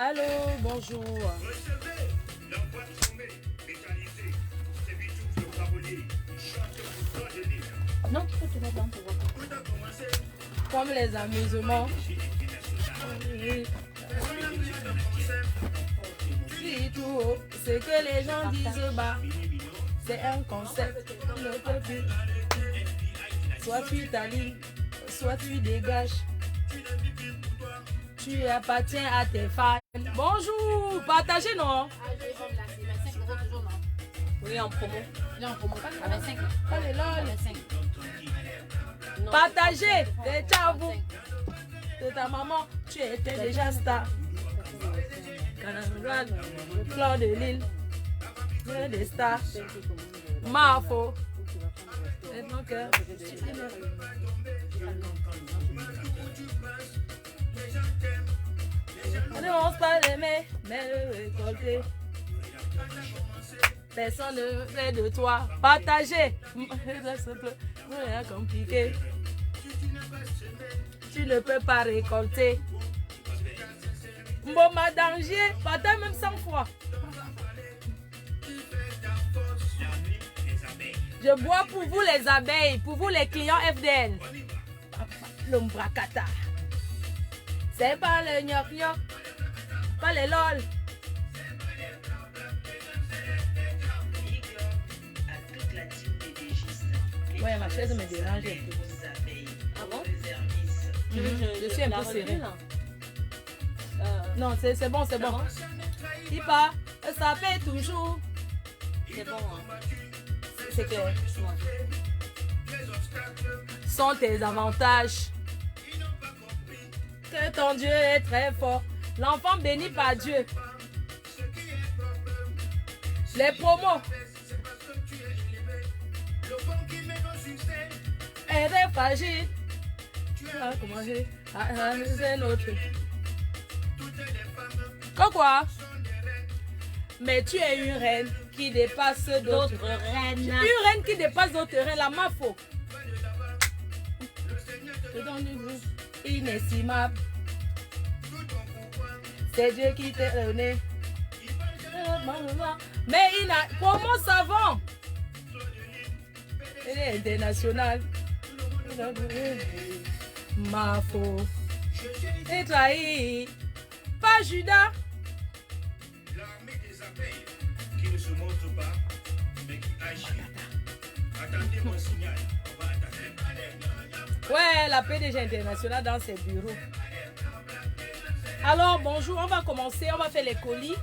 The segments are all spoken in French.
Allô, bonjour. Non, tu peux te mettre dans ton voix. Comme les amusements. Si tout haut, ce que les gens disent bas, c'est un concept. Ne peut plus. Soit tu t'alignes, soit tu dégages. Tu appartiens à tes fans. Bonjour, partagez non? Oui, en promo. Il est en promo. À 25. Allez, là, À 25. partagez des ciao de ta maman, tu étais déjà star. Le clan de l'île, des stars. Mafo. Maintenant que on ne mange pas l'aimer, mais le récolter. Personne ne fait de toi. Partagez. C'est simple, rien compliqué. Tu ne peux pas récolter. Bon, ma danger, partage même 100 fois. Je bois pour vous les abeilles, pour vous les clients FDL. L'ombracata. C'est pas le gnoc-gnoc, pas les lol. Ouais, ma chaise me dérange un peu. Ah bon? Je suis un peu serrée. Non, c'est bon, c'est bon. Il part, ça fait toujours. C'est bon, hein? C'est clair. Ouais. Sont tes avantages. Que ton Dieu est très fort. L'enfant béni par Dieu. Les promos. Elle est fragile. Ah, comment j'ai. C'est notre. Quoi? Mais tu es une reine qui dépasse d'autres. D'autres reines. Une reine qui dépasse d'autres reines, la mafo. Inestimable. C'est Dieu qui t'a donné. Mais il a. Comment savant? Elle est internationale. Mafo. Et trahi. Pas Judas. L'armée des abeilles qui ne se montre pas, mais qui agit. Attendez mon signal. On va attendre. Ouais, la PDG internationale dans ses bureaux. Alors, bonjour, on va commencer. On va faire les colis.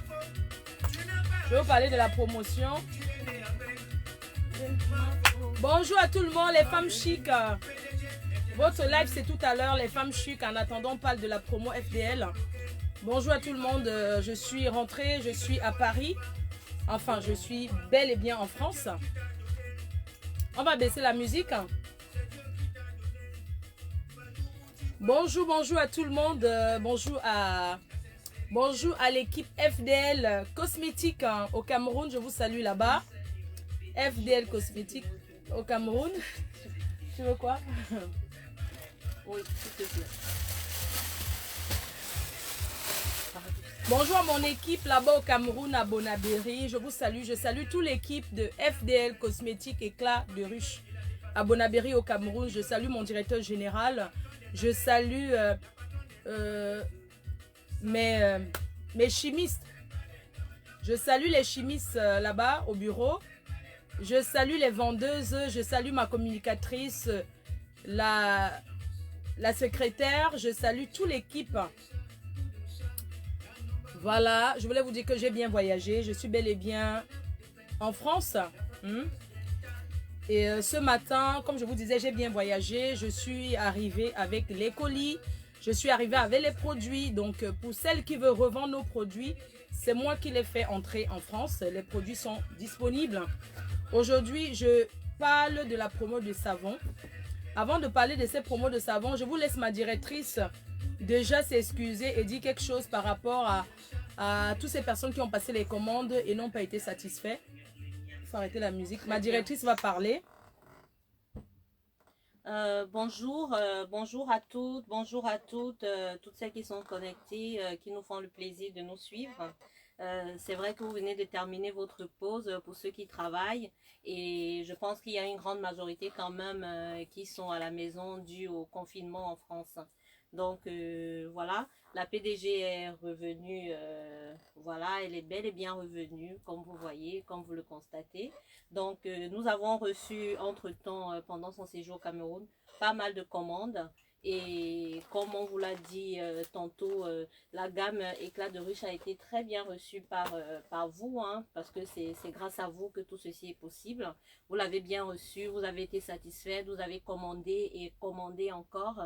Je vais vous parler de la promotion. Bonjour à tout le monde, les femmes chic. Votre live, c'est tout à l'heure, les femmes chic. En attendant, on parle de la promo FDL. Bonjour à tout le monde. Je suis rentrée, je suis à Paris. Enfin, je suis bel et bien en France. On va baisser la musique. Bonjour, bonjour à tout le monde. Bonjour à l'équipe FDL Cosmétique au Cameroun. Je vous salue là-bas. FDL Cosmétique au Cameroun. Tu veux quoi? Oui, s'il te plaît. Bonjour à mon équipe là-bas au Cameroun, à Bonabéry. Je vous salue. Je salue toute l'équipe de FDL Cosmétique Éclat de Ruche à Bonabéry au Cameroun. Je salue mon directeur général. Je salue mes chimistes. Je salue les chimistes là-bas au bureau. Je salue les vendeuses. Je salue ma communicatrice, la secrétaire. Je salue toute l'équipe. Voilà, je voulais vous dire que j'ai bien voyagé. Je suis bel et bien en France. Et ce matin, comme je vous disais, j'ai bien voyagé. Je suis arrivée avec les colis. Je suis arrivée avec les produits. Donc, pour celles qui veulent revendre nos produits, c'est moi qui les fais entrer en France. Les produits sont disponibles. Aujourd'hui, je parle de la promo de savon. Avant de parler de ces promos de savon, je vous laisse ma directrice déjà s'excuser et dire quelque chose par rapport à toutes ces personnes qui ont passé les commandes et n'ont pas été satisfaits. Il faut arrêter la musique. Ma directrice va parler. Bonjour à toutes, toutes celles qui sont connectées, qui nous font le plaisir de nous suivre. C'est vrai que vous venez de terminer votre pause pour ceux qui travaillent et je pense qu'il y a une grande majorité quand même qui sont à la maison dû au confinement en France. Donc voilà, la PDG est revenue, voilà, elle est bel et bien revenue comme vous voyez, comme vous le constatez. Donc nous avons reçu entre-temps pendant son séjour au Cameroun pas mal de commandes. Et comme on vous l'a dit tantôt, la gamme éclat de ruche a été très bien reçue par vous, hein, parce que c'est grâce à vous que tout ceci est possible. Vous l'avez bien reçu, vous avez été satisfaite, vous avez commandé et commandé encore.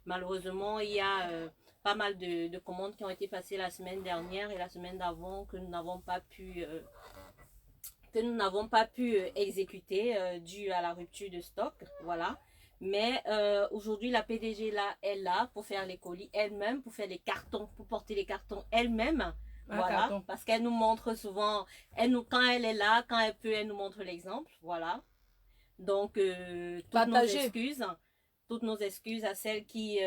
Malheureusement, il y a pas mal de commandes qui ont été passées la semaine dernière et la semaine d'avant que nous n'avons pas pu exécuter dû à la rupture de stock. Voilà. Mais aujourd'hui, la PDG là, est là pour faire les colis elle-même, pour faire les cartons, pour porter les cartons elle-même. Voilà, carton. Parce qu'elle nous montre souvent, quand elle est là, quand elle peut, elle nous montre l'exemple. Voilà. Donc, toutes nos excuses à celles qui,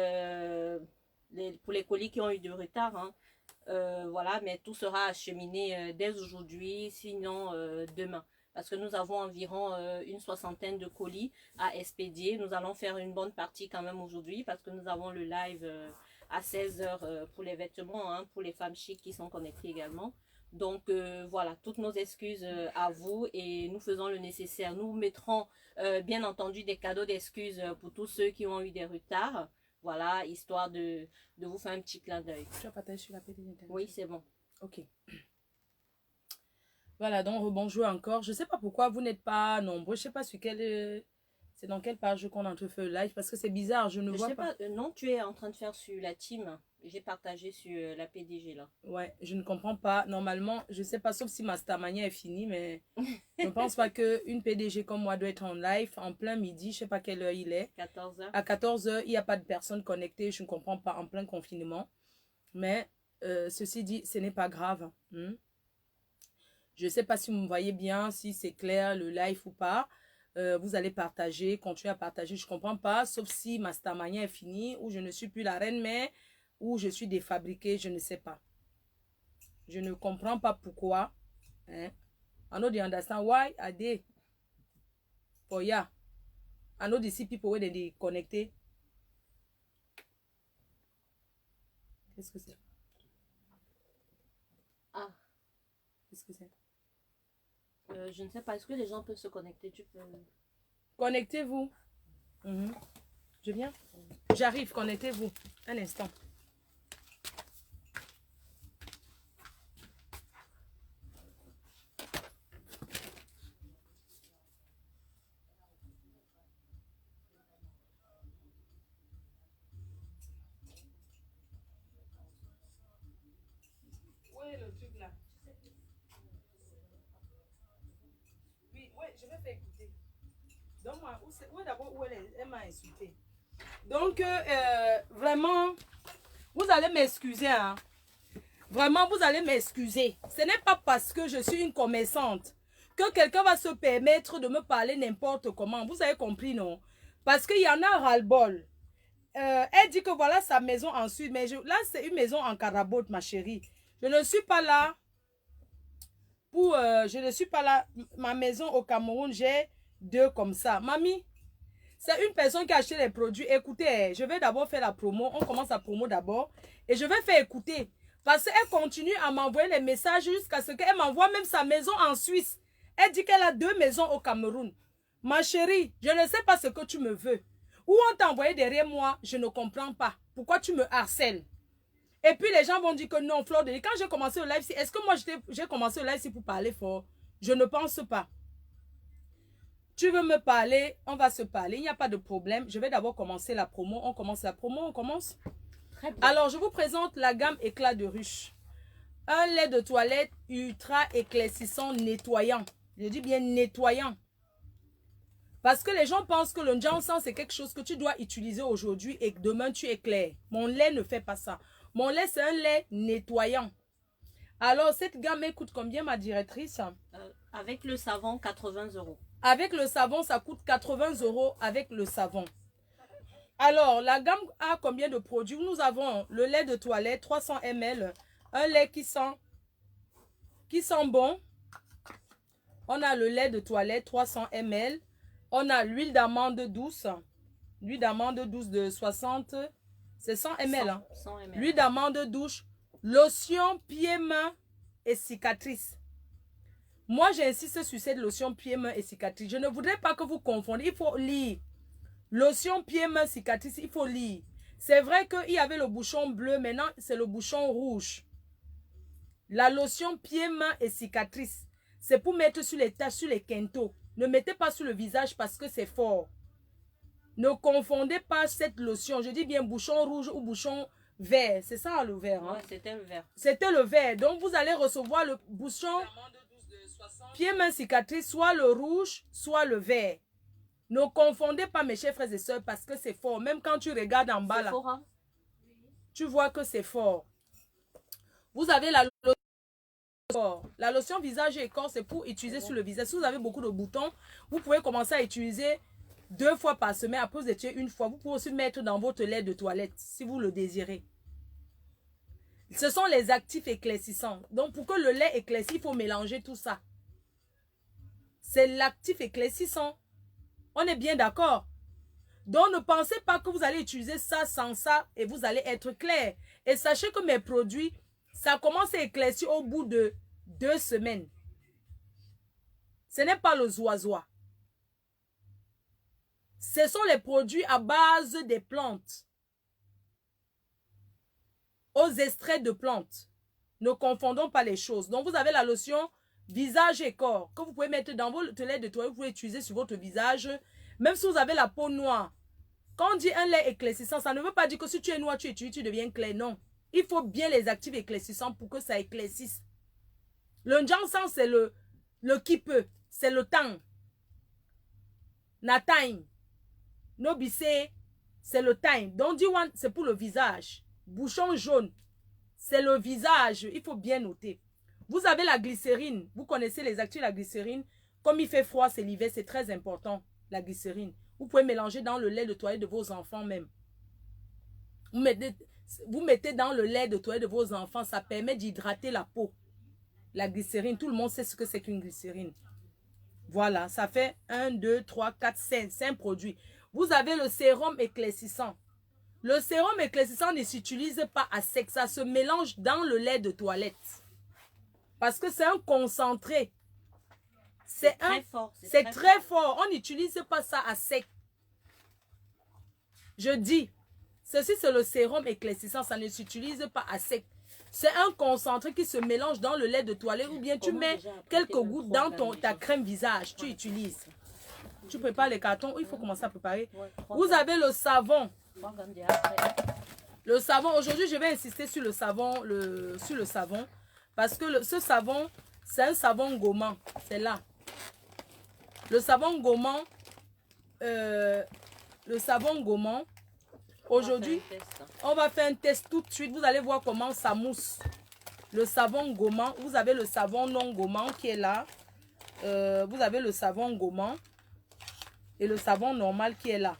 pour les colis qui ont eu du retard. Hein. Voilà, mais tout sera acheminé dès aujourd'hui, sinon demain. Parce que nous avons environ une soixantaine de colis à expédier. Nous allons faire une bonne partie quand même aujourd'hui parce que nous avons le live à 16 h pour les vêtements, hein, pour les femmes chics qui sont connectées également. Donc voilà, toutes nos excuses à vous et nous faisons le nécessaire. Nous mettrons bien entendu des cadeaux d'excuses pour tous ceux qui ont eu des retards. Voilà, histoire de vous faire un petit clin d'œil. Tu as partagé sur la PDG? Oui, c'est bon. Ok. Voilà, donc bonjour encore. Je ne sais pas pourquoi vous n'êtes pas nombreux. Je ne sais pas sur quelle... C'est dans quelle page qu'on entrefait le live parce que c'est bizarre, je ne vois pas. Non, tu es en train de faire sur la team. J'ai partagé sur la PDG là. Ouais, je ne comprends pas. Normalement, je ne sais pas, sauf si Mastermania est fini, mais je ne pense pas qu'une PDG comme moi doit être en live en plein midi. Je ne sais pas quelle heure il est. 14 h. À 14 h, il n'y a pas de personnes connectées. Je ne comprends pas en plein confinement. Mais ceci dit, ce n'est pas grave. Je ne sais pas si vous me voyez bien, si c'est clair le live ou pas. Vous allez partager, continuer à partager. Je ne comprends pas, sauf si Mastermania est fini, ou je ne suis plus la reine mère, ou je suis défabriquée, je ne sais pas. Je ne comprends pas pourquoi. Hein? I know they understand why I did. For ya. I know they see people where they connected. Qu'est-ce que c'est? Ah. Qu'est-ce que c'est? Je ne sais pas, est-ce que les gens peuvent se connecter? Tu peux... Connectez-vous. Je viens. J'arrive, connectez-vous. Un instant. Où est le truc là? Je vais faire écouter. Donne-moi, où est d'abord où elle m'a insulté. Donc, vraiment, vous allez m'excuser. Hein. Vraiment, vous allez m'excuser. Ce n'est pas parce que je suis une commerçante que quelqu'un va se permettre de me parler n'importe comment. Vous avez compris, non? Parce qu'il y en a ras-le-bol. Elle dit que voilà sa maison en Suisse. Mais là, c'est une maison en carabote, ma chérie. Je ne suis pas là. Je ne suis pas là, ma maison au Cameroun, j'ai 2 comme ça. Mamie, c'est une personne qui a acheté les produits. Écoutez, je vais d'abord faire la promo. On commence la promo d'abord. Et je vais faire écouter. Parce qu'elle continue à m'envoyer les messages jusqu'à ce qu'elle m'envoie même sa maison en Suisse. Elle dit qu'elle a 2 maisons au Cameroun. Ma chérie, je ne sais pas ce que tu me veux. Ou on t'a envoyé derrière moi, je ne comprends pas. Pourquoi tu me harcèles? Et puis les gens vont dire que non, Fleur de Lys, quand j'ai commencé le live, est-ce que moi j'ai commencé le live pour parler fort? Je ne pense pas. Tu veux me parler, on va se parler, il n'y a pas de problème. Je vais d'abord commencer la promo. On commence la promo, on commence. Très bien. Alors, je vous présente la gamme éclat de ruche. Un lait de toilette ultra éclaircissant, nettoyant. Je dis bien nettoyant. Parce que les gens pensent que le Njansan, c'est quelque chose que tu dois utiliser aujourd'hui et que demain tu éclaires. Mon lait ne fait pas ça. Mon lait, c'est un lait nettoyant. Alors, cette gamme coûte combien, ma directrice? Avec le savon, 80 €. Avec le savon, ça coûte 80 € avec le savon. Alors, la gamme a combien de produits? Nous avons le lait de toilette, 300 ml. Un lait qui sent bon. On a le lait de toilette, 300 ml. On a l'huile d'amande douce. L'huile d'amande douce de 60. C'est 100 ml. 100 ml. L'huile d'amande douce. Lotion pieds-mains et cicatrices. Moi, j'insiste sur cette lotion pieds-mains et cicatrices. Je ne voudrais pas que vous confondiez. Il faut lire. Lotion pieds-mains cicatrices, il faut lire. C'est vrai qu'il y avait le bouchon bleu. Maintenant, c'est le bouchon rouge. La lotion pieds-mains et cicatrices. C'est pour mettre sur les taches, sur les quintos. Ne mettez pas sur le visage parce que c'est fort. Ne confondez pas cette lotion. Je dis bien bouchon rouge ou bouchon vert. C'est ça le vert. Hein? Ouais, c'était le vert. C'était le vert. Donc vous allez recevoir le bouchon pieds-mains cicatrices, soit le rouge, soit le vert. Ne confondez pas mes chers frères et sœurs parce que c'est fort. Même quand tu regardes en bas là, fort, hein? Tu vois que c'est fort. Vous avez la lotion. La lotion visage et corps, c'est pour utiliser sur le visage. Si vous avez beaucoup de boutons, vous pouvez commencer à utiliser 2 fois par semaine. Après, vous étiez une fois. Vous pouvez aussi mettre dans votre lait de toilette si vous le désirez. Ce sont les actifs éclaircissants. Donc, pour que le lait éclaircisse, il faut mélanger tout ça. C'est l'actif éclaircissant. On est bien d'accord? Donc, ne pensez pas que vous allez utiliser ça sans ça et vous allez être clair. Et sachez que mes produits, ça commence à éclaircir au bout de 2 semaines. Ce n'est pas le zoisois. Ce sont les produits à base des plantes. Aux extraits de plantes. Ne confondons pas les choses. Donc, vous avez la lotion visage et corps que vous pouvez mettre dans votre lait de toilette. Vous pouvez utiliser sur votre visage. Même si vous avez la peau noire. Quand on dit un lait éclaircissant, ça ne veut pas dire que si tu es noir, tu deviens clair. Non. Il faut bien les actifs éclaircissants pour que ça éclaircisse. Le ginseng, c'est le qui peut. C'est le temps. Na time. Nobissé, c'est le time. Donc, D1, c'est pour le visage. Bouchon jaune, c'est le visage. Il faut bien noter. Vous avez la glycérine. Vous connaissez les actifs de la glycérine. Comme il fait froid, c'est l'hiver, c'est très important, la glycérine. Vous pouvez mélanger dans le lait de toilette de vos enfants même. Vous mettez dans le lait de toilette de vos enfants. Ça permet d'hydrater la peau. La glycérine, tout le monde sait ce que c'est qu'une glycérine. Voilà, ça fait 1, 2, 3, 4, 5 produits. Vous avez le sérum éclaircissant. Le sérum éclaircissant ne s'utilise pas à sec. Ça se mélange dans le lait de toilette. Parce que c'est un concentré. C'est très fort. C'est très fort. On n'utilise pas ça à sec. Je dis, ceci c'est le sérum éclaircissant. Ça ne s'utilise pas à sec. C'est un concentré qui se mélange dans le lait de toilette ou bien tu mets quelques gouttes dans ta crème visage. Tu utilises. Tu prépares les cartons. Il faut commencer à préparer. Vous avez le savon. Le savon. Aujourd'hui, je vais insister sur le savon. Parce que ce savon, c'est un savon gommant. C'est là. Le savon gommant. Aujourd'hui, on va faire un test tout de suite. Vous allez voir comment ça mousse. Le savon gommant. Vous avez le savon non gommant qui est là. Vous avez le savon gommant. Et le savon normal qui est là.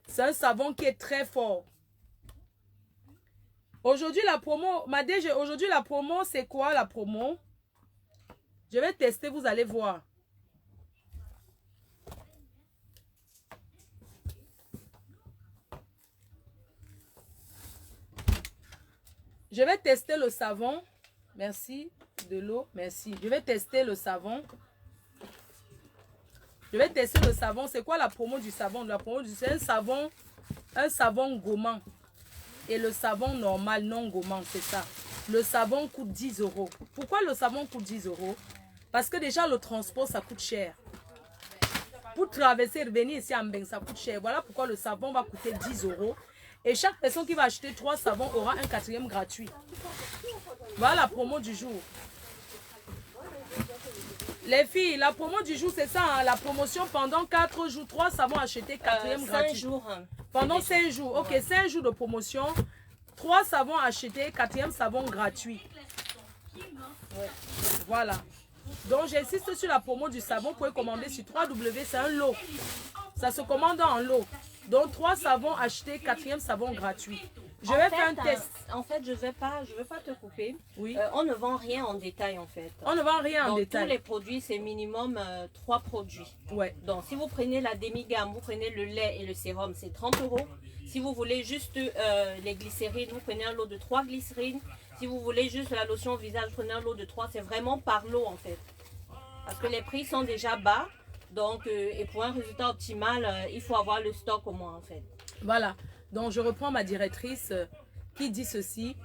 C'est un savon qui est très fort. Aujourd'hui, la promo, aujourd'hui, la promo, c'est quoi la promo? Je vais tester, vous allez voir. Je vais tester le savon. Merci. De l'eau. Merci. Je vais tester le savon. Je vais tester le savon. C'est quoi la promo du savon? La promo du c'est un savon gommant. Et le savon normal non gommant, c'est ça. Le savon coûte 10 €. Pourquoi le savon coûte 10 €? Parce que déjà le transport, ça coûte cher. Pour traverser et revenir ici en Beng, ça coûte cher. Voilà pourquoi le savon va coûter 10 €. Et chaque personne qui va acheter 3 savons aura un 4e gratuit. Voilà la promo du jour. Les filles, la promo du jour, c'est ça. Hein, la promotion pendant 4 jours. 3 savons achetés, 4e gratuit. 5 jours. Hein. Pendant 5 jours. Ok, 5 jours de promotion. 3 savons achetés, 4e savon gratuit. Ouais. Voilà. Donc, j'insiste sur la promo du savon. Vous pouvez commander sur 3W. C'est un lot. Ça se commande en lot. Donc 3 savons achetés, 4e savon gratuit. Je vais faire un test. En fait, je vais pas te couper. Oui. On ne vend rien en détail en fait. On ne vend rien en Donc, détail. tous les produits, c'est minimum 3 produits. Ouais. Donc, si vous prenez la demi-gamme, vous prenez le lait et le sérum, c'est 30 €. Si vous voulez juste les glycérines, vous prenez un lot de 3 glycérines. Si vous voulez juste la lotion au visage, vous prenez un lot de 3. C'est vraiment par lot en fait. Parce que les prix sont déjà bas. Donc, et pour un résultat optimal, il faut avoir le stock au moins en fait. Voilà. Donc, je reprends ma directrice qui dit ceci.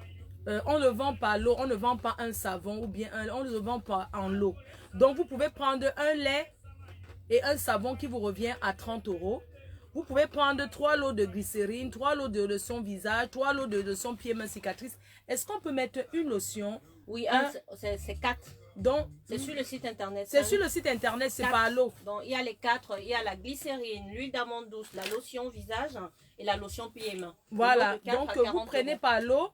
On ne vend pas l'eau, on ne vend pas un savon ou bien on ne le vend pas en lot. Donc, vous pouvez prendre un lait et un savon qui vous revient à 30 €. Vous pouvez prendre 3 lots de glycérine, 3 lots de lotion visage, 3 lots de lotion pied, main, cicatrice. Est-ce qu'on peut mettre une lotion? Oui, c'est 4. Donc, C'est sur le site internet. c'est sur le site internet, c'est pas à l'eau. Donc, il y a les 4. Il y a la glycérine, l'huile d'amande douce, la lotion visage et la lotion pied et main. Voilà. De 4 Donc, à vous 40 prenez €. pas l'eau.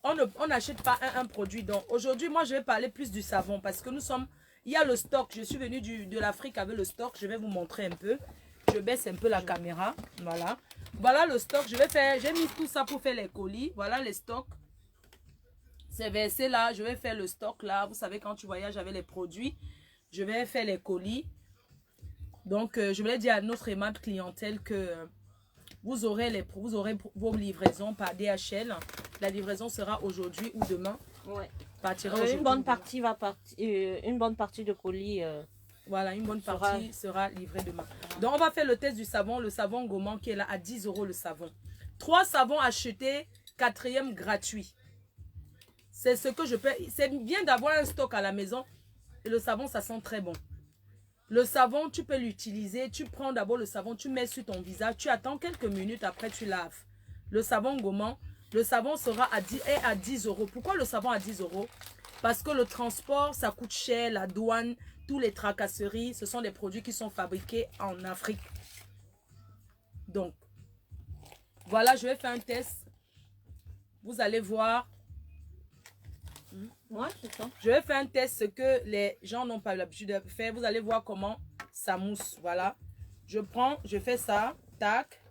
On n'achète pas un produit. Donc, aujourd'hui, moi, je vais parler plus du savon parce que nous sommes... Il y a le stock. Je suis venue de l'Afrique avec le stock. Je vais vous montrer un peu. Je baisse un peu la caméra. Voilà. Voilà le stock. J'ai mis tout ça pour faire les colis. Voilà les stocks. C'est versé là. Je vais faire le stock là. Vous savez, quand tu voyages avec les produits, je vais faire les colis. Donc, je voulais dire à notre aimable clientèle que vous aurez vos livraisons par DHL. La livraison sera aujourd'hui ou demain. Ouais. Partira aujourd'hui. Une bonne partie de colis. Voilà, une bonne partie sera livrée demain. Donc, on va faire le test du savon. Le savon gourmand qui est là à 10 € le savon. 3 savons achetés, 4e gratuit. C'est ce que je peux... C'est bien d'avoir un stock à la maison. Et le savon, ça sent très bon. Le savon, tu peux l'utiliser. Tu prends d'abord le savon, tu mets sur ton visage. Tu attends quelques minutes, après tu laves. Le savon gourmand, le savon sera à 10 €. Pourquoi le savon à 10 €? Parce que le transport, ça coûte cher, la douane... Tous les tracasseries, ce sont des produits qui sont fabriqués en Afrique. Donc, voilà, je vais faire un test. Vous allez voir. Ouais, c'est ça. Je vais faire un test, ce que les gens n'ont pas l'habitude de faire. Vous allez voir comment ça mousse. Voilà. Je prends, je fais ça. Tac.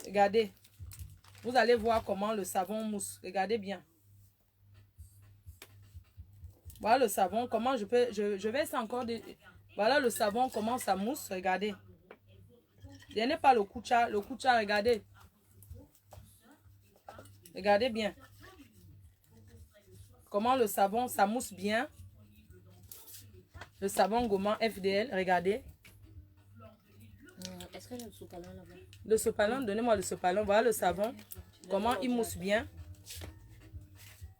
Regardez. Vous allez voir comment le savon mousse. Regardez bien. Voilà le savon, comment je peux... Je vais essayer encore de... Voilà le savon, comment ça mousse, regardez. Je n'ai pas le kucha, regardez. Regardez bien. Comment le savon, ça mousse bien. Le savon gourmand FDL, regardez. Est-ce que j'ai le sopalin là-bas? Le sopalin, donnez-moi le sopalin. Voilà le savon, comment il mousse bien.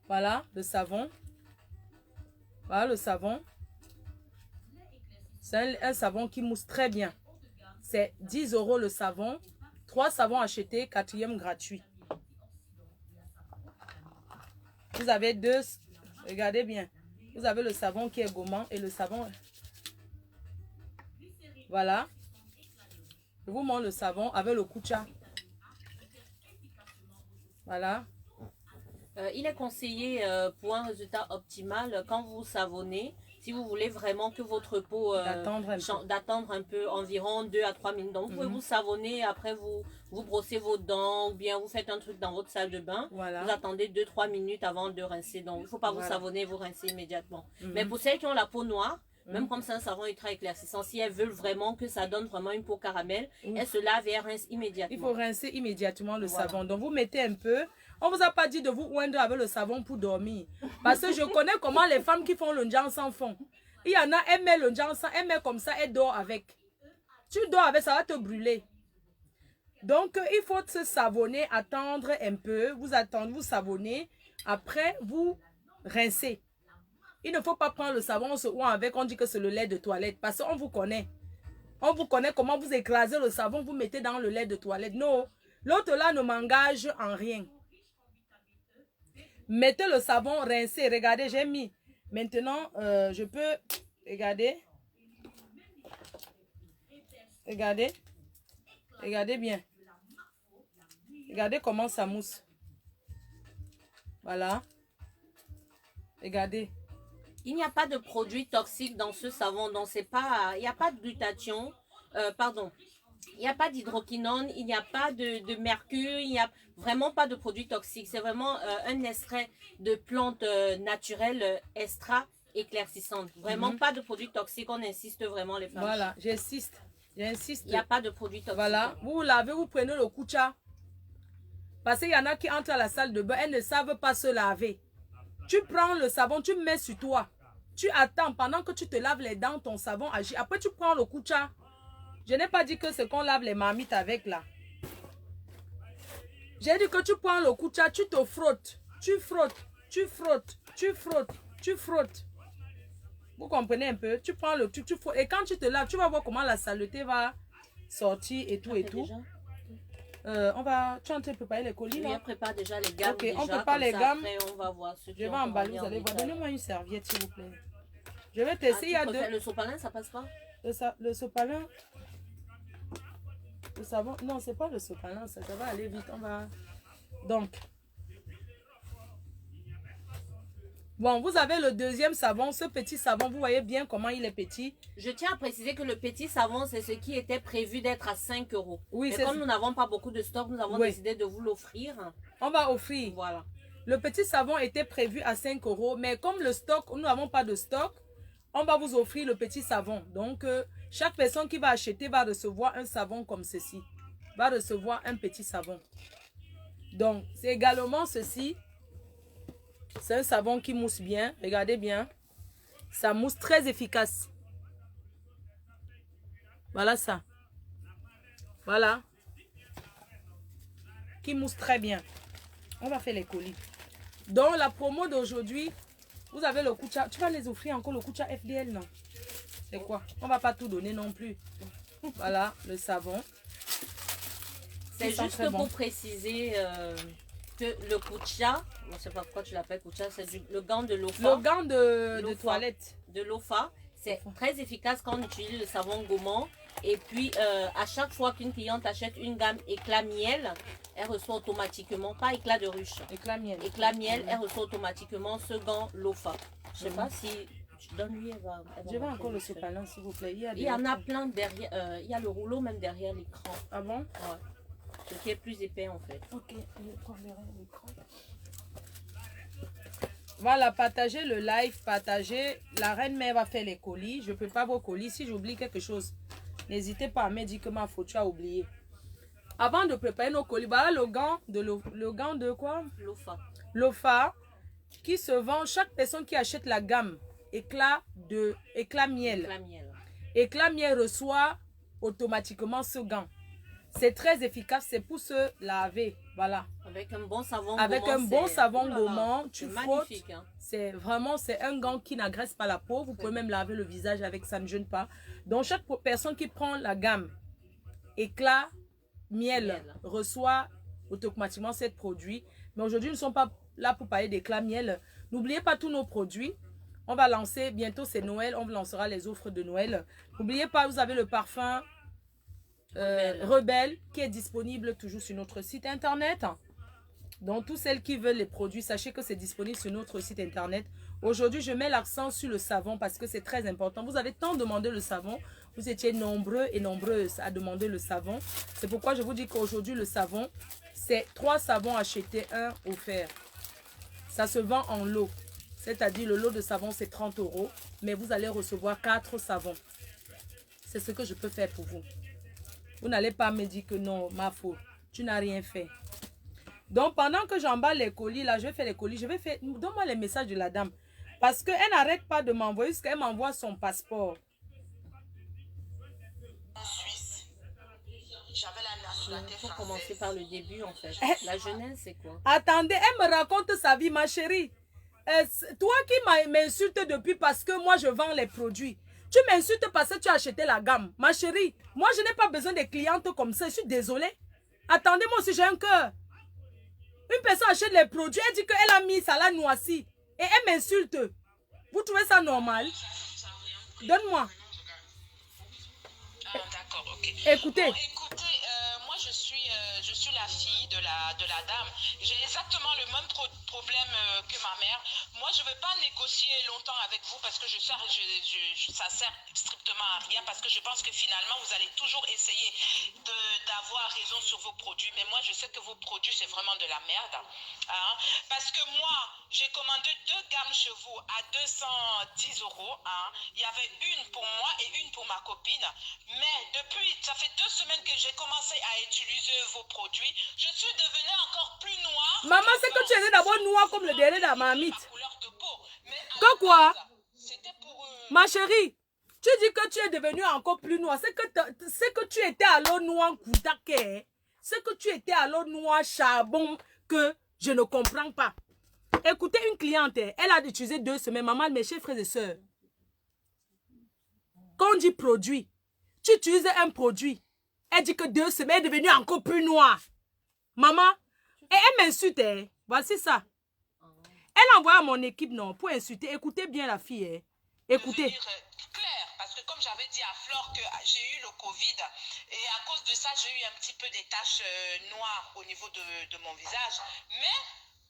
Voilà le savon. Voilà le savon. C'est un savon qui mousse très bien. C'est 10 € le savon. 3 savons achetés, 4e gratuit. Vous avez 2. Regardez bien. Vous avez le savon qui est gourmand et le savon. Voilà. Je vous montre le savon avec le kucha. Voilà. Il est conseillé pour un résultat optimal quand vous savonnez, si vous voulez vraiment que votre peau d'attendre un peu environ 2 à 3 minutes. Donc vous pouvez vous savonner, après vous brossez vos dents ou bien vous faites un truc dans votre salle de bain. Voilà. Vous attendez 2-3 minutes avant de rincer. Donc il ne faut pas vous savonner, vous rincer immédiatement. Mais pour celles qui ont la peau noire, même comme c'est un savon ultra éclaircissant, si elles veulent vraiment que ça donne vraiment une peau caramel, elles se lavent et elles rincent immédiatement. Il faut rincer immédiatement le savon. Donc vous mettez un peu. On ne vous a pas dit de vous oindre avec le savon pour dormir. Parce que je connais comment les femmes qui font le ndjansan font. Il y en a, elles mettent le ndjansan, elles mettent comme ça, elles dorment avec. Tu dors avec, ça va te brûler. Donc il faut se savonner, attendre un peu. Vous attendez, vous savonnez. Après, vous rincez. Il ne faut pas prendre le savon, on se oint avec, on dit que c'est le lait de toilette. Parce qu'on vous connaît. On vous connaît comment vous écrasez le savon, vous mettez dans le lait de toilette. Non, l'autre là ne m'engage en rien. Mettez le savon, rincez. Regardez, j'ai mis. Maintenant, je peux... Regardez. Regardez. Regardez bien. Regardez comment ça mousse. Voilà. Regardez. Il n'y a pas de produit toxique dans ce savon. Donc, c'est pas... Il n'y a pas de glutathion. Pardon. Il n'y a pas d'hydroquinone, il n'y a pas de mercure, il n'y a vraiment pas de produits toxiques. C'est vraiment un extrait de plantes naturelles extra éclaircissantes. Vraiment pas de produits toxiques, on insiste vraiment les femmes. Voilà, j'insiste. J'insiste. Il n'y a pas de produits toxiques. Voilà, vous lavez, vous prenez le kucha. Parce qu'il y en a qui entrent à la salle de bain, elles ne savent pas se laver. Tu prends le savon, tu mets sur toi. Tu attends pendant que tu te laves les dents, ton savon agit. Après, tu prends le kucha. Je n'ai pas dit que c'est qu'on lave les marmites avec là. J'ai dit que tu prends le kucha, tu te frottes. Tu frottes, tu frottes, tu frottes, tu frottes. Vous comprenez un peu? Tu prends le truc, tu frottes. Et quand tu te laves, tu vas voir comment la saleté va sortir et tout et tout. On va... Tu es en train de préparer les colis là? On prépare déjà les gammes. Ok, on prépare les gammes. Après, on va voir ce Je vais emballer, vous allez voir. Donnez-moi une serviette s'il vous plaît. Je vais Ah, tester. Il y a deux. Le sopalin, ça passe pas? Le sopalin. Le savon. Non, c'est pas le sopalin. Ça va aller vite. On va. Donc. Bon, vous avez le deuxième savon. Ce petit savon, vous voyez bien comment il est petit. Je tiens à préciser que le petit savon, c'est ce qui était prévu d'être à 5 €. Oui, mais comme nous n'avons pas beaucoup de stock, nous avons décidé de vous l'offrir. On va offrir. Voilà. Le petit savon était prévu à 5 €. Mais comme le stock, nous n'avons pas de stock, on va vous offrir le petit savon. Donc, chaque personne qui va acheter va recevoir un savon comme ceci. Va recevoir un petit savon. Donc, c'est également ceci. C'est un savon qui mousse bien. Regardez bien. Ça mousse très efficace. Voilà ça. Voilà. Qui mousse très bien. On va faire les colis. Donc, la promo d'aujourd'hui, vous avez le kucha. Tu vas les offrir encore le kucha FDL, non? C'est quoi? On va pas tout donner non plus. Voilà, le savon. C'est juste pour préciser que le kucha, je ne sais pas pourquoi tu l'appelles kucha, c'est le gant de Lofa. Le gant de toilette. De Lofa. C'est très efficace quand on utilise le savon gommant. Et puis, à chaque fois qu'une cliente achète une gamme éclat miel, elle reçoit automatiquement, pas éclat de ruche. Éclat miel. Éclat miel, elle reçoit automatiquement ce gant Lofa. Je ne sais pas si tu donnes lui, elle va je vais encore le sopalin, s'il vous plaît. Il y en a plein derrière. Il y a le rouleau même derrière l'écran. Ah bon? Ouais. Ce qui est plus épais en fait. Ok, je prends l'écran. Voilà, partagez le live, partagez. La reine mère va faire les colis. Je prépare vos colis. Si j'oublie quelque chose, n'hésitez pas à me dire que ma faute, tu as oublié. Avant de préparer nos colis, voilà le gant de quoi? Lofa. Lofa, qui se vend. Chaque personne qui achète la gamme éclat miel. Éclat miel. Éclat miel reçoit automatiquement ce gant. C'est très efficace, c'est pour se laver. Voilà. Avec un bon savon Avec gommant. un bon savon gommant, tu frottes. Hein. C'est vraiment, c'est un gant qui n'agresse pas la peau. Vous pouvez même laver le visage avec, ça ne gêne pas. Donc, chaque personne qui prend la gamme éclat miel reçoit automatiquement ce produit. Mais aujourd'hui, nous ne sommes pas là pour parler d'éclat miel. N'oubliez pas tous nos produits. On va lancer, bientôt c'est Noël, on lancera les offres de Noël. N'oubliez pas, vous avez le parfum Rebelle qui est disponible toujours sur notre site internet. Donc, toutes celles qui veulent les produits, sachez que c'est disponible sur notre site internet. Aujourd'hui, je mets l'accent sur le savon parce que c'est très important. Vous avez tant demandé le savon. Vous étiez nombreux et nombreuses à demander le savon. C'est pourquoi je vous dis qu'aujourd'hui, le savon, c'est 3 savons achetés, 1 offert. Ça se vend en lot. C'est-à-dire, le lot de savon, c'est 30 €. Mais vous allez recevoir 4 savons. C'est ce que je peux faire pour vous. Vous n'allez pas me dire que non, ma faute, tu n'as rien fait. Donc, pendant que j'emballe les colis, là, je vais faire les colis. Je vais faire... Donne-moi les messages de la dame. Parce qu'elle n'arrête pas de m'envoyer jusqu'à qu'elle m'envoie son passeport. En Suisse, j'avais la nationalité Il faut commencer par le début, en fait. La jeunesse, c'est quoi? Attendez, elle me raconte sa vie, ma chérie. Toi qui m'insultes depuis parce que moi, je vends les produits. Tu m'insultes parce que tu as acheté la gamme. Ma chérie, moi, je n'ai pas besoin de clientes comme ça. Je suis désolée. Attendez, moi aussi, j'ai un cœur. Une personne achète les produits, elle dit qu'elle a mis salade noisette. Et elle m'insulte. Vous trouvez ça normal? Donne-moi. D'accord, ok. Écoutez. Bon, écoutez, moi, je suis la la fille de la dame. J'ai exactement le même problème que ma mère. Moi, je ne veux pas négocier longtemps avec vous parce que ça sert strictement à rien, parce que je pense que finalement, vous allez toujours essayer d'avoir raison sur vos produits. Mais moi, je sais que vos produits, c'est vraiment de la merde. Hein? Parce que moi, j'ai commandé 2 gammes chevaux à 210 euros. Hein? Il y avait une pour moi et une pour ma copine. Mais depuis, ça fait 2 semaines que j'ai commencé à utiliser vos produits. Je suis devenue encore plus noire. Maman, c'est que tu étais d'abord noire comme le dernier de la marmite. Que quoi? C'était pour... Ma chérie, tu dis que tu es devenue encore plus noire. C'est que tu étais à l'eau noire Koutake. C'est que tu étais à l'eau noire charbon que je ne comprends pas. Écoutez, une cliente, elle a utilisé 2 semaines. Maman, mes chers frères et sœurs. Quand on dit produit, tu utilises un produit. Elle dit que 2 semaines, elle est devenue encore plus noire. Maman, et elle m'insulte. Voici ça. Elle envoie à mon équipe, non, pour insulter. Écoutez bien la fille. Écoutez. Clair, parce que comme j'avais dit à Flore que j'ai eu le Covid, et à cause de ça, j'ai eu un petit peu des taches noires au niveau de mon visage. Mais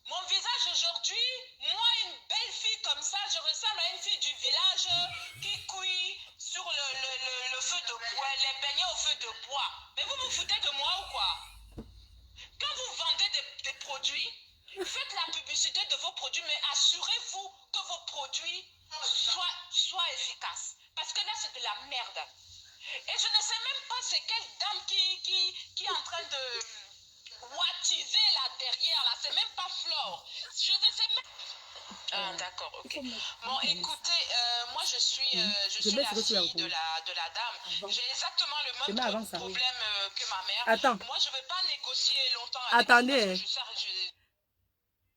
mon visage aujourd'hui, moi, une belle fille comme ça, je ressemble à une fille du village qui cuit sur le feu de bois, les beignets au feu de bois. Mais vous vous foutez de moi ou quoi? Quand vous vendez des produits, faites la publicité de vos produits, mais assurez-vous que vos produits soient efficaces. Parce que là, c'est de la merde. Et je ne sais même pas c'est quelle dame qui est en train de wattiser là derrière. Là, c'est même pas Flore. Je ne sais même... Ah, d'accord, ok. Bon, écoutez, moi je suis la fille de la dame. J'ai exactement le même problème que ma mère. Attends. Moi, je ne veux pas négocier longtemps avec Attendez. vous.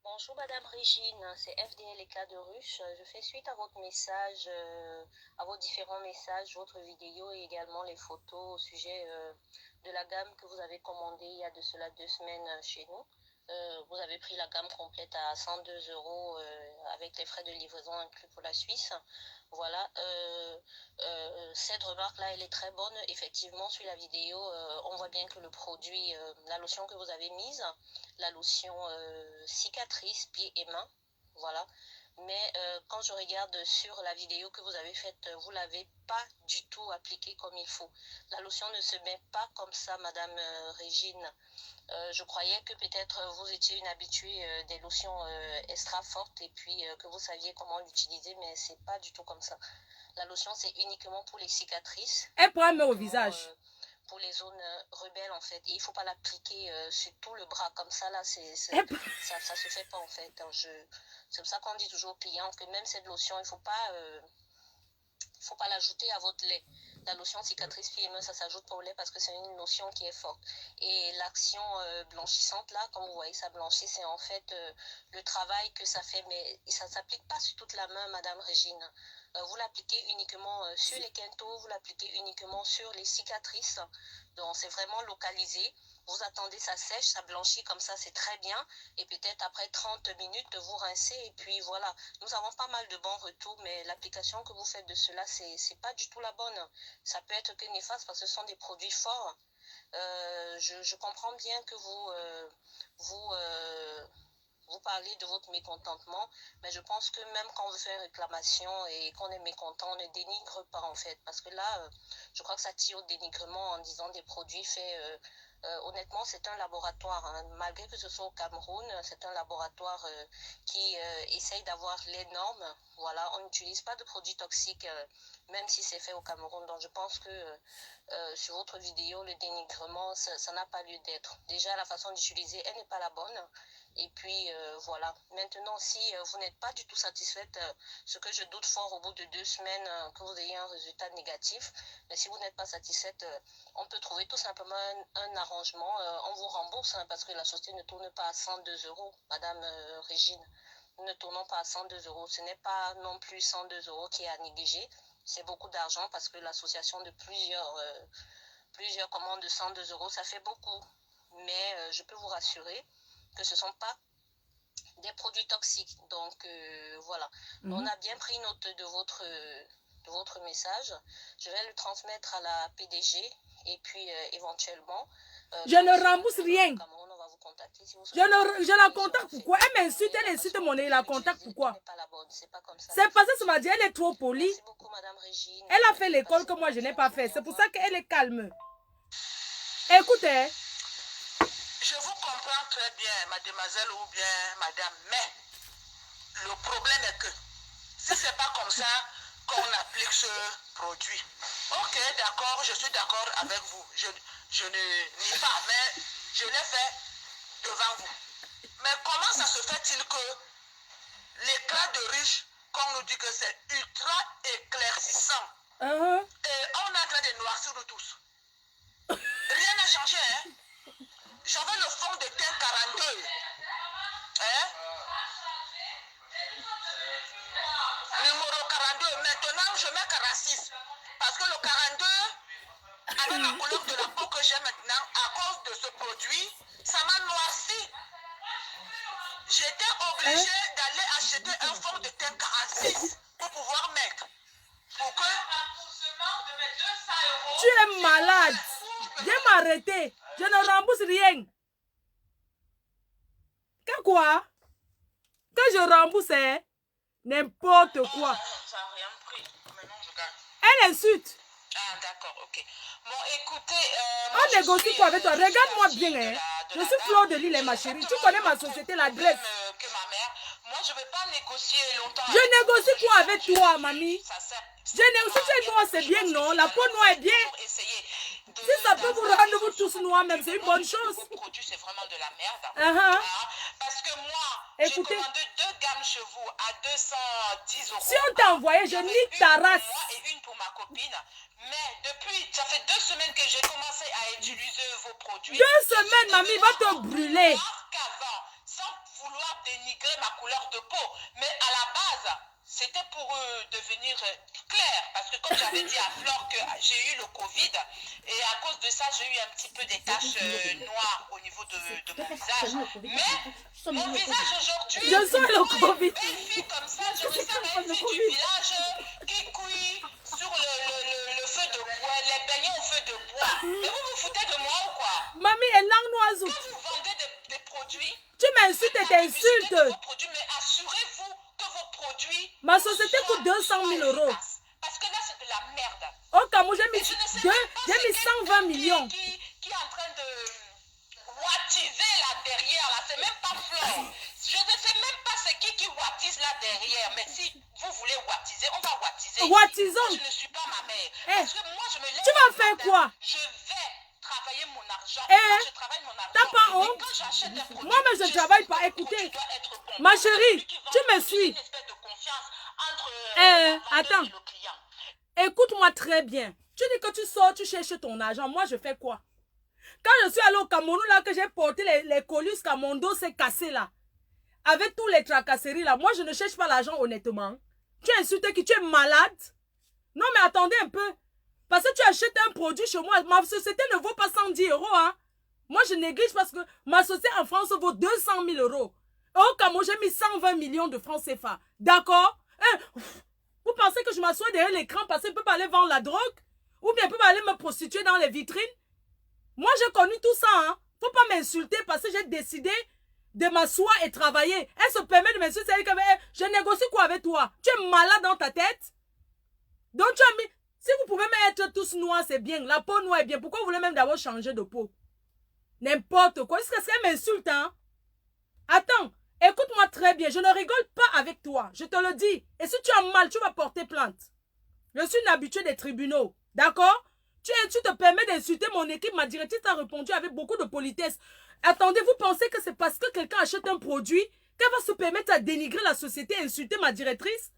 Bonjour Madame Régine, c'est FDL Éclat de Ruche. Je fais suite à votre message, à vos différents messages, votre vidéo et également les photos au sujet de la gamme que vous avez commandée il y a de cela 2 semaines chez nous. Vous avez pris la gamme complète à 102 euros avec les frais de livraison inclus pour la Suisse. Voilà, cette remarque-là, elle est très bonne. Effectivement, sur la vidéo, on voit bien que le produit, la lotion que vous avez mise, la lotion cicatrice, pieds et mains, voilà. Mais quand je regarde sur la vidéo que vous avez faite, vous ne l'avez pas du tout appliquée comme il faut. La lotion ne se met pas comme ça, Madame Régine. Je croyais que peut-être vous étiez une habituée des lotions extra fortes et puis que vous saviez comment l'utiliser, mais c'est pas du tout comme ça. La lotion, c'est uniquement pour les cicatrices. Elle prend au visage. Pour les zones rebelles en fait. Et il ne faut pas l'appliquer sur tout le bras comme ça, là, ça se fait pas en fait. C'est pour ça qu'on dit toujours aux clients que même cette lotion, il ne faut pas l'ajouter à votre lait. La lotion cicatrice PME, ça s'ajoute pas au lait parce que c'est une lotion qui est forte. Et l'action blanchissante, là, comme vous voyez, ça blanchit, c'est en fait le travail que ça fait. Mais ça ne s'applique pas sur toute la main, Madame Régine. Vous l'appliquez uniquement sur les quintaux, vous l'appliquez uniquement sur les cicatrices. Donc, c'est vraiment localisé. Vous attendez, ça sèche, ça blanchit comme ça, c'est très bien. Et peut-être après 30 minutes, vous rincez. Et puis voilà, nous avons pas mal de bons retours, mais l'application que vous faites de cela, c'est pas du tout la bonne. Ça peut être que néfaste parce que ce sont des produits forts. Je comprends bien que vous parlez de votre mécontentement, mais je pense que même quand on veut faire une réclamation et qu'on est mécontent, on ne dénigre pas en fait. Parce que là, je crois que ça tire au dénigrement en disant des produits faits... honnêtement, c'est un laboratoire. Hein. Malgré que ce soit au Cameroun, c'est un laboratoire qui essaye d'avoir les normes. Voilà, on n'utilise pas de produits toxiques, même si c'est fait au Cameroun. Donc, je pense que sur votre vidéo, le dénigrement, ça n'a pas lieu d'être. Déjà, la façon d'utiliser, elle n'est pas la bonne. Et puis, voilà. Maintenant, si vous n'êtes pas du tout satisfaite, ce que je doute fort au bout de 2 semaines, que vous ayez un résultat négatif, mais si vous n'êtes pas satisfaite, on peut trouver tout simplement un arrangement. On vous rembourse hein, parce que la société ne tourne pas à 102 euros, Madame Régine. Nous ne tournons pas à 102 euros. Ce n'est pas non plus 102 euros qui est à négliger. C'est beaucoup d'argent parce que l'association de plusieurs commandes de 102 euros, ça fait beaucoup. Mais je peux vous rassurer que ce ne sont pas des produits toxiques. Donc, voilà. On a bien pris note de votre message. Je vais le transmettre à la PDG et puis éventuellement... je ne rembourse rien. Cameroun, contacter. Si vous Je la contacte pourquoi? Elle m'insulte, elle insulte mon nez, la contacte pourquoi? C'est parce que ce m'a dit, elle est trop polie. Merci beaucoup, Madame Régine. Elle a fait l'école que moi je n'ai pas fait. C'est pour ça qu'elle est calme. Écoutez. Je vous comprends très bien, mademoiselle ou bien madame, mais le problème est que si c'est pas comme ça qu'on applique ce produit. Ok, d'accord, je suis d'accord avec vous. Je ne nie pas, mais je l'ai fait devant vous. Mais comment ça se fait-il que l'éclat de riche, qu'on nous dit que c'est ultra éclaircissant, et on est en train de noircir nous tous. Rien n'a changé, hein? J'avais le fond de teint 42. Hein? Numéro 42. Maintenant, je mets 46. Parce que le 42, avec la couleur de la peau que j'ai maintenant, à cause de ce produit, ça m'a noirci. J'étais obligée d'aller acheter un fond de teint 46 pour pouvoir mettre. Pour que... Tu es malade. Viens m'arrêter. Je ne rembourse rien. Que quoi? Que je rembourse, hein? N'importe quoi. Ça n'a rien pris. Maintenant, je gagne. Elle insulte. Ah, d'accord, ok. Bon, écoutez... On négocie quoi avec toi? Regarde-moi bien, hein. Je suis Fleur de Lille, ma chérie. Tu connais ma société, l'adresse. Que ma mère. Moi, je ne vais pas négocier longtemps. Je négocie quoi avec toi, mamie? Je négocie avec toi, c'est bien, non? La peau noire est bien. Si ça peut vous rendre vous tous noirs, même, c'est une bonne chose. Vos produits, c'est vraiment de la merde. Parce que moi, j'ai commandé 2 gammes chevaux à 210 €. Si on t'a envoyé, je nique ta race. Pour moi et une pour ma copine. Mais depuis, ça fait 2 semaines que j'ai commencé à utiliser vos produits. 2 semaines, mamie, va te brûler. Qu'avant, sans vouloir dénigrer ma couleur de peau. Mais à la base, c'était pour devenir clair. Parce que comme j'avais dit à Flore que j'ai eu le Covid, et à cause de ça, j'ai eu un petit peu des taches noires au niveau de mon visage. Mais mon visage aujourd'hui, je sens le Covid. Une fille comme ça, je ressemble à une fille du village qui cuit sur le feu de bois, les beignets au feu de bois. Mais vous vous foutez de moi ou quoi? Mamie, elle langue noiseau. Quand vous vendez des produits, tu m'insultes et t'insultes. Mais assurez-vous que vos produits... Ma société coûte 200 000 €. Parce que là, c'est de la merde. Au Cameroun, j'ai mis 120 millions. Qui est en train de wattiser là derrière, là, c'est même pas Flore. Je ne sais même pas c'est qui wattise là derrière. Mais si vous voulez wattiser, on va wattiser. Wattisons. Je ne suis pas ma mère. Parce que moi, je me lève. Tu vas faire quoi? Je vais travailler mon argent. Je travaille mon argent. T'as pas honte? Moi-même, je ne travaille pas. Écoutez, ma chérie, tu me suis. Attends. Écoute-moi très bien. Tu dis que tu sors, tu cherches ton argent. Moi, je fais quoi? Quand je suis allée au Cameroun, là, que j'ai porté les colis, quand mon dos s'est cassé, là, avec tous les tracasseries, là, moi, je ne cherche pas l'argent, honnêtement. Tu insultes qui? Tu es malade? Non, mais attendez un peu. Parce que tu achètes un produit chez moi, ma société ne vaut pas 110 €, hein. Moi, je néglige parce que ma société en France vaut 200 000 €. Au Cameroun, j'ai mis 120 millions de francs CFA. D'accord? Vous pensez que je m'assois derrière l'écran parce que je peux pas aller vendre la drogue? Ou bien je peux pas aller me prostituer dans les vitrines? Moi, j'ai connu tout ça, hein. Faut pas m'insulter parce que j'ai décidé de m'asseoir et travailler. Elle se permet de m'insulter. Je négocie quoi avec toi? Tu es malade dans ta tête? Donc, tu as mis... Si vous pouvez mettre tous noirs, c'est bien. La peau noire est bien. Pourquoi vous voulez même d'abord changer de peau? N'importe quoi. Est-ce que c'est m'insulte, hein? Attends. Écoute-moi très bien. Je ne rigole pas avec toi. Je te le dis. Et si tu as mal, tu vas porter plainte. Je suis une habituée des tribunaux. D'accord? Tu te permets d'insulter mon équipe. Ma directrice t'a répondu avec beaucoup de politesse. Attendez, vous pensez que c'est parce que quelqu'un achète un produit qu'elle va se permettre à dénigrer la société et insulter ma directrice?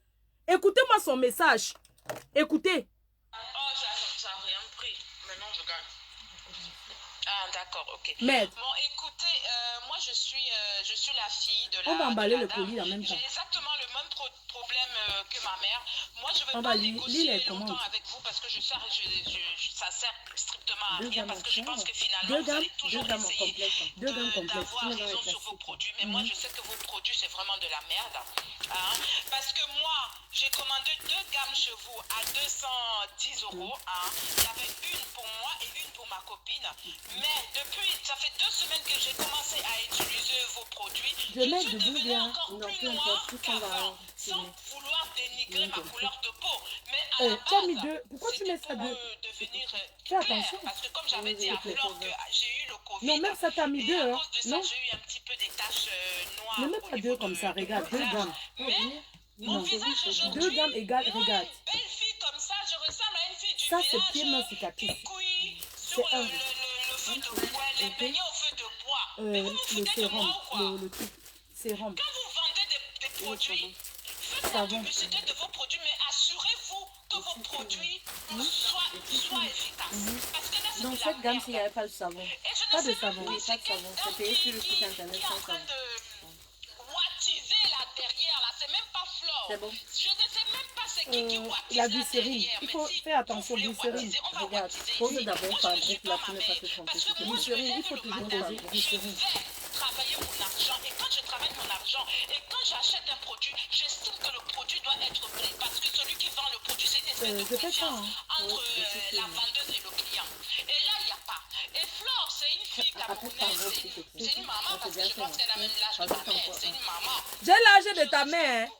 Écoutez-moi son message. Écoutez. Oh, ça n'a rien pris. Maintenant, je gagne. Ah, d'accord, ok. Mais... Bon, écoutez, moi, je suis la fille de la... On va emballer le colis en même temps. J'ai exactement le même problème que ma mère. Moi, je ne veux pas négocier longtemps avec vous parce que ça sert strictement à rien. Parce que je pense que finalement, vous allez toujours essayer d'avoir raison sur vos produits. Mais moi, je sais que vos produits, c'est vraiment de la merde. Hein? Parce que moi, j'ai commandé 2 gammes chevaux à 210 €. Hein? Il y avait une pour moi et une pour pour ma copine. Mais depuis, ça fait 2 semaines que j'ai commencé à utiliser vos produits. Je mets suis de devenue bien. encore Non, plus peu importe, noire tout ça va qu'avant, sans finir. vouloir dénigrer ma couleur de peau. Mais à Oh, la tu as mis base, 2. Pourquoi tu c'était mets ça pour 2? devenir Fais clair. attention. Parce que comme j'avais dit à Flore que j'ai eu le Covid. Non, même ça t'a mis et 2. à Hein. cause de ça, Non, j'ai eu un petit peu des taches noires. ne mets au pas niveau 2 comme ça. de Regarde, mon 2 visage. gammes. Mais mon Non, visage 2 aujourd'hui, gammes égales, moi, regarde. belle fille comme ça, je ressemble à une fille du Ça, c'est village pied, main, cicatrice. qui cuit sur C'est un. le feu de bois, les beignets au feu de bois. Mais vous vous Le foutez de moi sérum. ou quoi? Le truc. Sérum. Quand vous vendez des produits, faites la Savon. publicité de vos produits, mais assurez-vous que vos produits soient efficaces. Parce que là, c'est Dans de la cette gamme, merde. s'il n'y avait pas de savon. Et je Pas ne de sais savon. même Oui, pas pas de savon. C'est payé sur le site internet qui est en sans train savon. de wattiser là derrière, là. C'est même pas Flore. C'est bon. Je ne sais même pas c'est qui wattise La là glycérine. derrière. Il Mais faut si faire attention, vous voulez glycérine. wattiser, on va Regarde, wattiser pose ici. d'abord Moi, par je ne suis groupe là pas pour ma ne pas mère. te tromper. Parce que C'est moi, je glycérine, me il faut lève le toujours matin, poser je glycérine. vais travailler mon argent. Et quand je travaille mon argent, et quand j'achète un produit, j'estime que le produit doit être vrai. Parce que celui qui vend le produit, c'est une espèce de je fais ça, confiance hein. entre la vendeuse et le client. Et là, il n'y a pas. Et Flore, c'est une fille camerounaise. C'est une maman parce que je pense qu'elle a même l'âge de ma mère. C'est une maman. J'ai l'âge de ta mère. Hein.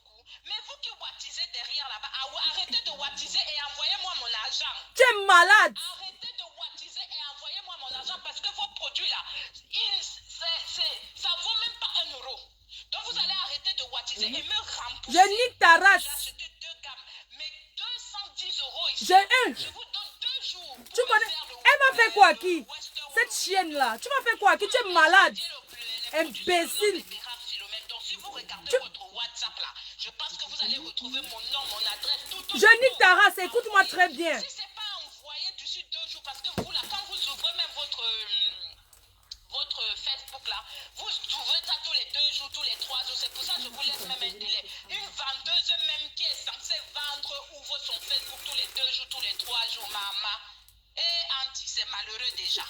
Mais vous qui wattisez derrière là-bas, arrêtez de wattiser et envoyez-moi mon argent. Tu es malade. Arrêtez de wattiser et envoyez-moi mon argent parce que vos produits là, ça vaut même pas 1 euro. Donc vous allez arrêter de wattiser et me rembourser. Je nique ta race. J'ai acheté 2 gammes, mais 210 euros ici. J'ai un. Je vous donne 2 jours. Tu connais? Elle m'a fait quoi à qui? Cette chienne là. Tu m'as fait quoi à qui? Tu es malade. Imbécile. Donc si vous regardez votre WhatsApp là, je pense que vous allez retrouver mon nom, mon adresse, tout. Je nique ta race. Écoute-moi très bien. Si c'est pas envoyé d'ici 2 jours, parce que vous là, quand vous ouvrez même votre Facebook là, vous ouvrez ça tous les 2 jours, tous les 3 jours. C'est pour ça que je vous laisse même un délai. Une vendeuse même qui est censée vendre ouvre son Facebook tous les 2 jours, tous les 3 jours, maman. Et Anti, c'est malheureux déjà.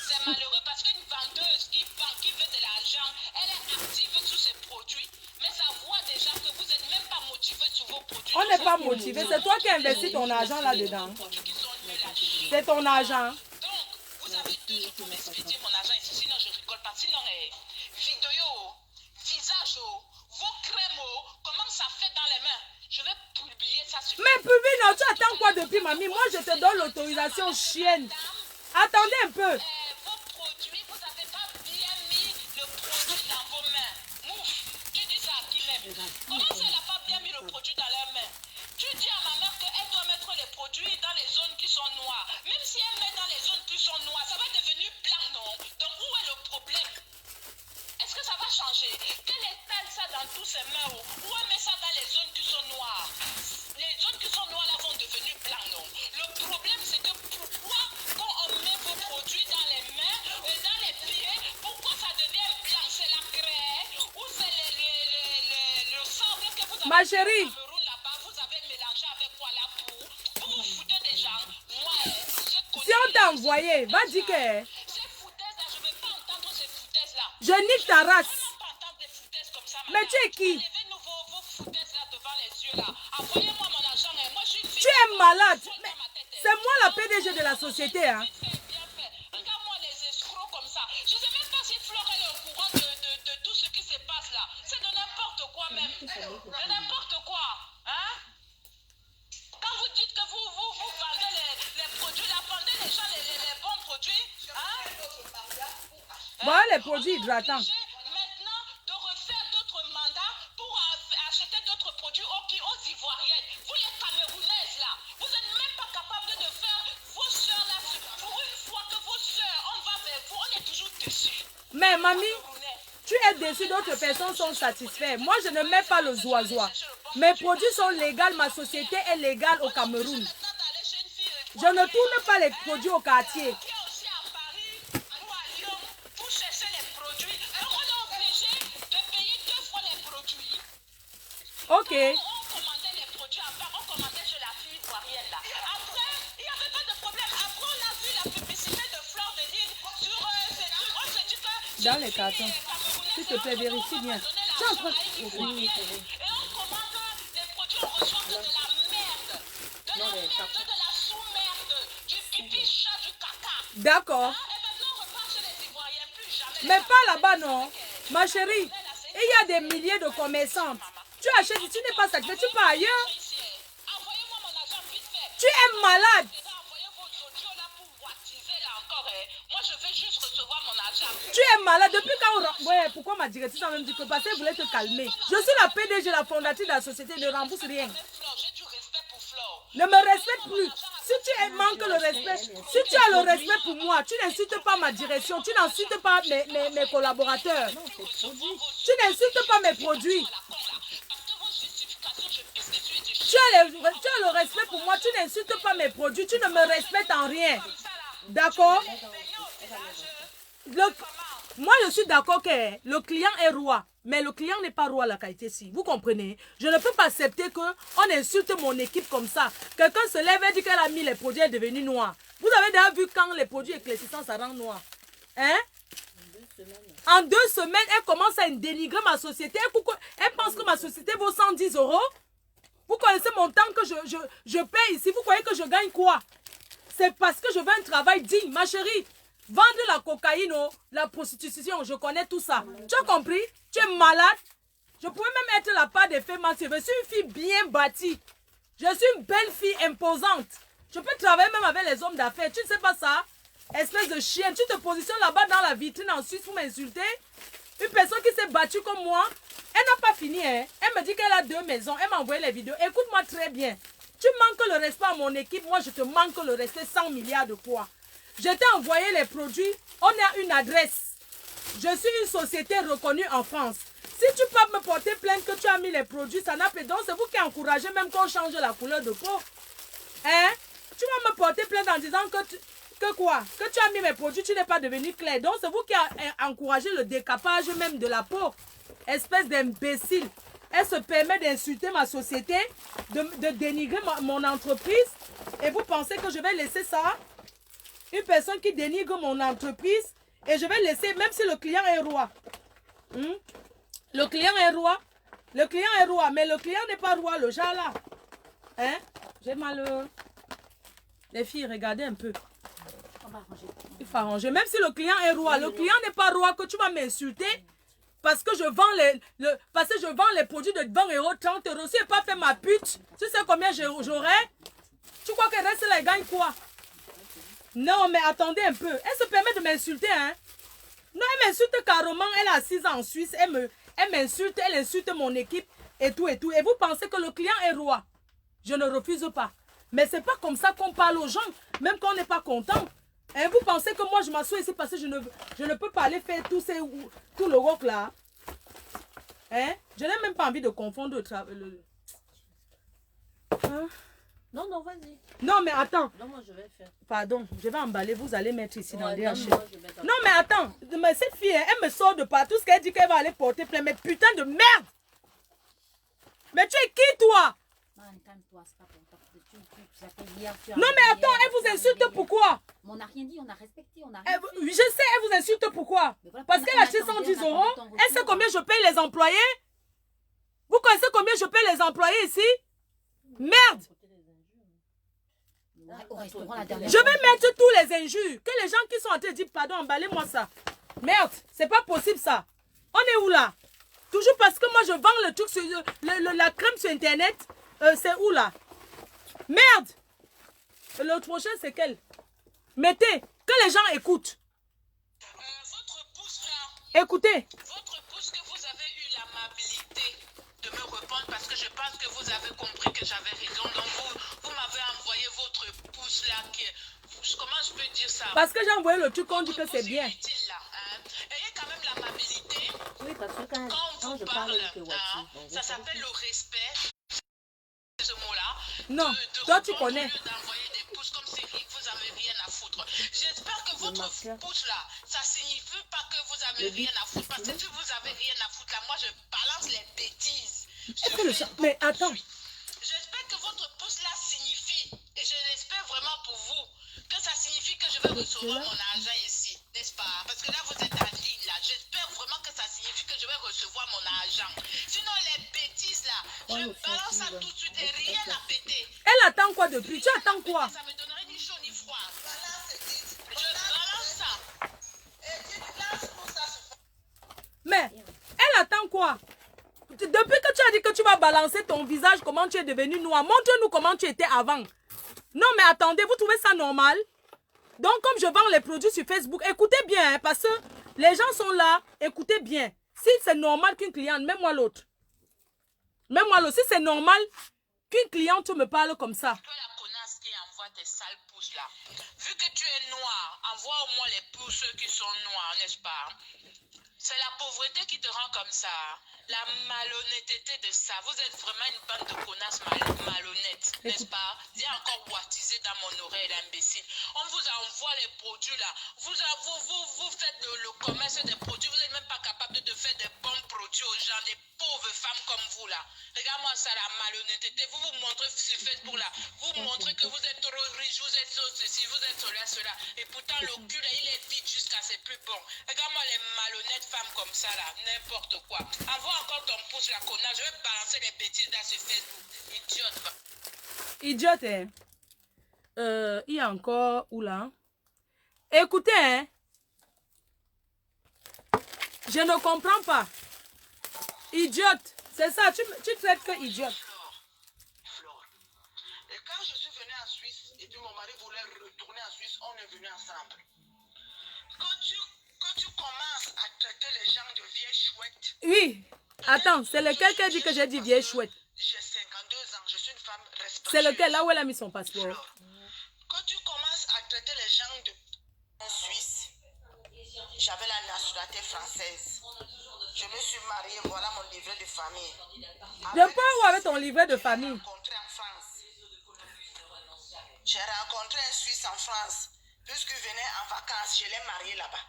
C'est malheureux parce qu'une vendeuse qui vend, qui veut de l'argent, elle est active sur ses produits. Mais ça voit déjà que vous n'êtes même pas motivé sur vos produits. On n'est pas motivé. C'est toi qui investis ton argent là-dedans. C'est ton argent. Donc, vous avez 2 jours pour m'expédier mon argent ici, sinon je rigole pas. Sinon, vidéo, visage, vos crèmes, comment ça fait dans les mains. Je vais publier ça sur... Mais publie, non, tu attends quoi depuis, mamie? Moi, je te donne l'autorisation, chienne. Attendez un peu. Vos produits, vous n'avez pas bien mis le produit dans vos mains. Mouf, tu dis ça à qui même? Comment ça, elle n'a pas bien mis le produit dans leurs mains? Tu dis à ma mère qu'elle doit mettre les produits dans les zones qui sont noires. Même si elle met dans les zones qui sont noires, ça va devenir blanc, non? Donc, où est le problème? Est-ce que ça va changer? Qu'elle étale ça dans tous ses mains ou elle met ça dans les zones qui sont noires? Les zones qui sont noires là vont devenir blancs, non? Le problème c'est que pourquoi quand on met vos produits dans les mains et dans les pieds, pourquoi ça devient blanc? C'est la craie ou c'est le sable que vous avez Ma chérie. au Cameroun là-bas, vous avez mélangé avec quoi la poux? Vous vous foutez des gens? Moi, je connais. Si on t'a envoyé, va dire que Ces foutaises là, je ne veux pas entendre ces foutaises là. je nique ta race. Comment pas entendre des foutaises comme ça, Mais tu es qui? Levez-nous vos foutaises là devant les yeux là. Envoyez-moi mon argent. Moi, je suis une fille. Tu es malade. Folle Mais dans ma tête. c'est moi la PDG de la société. Hein. Vite fait, bien fait. Regarde-moi les escrocs comme ça. Je ne sais même pas si Flore est au courant de tout ce qui se passe là. C'est de n'importe quoi même. De n'importe quoi. Hein? Quand vous dites que vous vendez les produits là, vendez les gens les bons produits. Hein? Voilà les produits hydratants. Maintenant de refaire d'autres mandats pour acheter d'autres produits aux Ivoiriennes. Vous les Camerounaises là, vous n'êtes même pas capables de faire vos soeurs là. Pour une fois que vos soeurs, on va vers vous, on est toujours déçus. Mais mamie, tu es déçue, d'autres personnes sont satisfaites. Moi, je ne mets pas le zoisois. Mes produits sont légaux, ma société est légale au Cameroun. Je ne tourne pas les produits au quartier. Qui est aussi à Paris ou à Lyon pour chercher les produits. Donc on est obligé de payer 2 fois les produits. Ok. On commandait les produits à part, on commandait chez la fille ivoirienne là. Après, il n'y avait pas de problème. Après, on a vu la publicité de Flore de Lille sur ces trucs. On se dit que Dans les cartons. S'il te plaît, vérifie bien. Tu es en train... et on commande les produits, on reçoit que de la merde. De la merde, de la sous-merde, du pipi, chat, du caca. D'accord. Et maintenant, repars chez les Ivoiriens, plus jamais. Mais pas là-bas, non. Ma chérie, il y a des milliers de commerçantes. Tu achètes, tu n'es pas satisfait, tu pars ailleurs. Envoyez-moi mon argent vite fait. Tu es malade. Envoyez vos audios là pour wattiser là encore. Moi, je veux juste recevoir mon argent. Tu es malade. Depuis quand on... Ouais, pourquoi ma directrice a même dit que parce qu'elle voulait te calmer. Je suis la PDG, la fondatrice de la société, ne rembourse rien. J'ai du respect pour Flore. Ne me respecte plus. Si tu manques le respect, si tu as le respect pour moi, tu n'insultes pas ma direction, tu n'insultes pas mes collaborateurs. Tu n'insultes pas mes produits. Tu as le respect pour moi, tu n'insultes pas mes produits, tu ne me respectes en rien. D'accord? Moi, je suis d'accord que le client est roi, mais le client n'est pas roi à la qualité-ci. Vous comprenez? Je ne peux pas accepter qu'on insulte mon équipe comme ça. Quelqu'un se lève et dit qu'elle a mis les produits, elle est devenue noire. Vous avez déjà vu quand les produits éclaircissants, ça rend noir? Hein? En 2 semaines, elle commence à dénigrer ma société. Elle pense que ma société vaut 110 €. Vous connaissez mon temps que je paye ici. Vous croyez que je gagne quoi? C'est parce que je veux un travail digne, ma chérie. Vendre la cocaïne, la prostitution, je connais tout ça. Tu as compris? Tu es malade. Je pouvais même être la part des femmes. Je suis une fille bien bâtie. Je suis une belle fille imposante. Je peux travailler même avec les hommes d'affaires. Tu ne sais pas ça? Espèce de chien. Tu te positionnes là-bas dans la vitrine en Suisse pour m'insulter. Une personne qui s'est battue comme moi, elle n'a pas fini. Hein? Elle me dit qu'elle a 2 maisons. Elle m'a envoyé les vidéos. Écoute-moi très bien. Tu manques le respect à mon équipe. Moi, je te manque le respect 100 milliards de fois. Je t'ai envoyé les produits. On a une adresse. Je suis une société reconnue en France. Si tu peux me porter plainte que tu as mis les produits, ça n'a pas... Donc, c'est vous qui encouragez même qu'on change la couleur de peau. Hein? Tu vas me porter plainte en disant que quoi? Que tu as mis mes produits, tu n'es pas devenu clair. Donc, c'est vous qui avez encouragé le décapage même de la peau. Espèce d'imbécile. Elle se permet d'insulter ma société, de dénigrer mon entreprise. Et vous pensez que je vais laisser ça? Une personne qui dénigre mon entreprise et je vais laisser, même si le client est roi. Le client est roi. Le client est roi, mais le client n'est pas roi, le genre là. Hein? J'ai mal. Les filles, regardez un peu. Il faut arranger. Même si le client est roi, le client n'est pas roi que tu vas m'insulter parce que je vends les produits de 20 €, 30 €. Si je n'ai pas fait ma pute, tu sais combien j'aurais? Tu crois qu'elle reste là et gagne quoi? Non, mais attendez un peu. Elle se permet de m'insulter, hein? Non, elle m'insulte carrément. Elle a 6 ans en Suisse. Elle m'insulte, elle insulte mon équipe et tout et tout. Et vous pensez que le client est roi? Je ne refuse pas. Mais c'est pas comme ça qu'on parle aux gens, même quand on n'est pas content. Et vous pensez que moi je m'assois ici parce que je ne peux pas aller faire tout le rock là? Hein? Je n'ai même pas envie de confondre le travail. Hein? Non, non, vas-y. Non, mais attends. Non, moi, je vais faire. Pardon, je vais emballer, vous allez mettre ici dans le DH. Non, Non, mais attends. Mais cette fille, elle me sort de partout. Ce qu'elle dit qu'elle va aller porter plainte. Mais putain de merde! Mais tu es qui, toi? Non, mais attends, elle vous insulte pourquoi? On n'a rien dit, on a respecté, on a rien fait. Je sais, elle vous insulte pourquoi? Parce qu'elle a acheté 110 €. Elle sait combien je paye les employés? Vous connaissez combien je paye les employés ici? Merde! Je vais mettre tous les injures. Que les gens qui sont en train de dire pardon, emballez-moi ça. Merde, c'est pas possible ça. On est où là? Toujours parce que moi je vends le truc sur la crème sur internet. C'est où là? Merde! L'autre prochain c'est quel? Mettez, que les gens écoutent. Votre pouce là. Écoutez. Votre pouce que vous avez eu l'amabilité de me répondre parce que je pense que vous avez compris que j'avais raison. Donc vous m'avez envoyé votre pouce là. Comment je peux dire ça? Parce que j'ai envoyé le truc, on dit que c'est bien. Utile, là, hein? Ayez quand même l'amabilité. Oui, parce que quand je parle de ça s'appelle le respect. Ce mot-là. Non, toi tu connais. D'envoyer des pouces comme c'est vous avez rien à foutre. J'espère que votre pouce là, ça signifie pas que vous avez rien à foutre. Parce que si vous avez rien à foutre là, moi je balance les bêtises. Mais attends. J'espère que votre pouce là signifie, et je l'espère vraiment pour vous, que ça signifie que je vais recevoir mon argent ici, n'est-ce pas? Parce que là vous êtes en ligne là. J'espère vraiment que ça signifie que je vais recevoir mon argent. Sinon les bêtises là, je balance ça tout de suite et rien à péter. Elle attend quoi depuis? Tu attends quoi? Ça me donnerait ni chaud ni froid. Je Mais elle attend quoi? Depuis que tu as dit que tu vas balancer ton visage, comment tu es devenu noir, montre-nous comment tu étais avant. Non, mais attendez, vous trouvez ça normal? Donc, comme je vends les produits sur Facebook, écoutez bien, hein, parce que les gens sont là, écoutez bien. Si c'est normal qu'une cliente, même-moi l'autre. Même-moi l'autre, si c'est normal qu'une cliente me parle comme ça. Que la connasse qui envoie tes sales pouces là. Vu que tu es noir, envoie au moins les pouces qui sont noirs, n'est-ce pas? C'est la pauvreté qui te rend comme ça. La malhonnêteté de ça. Vous êtes vraiment une bande de connasses malhonnêtes, n'est-ce pas? Dis encore baptisé dans mon oreille, l'imbécile. On vous envoie les produits là. Vous faites le commerce des produits. Vous n'êtes même pas capable de faire des bons produits aux gens, des pauvres femmes comme vous là. Regarde-moi ça, la malhonnêteté. Vous vous montrez sur Facebook là. Vous montrez que vous êtes trop riche, vous êtes ceci, vous êtes cela. Et pourtant le cul là, il est vide jusqu'à ses plus bons. Regarde-moi les malhonnêtes femmes comme ça là, n'importe quoi. Envoie encore ton pouce la connasse, je vais balancer les bêtises là sur Facebook. Idiote. Idiote, hein. Il y a encore où là? Écoutez, hein. Je ne comprends pas. Idiote. C'est ça, tu traites que idiote. Flore. Et quand je suis venue en Suisse et puis mon mari voulait retourner en Suisse, on est venus ensemble. Quand tu commences à traiter les gens de vieilles chouettes. Oui. Attends, c'est lequel qui a dit que j'ai dit vieille chouette? J'ai 52 ans, je suis une femme respectueuse. C'est lequel, là où elle a mis son passeport? Flore. Quand tu commences à traiter les gens de en Suisse, j'avais la nationalité française. Je me suis mariée, voilà mon livret de famille. De quoi où avec ton livret de famille? J'ai rencontré un Suisse en France. Puisqu'il venait en vacances, je l'ai marié là-bas.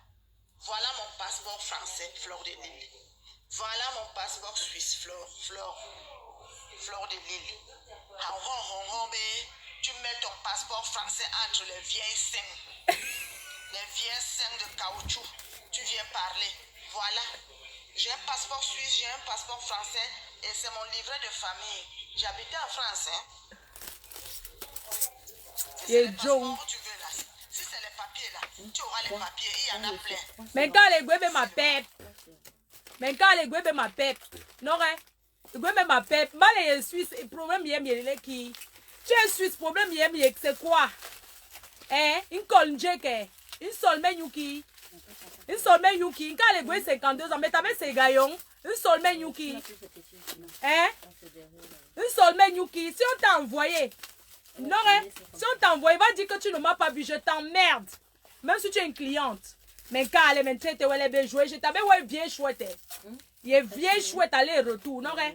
Voilà mon passeport français, Flore de Lille. Voilà mon passeport suisse, Flore de Lille. Tu mets ton passeport français entre les vieilles seins. Les vieilles seins de caoutchouc. Tu viens parler. Voilà. J'ai un passeport suisse, j'ai un passeport français et c'est mon livret de famille. J'habitais en France, hein. Si c'est les passeports que tu veux là, si c'est les papiers là, tu auras les papiers, il y en a plein. Mais quand les guébés ma pep. Mais quand les guébés ma pep. Non, hein. Les guébés ma pep. Mal les Suisse, le problème est qui. Tu es Suisse, problème est c'est quoi? Hein? Une colonne une seule menyuki. Une seule menyuki. Quand les guébés 52 ans, mais t'avais ces gaillons. Une seule menyuki. Hein? Une seule menyuki. Si on t'a envoyé. Non, hein? Si on t'envoie, il va dire que tu ne m'as pas vu, je t'emmerde. Même si tu es une cliente. Mais quand elle est traitée, elle est bien jouée, je t'avais ouais, bien chouette. Il est bien chouette, aller-retour. Non, hein?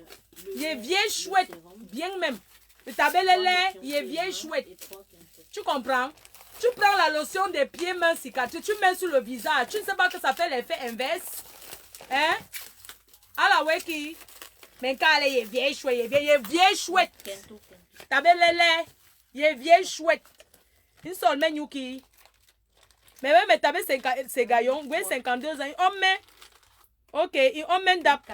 Il est bien chouette, bien même. Le tabelle lait, il est bien chouette. Tu comprends? Tu prends la lotion des pieds, mains, cicatrices, tu mets sur le visage. Tu ne sais pas que ça fait l'effet inverse. Hein? Alors, ouais, qui? Mais quand elle est bien chouette, il est bien chouette. Tabelle lait. Il est vieille chouette. Une seule menyuki. Mais oui, mais t'avais ces gaillons. Oui, 52 ans. On met. Ok, on met d'ap.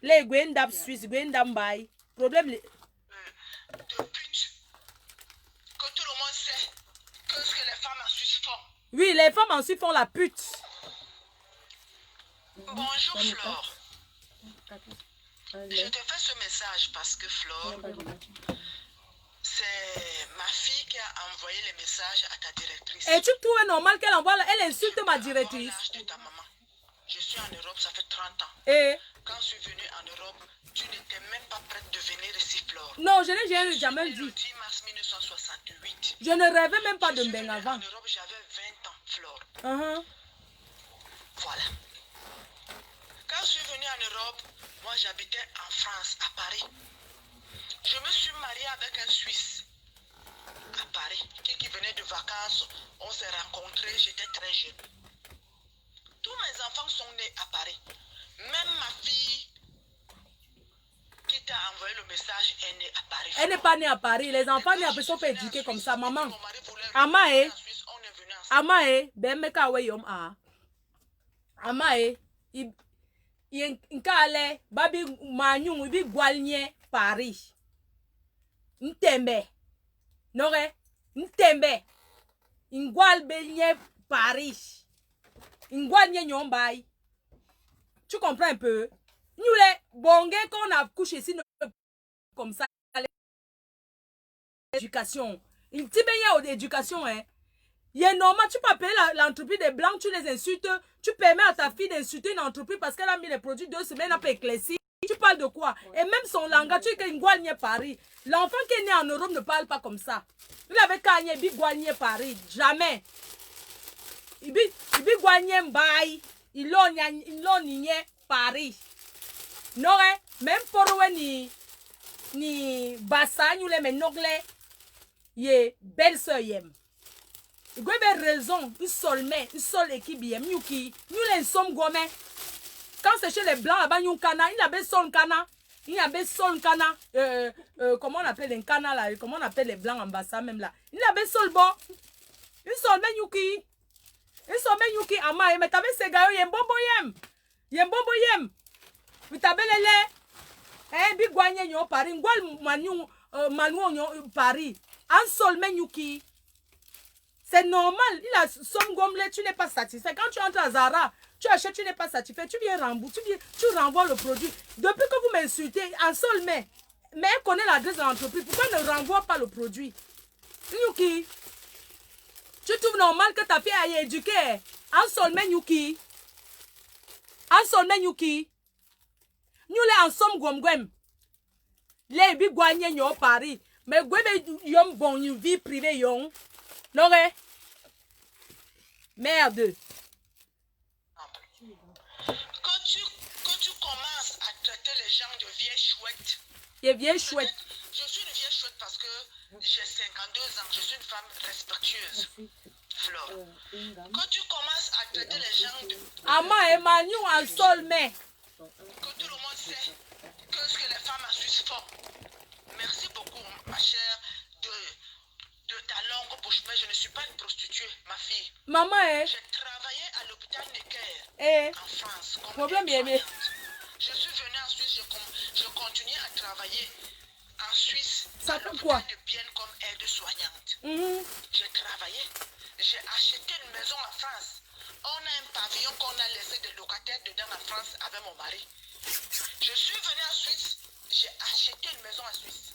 Les gwen d'ap suisse, gwen d'ambaye. Problème. De pute. Que tout le monde sait que ce que les femmes en Suisse font. Oui, les femmes en Suisse font la pute. Bonjour Flore. Je te fais ce message parce que Flore. C'est ma fille qui a envoyé les messages à ta directrice. Et tu trouves normal qu'elle envoie, elle insulte ma directrice. L'âge de ta maman. Je suis en Europe, ça fait 30 ans. Et quand je suis venue en Europe, tu n'étais même pas prête de venir ici, Flore. Non, je n'ai jamais dit. Le 10 mars 1968. Je ne rêvais même pas de me baigner avant. En Europe, j'avais 20 ans, Flore. Voilà. Quand je suis venue en Europe, moi j'habitais en France, à Paris. Je me suis mariée avec un Suisse à Paris qui venait de vacances. On s'est rencontrés, j'étais très jeune. Tous mes enfants sont nés à Paris. Même ma fille qui t'a envoyé le message est née à Paris. Elle n'est pas née à Paris. Les enfants ne sont pas éduqués comme ça, maman. Amae, Amae, ben me kawe yom a. Amae, inkale babi manyung ibi gwalnye Paris. Ntembe. Nore, ntembe. Ingwal benye Paris. Ingwal nye nyombay. Tu comprends un peu? Nous les bongés qu'on a couché ici, comme ça, l'éducation. Il t'y baigné l'éducation, hein. Il est normal, tu peux appeler l'entreprise des blancs, tu les insultes, tu permets à ta fille d'insulter une entreprise parce qu'elle a mis les produits 2 semaines, elle n'a pas éclairci. Tu parles de quoi? Et même son langage, tu es Guagné Paris. L'enfant qui est né en Europe ne parle pas comme ça. Il avait Kanye, il Guagné Paris. Jamais. Il Guagné Mbaye. Il l'a nié Paris. Non, même pour ni Bassa, nous les menogles, il est belle sœur. Il y a raison, une seule équipe, nous les sommes gourmets. Quand c'est chez les blancs, là-bas, il avait son cana. Il avait son cana. Comment on appelle les canas là? Comment on appelle les blancs en bas, même là? Il avait son bon. Une seule yuki. Une seule yuki. Ama, mais t'avais ces gars, il y a un bon boyem. Il y a un bon boyem. Vous t'avez les laits. Eh, bi guanye nyo Paris. Ngwal manu nyo Paris. Un seul yuki. C'est normal. Il a son gommel, tu n'es pas satisfait. Quand tu entres à Zara, tu achètes, tu n'es pas satisfait. Tu viens rembourser, tu renvoies le produit. Depuis que vous m'insultez, en seul mais elle connaît l'adresse de l'entreprise. Pourquoi elle ne renvoie pas le produit? Yuki, tu trouves normal que ta fille aille éduquer? En seul mais Yuki. En seul mais Yuki. Nous les en somme gomgwem. Les bi guanyen yo Paris. Mais gwebe yom bon une vie privée yon. Non, merde. Quand tu commences à traiter les gens de vieilles chouettes. Les vieilles chouettes. Je suis une vieille chouette parce que j'ai 52 ans. Je suis une femme respectueuse. Flore. Quand tu commences à traiter les gens de... Ama Emmanuel en sol mais. Que tout le monde sait que ce que les femmes en Suisse font. Merci beaucoup, ma chère, de ta longue bouche. Mais je ne suis pas une prostituée, ma fille. Maman, j'ai travaillé à l'hôpital Necker en France. Problème bien. Je suis venue en Suisse, je continue à travailler en Suisse. Ça fait quoi? De bien comme aide-soignante. J'ai travaillé, j'ai acheté une maison en France. On a un pavillon qu'on a laissé des locataires dedans en France avec mon mari. Je suis venue en Suisse, j'ai acheté une maison en Suisse.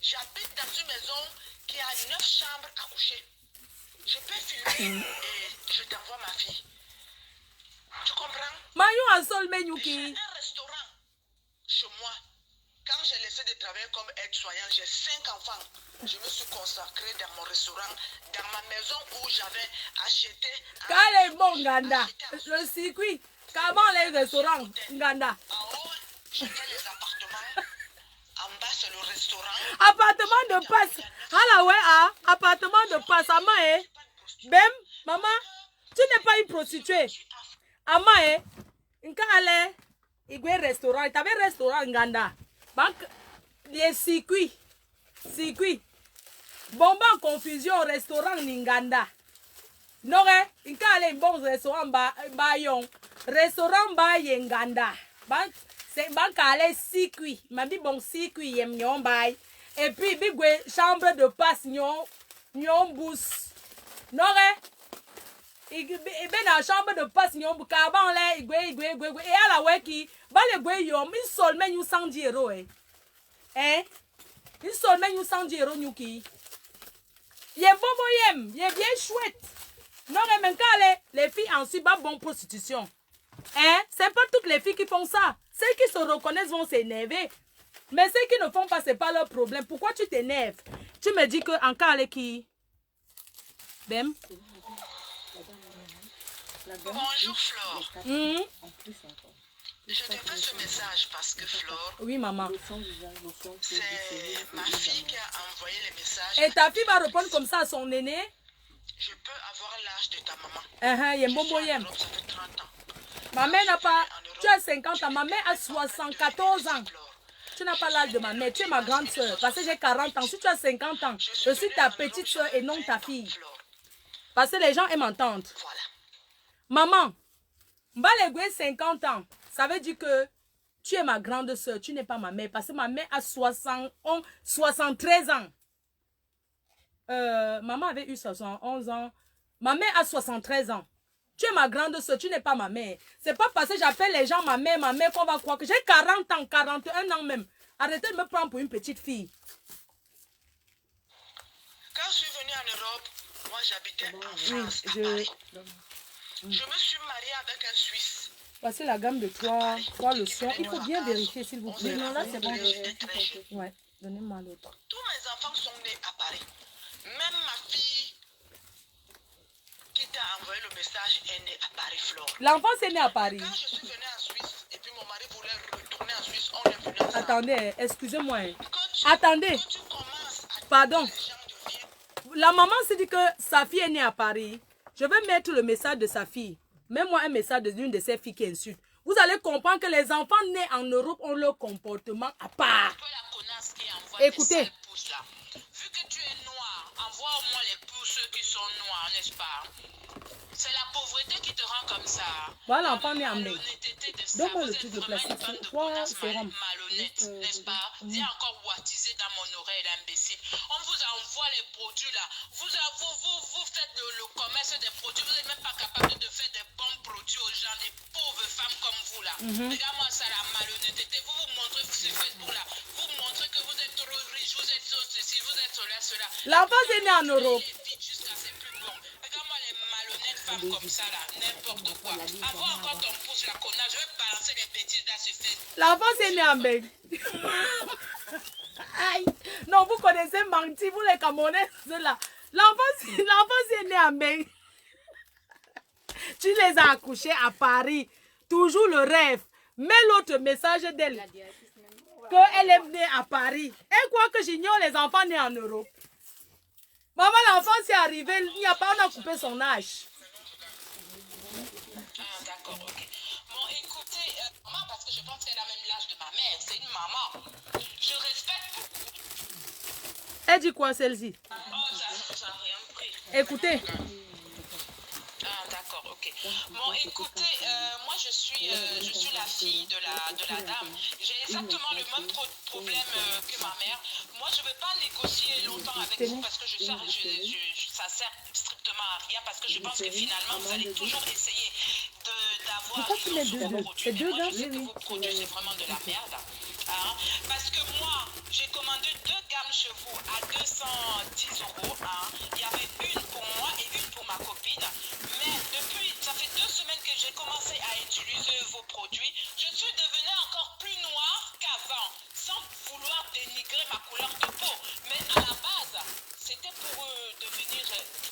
J'habite dans une maison qui a 9 chambres à coucher. Je peux filmer et je t'envoie ma fille. Tu comprends? Maillot en sol Yuki. J'ai un restaurant chez moi. Quand j'ai laissé de travailler comme aide-soignant, j'ai 5 enfants. Je me suis consacrée dans mon restaurant, dans ma maison où j'avais acheté... Quand les bons Ganda, le circuit, comment les restaurants Ganda? En haut, j'ai fait les appartements. En bas, c'est le restaurant. Appartement de passe. Ah ouais, appartement de passe. Ama, Bem, maman, tu n'es pas une prostituée. Ama, Nka ale, il y a un restaurant. Tu avais un restaurant Ganda. Les circuits. Bomba en confusion, restaurant Ninganda. Non, il y a un bon restaurant Bayon. Restaurant Bayenganda. C'est un circuit. Ma bi bon circuit yem nyon bay. Et puis bigwe chambre de passe nyon bous. Non, il ben la chambre de passe nyon bous. Kaban le igwe. Et à la weki, ba le gwe yom, il sol men you 110 €. Il sol men you 110 € nyuki. Yem bobo yem, yem bien chouette. Non, mais les filles en Suisse, pas bonne prostitution. C'est pas toutes les filles qui font ça. Celles qui se reconnaissent vont s'énerver. Mais celles qui ne font pas, c'est pas leur problème. Pourquoi tu t'énerves? Tu me dis que en cas qui... Bem? Bonjour Flore. Je te fais ce message parce que Flore... Oui, maman. C'est ma fille qui a envoyé les messages. Et ta fille va répondre comme ça à son aîné? Je peux avoir l'âge de ta maman. Il y a un bon boyem. Ça fait 30 ans. Ma mère n'a pas... Tu as 50 ans. Ma mère a 74 ans. Tu n'as pas l'âge de ma mère. Tu es ma grande soeur. Parce que j'ai 40 ans. Si tu as 50 ans, je suis ta petite soeur et non ta fille. Parce que les gens aiment entendre. Voilà. Maman, Mbalegwe 50 ans. Ça veut dire que tu es ma grande soeur. Tu n'es pas ma mère. Parce que ma mère a 73 ans. Maman avait eu 71 ans. Ma mère a 73 ans. Tu es ma grande soeur, tu n'es pas ma mère. C'est pas parce que j'appelle les gens ma mère, qu'on va croire que j'ai 40 ans, 41 ans même. Arrêtez de me prendre pour une petite fille. Quand je suis venue en Europe, moi j'habitais en France, à Paris. Je me suis mariée avec un Suisse. Passez la gamme de toi le son. Il faut bien vérifier s'il vous plaît. Non, là, c'est bon. Ouais, donnez-moi l'autre. Tous mes enfants sont nés à Paris. Même ma fille qui t'a envoyé le message est née à Paris, Flore. L'enfant est né à Paris. Quand je suis venue en Suisse et puis mon mari voulait retourner en Suisse, on est venu ensemble. Attendez, excusez-moi. Quand Attendez. tu commences à Pardon. les gens deviennent... La maman s'est dit que sa fille est née à Paris. Je vais mettre le message de sa fille. Mets-moi un message d'une de ses filles qui insulte. Vous allez comprendre que les enfants nés en Europe ont leur comportement à part. Écoutez. Vu que tu es noir, envoie au moins les pouces qui sont noirs, n'est-ce pas? C'est la pauvreté qui te rend comme ça. Voilà l'enfant né en mai. Donne-moi le truc de plastique. Trois sérums. Malhonnête, n'est-ce pas? Viens encore wattiser dans mon oreille, l'imbécile. On vous envoie les produits là. Vous faites le commerce des produits. Vous n'êtes même pas capable de faire des bons produits aux gens, des pauvres femmes comme vous là. Regarde-moi ça, la malhonnêteté. Vous vous montrez sur Facebook là. Vous montrez que vous êtes trop riche, vous êtes ceci, vous êtes cela. L'enfant est né en Europe. Regarde-moi les malhonnêtes femmes comme ça là, n'importe quoi. Avant encore ton pouce la connasse, je vais balancer les bêtises dans ce Facebook. L'enfant est né en Belgique. Aïe. Non, vous connaissez Manti, vous les Camerounais, là. L'enfant est né en Belgique. Tu les as accouchés à Paris. Toujours le rêve. Mets l'autre message d'elle. Qu'elle est née à Paris. Elle croit que j'ignore les enfants nés en Europe. Maman, l'enfant s'est arrivé, il n'y a pas, on a coupé son âge. Ah, d'accord, ok. Bon, écoutez, maman, parce que je pense qu'elle a même l'âge de ma mère, c'est une maman. Je respecte beaucoup. Elle dit quoi, celle-ci? Oh, ça n'a rien pris. Écoutez. Ah, d'accord, ok. Bon, écoutez, moi je suis la fille de la dame. J'ai exactement le même problème que ma mère. Moi, je ne veux pas négocier longtemps avec vous parce que ça sert strictement à rien. Parce que je pense que finalement, vous allez toujours essayer d'avoir vos produits. Mais moi, je sais que vos produits, c'est vraiment de la merde. Hein? Parce que moi, j'ai commandé 2 gammes chez vous à 210 €. Hein? Il y avait une pour moi et une pour ma copine. Mais depuis, ça fait 2 semaines que j'ai commencé à utiliser vos produits. Je suis devenue encore plus noire qu'avant, sans vouloir dénigrer ma couleur de peau. Mais à la base, c'était pour devenir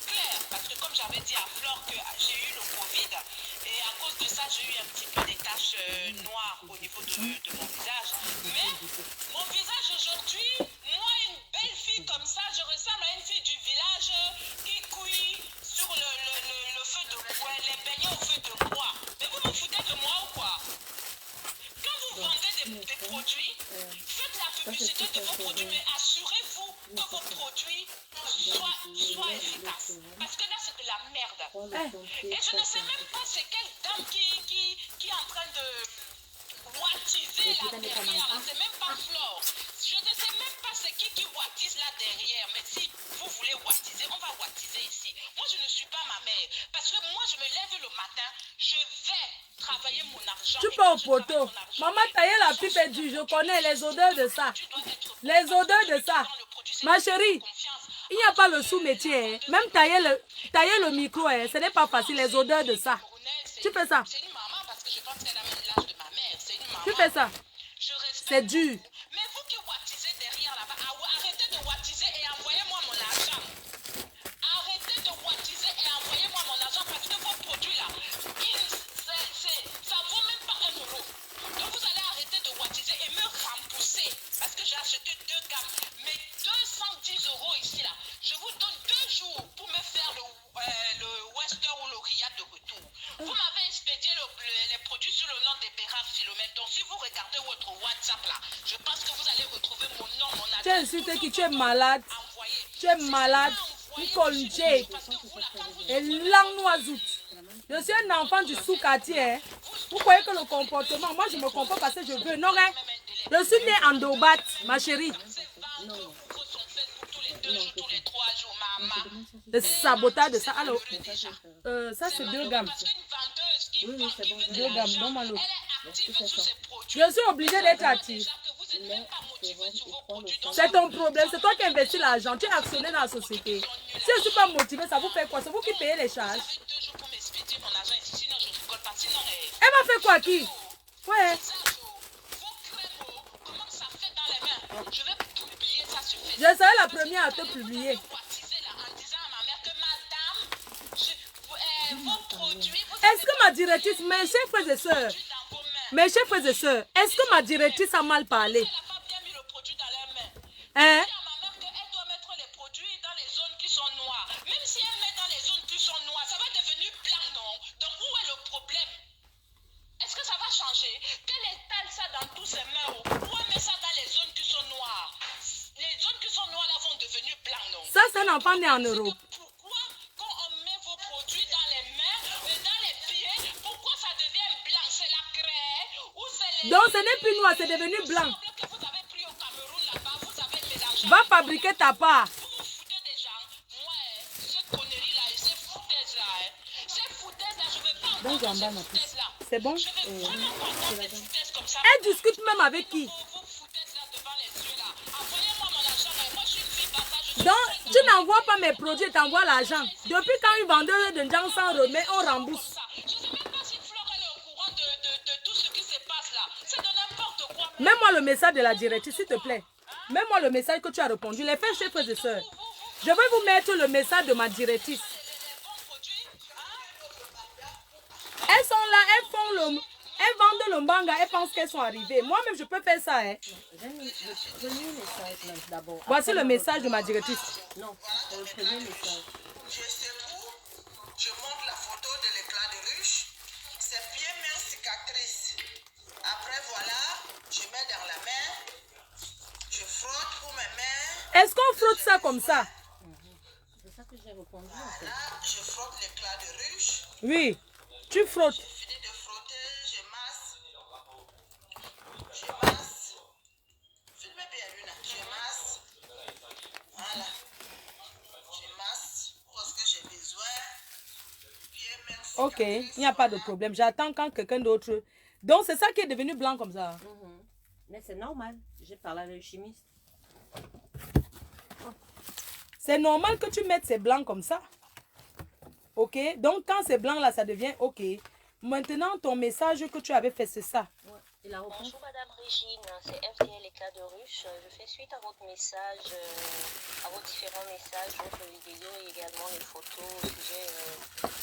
clair. Parce que comme j'avais dit à Flore que j'ai eu le Covid, et à cause de ça, j'ai eu un petit peu des taches noires au niveau de mon visage. Mais mon visage aujourd'hui, moi, une belle fille comme ça, je ressemble à une fille du village qui cuit sur le feu de bois, les beignets au feu de bois. Mais vous vous foutez de moi ou quoi? Quand vous vendez des produits, faites la publicité de vos produits, mais assurez-vous que vos produits soient efficaces. Parce que là, c'est de la merde. Et je ne sais même pas c'est quelle dame qui est en train de wattiser là derrière. C'est même pas Flore. Je ne sais même pas c'est qui wattise là derrière. Mais si vous voulez wattiser, on va wattiser ici. Moi, je ne suis pas ma mère. Parce que moi, je me lève le matin, je vais travailler mon argent. Tu peux au poteau. Maman, tailler la pipe est dure. Je connais les odeurs de ça. Les odeurs de ça. Ma chérie, il n'y a pas le sous-métier. Hein. Même tailler le micro, hein. Ce n'est pas facile. Les odeurs de ça. Tu fais ça. C'est une maman parce que je pense qu'elle a même l'âge de ma mère. C'est une maman. Tu fais ça. C'est dur. Mais vous qui wattisez derrière là-bas, arrêtez de wattiser et envoyez-moi mon argent. Arrêtez de wattiser et envoyez-moi mon argent parce que vos produits là, ça vaut même pas 1 €. Donc vous allez arrêter de wattiser et me rembourser parce que j'ai acheté 2 gammes. Mais 210 € ici là, je vous donne 2 jours pour me faire le Western ou le Riyad de retour. Vous m'avez expédié les produits sur le nom des Béraves Philomètre. Donc si vous regardez votre WhatsApp là, je pense que vous allez retrouver mon nom, mon adresse. Tu es insulté qui tu es malade. Tu es malade. Nicole J. Et Langnoisout. Je suis un enfant du sous-quartier. Hein. Vous croyez que le comportement, moi je me comporte parce que je veux. Non, hein. Je suis née en Dobat, ma chérie. Tous les 2 jours, tous les 3 jours, Le sabotage de ça. Alors, Ça, ça c'est 2 grammes. Parce qu'une vendeuse qui Oui, vend, c'est qui bon, veut c'est de bon. 2 grammes, l'argent, donne-moi l'autre. elle est active C'est sur ça. ses produits. Je suis obligée d'être active. Déjà que vous n'êtes même pas motivé sur vos produits. Donc, C'est ton problème, c'est toi qui investis l'argent, tu es actionnaire dans la société. Si je ne suis pas motivée, ça vous fait quoi? C'est vous qui payez les charges. vous avez 2 jours pour m'expédier mon argent ici, sinon je rigole pas. Sinon, Elle m'a fait quoi qui? Ouais. vos crèmes, comment ça fait dans les mains? Je vais publier ça sur Facebook. Je serai la première à te publier. Baptisé là en disant à ma mère que madame, vos produits, vous Est-ce que ma directrice, mes chers frères et sœurs, avez dans vos mains. mes chers frères et sœurs, est-ce que ma directrice a mal parlé? Elle n'a pas bien mis le produit dans leurs mains. Hein? Dis à ma mère qu'elle doit mettre les produits dans les zones qui sont noires. Même si elle met dans les zones qui sont noires, ça va devenir blanc, non? Donc où est le problème? Est-ce que ça va changer? Qu'elle étale ça dans tous ses mains? Ou elle met ça dans les zones qui sont noires? Les zones qui sont noires là vont devenir blancs, non? Ça, c'est un enfant né en Europe. Pourquoi quand on met vos produits dans les mains et dans les pieds, pourquoi ça devient blanc? C'est la craie ou c'est les... Donc, ce n'est plus noir, c'est devenu blanc. que vous avez pris au Cameroun là-bas, vous avez mélangé. Va fabriquer ta part. Vous vous foutez des gens. Moi, ces conneries-là et ces foutaises-là, ces foutaises-là, je ne veux pas Donc, entendre j'en bats ces ma piste. foutaises-là. C'est bon? Je veux vraiment pas entendre des foutaises comme ça. Elle discute même avec qui? Vous foutaises-là devant les yeux là. Envoyez-moi mon argent là. Moi, je suis une fille bâtarde. Je suis Donc, tu n'envoies pas mes produits, tu envoies l'argent. Depuis quand une vendeuse de gens s'en remet, on rembourse. ça. Je ne sais même pas si Flore elle est au courant de tout ce qui se passe là. C'est de n'importe quoi. Mets-moi le message de la directrice, s'il te plaît. Mets-moi le message que tu as répondu. Les faits, chers frères et sœurs. Je vais vous mettre le message de ma directrice. Les bons produits, Elles sont là, elles vendent le manga, elles pensent qu'elles sont arrivées. Moi-même, je peux faire ça. Hein. J'ai mis le premier message là, d'abord. Voici Après, le message de ma directrice. Non, c'est le premier message. Je secoue, je montre la photo de l'éclat de ruche. C'est bien mes cicatrices. Après, voilà, je mets dans la main. Je frotte pour mes mains. Est-ce qu'on frotte ça comme ça? C'est ça que j'ai répondu en fait. Là, je frotte l'éclat de ruche. Oui, tu frottes. Je finis de frotter, je masse. Je masse. Filmez bien, Luna. Je masse. Voilà. Je masse parce que j'ai besoin. Bien, merci. Ok, il n'y a pas de problème. J'attends quand quelqu'un d'autre... Donc, c'est ça qui est devenu blanc comme ça. Mais c'est normal. J'ai parlé avec le chimiste. C'est normal que tu mettes ces blancs comme ça. Ok, donc quand c'est blanc là, ça devient ok. Maintenant, ton message que tu avais fait, c'est ça. Ouais. Il a répondu. Bonjour Madame Régine, c'est FDL Éclat de Ruche. Je fais suite à votre message, à vos différents messages, votre vidéo et également les photos au sujet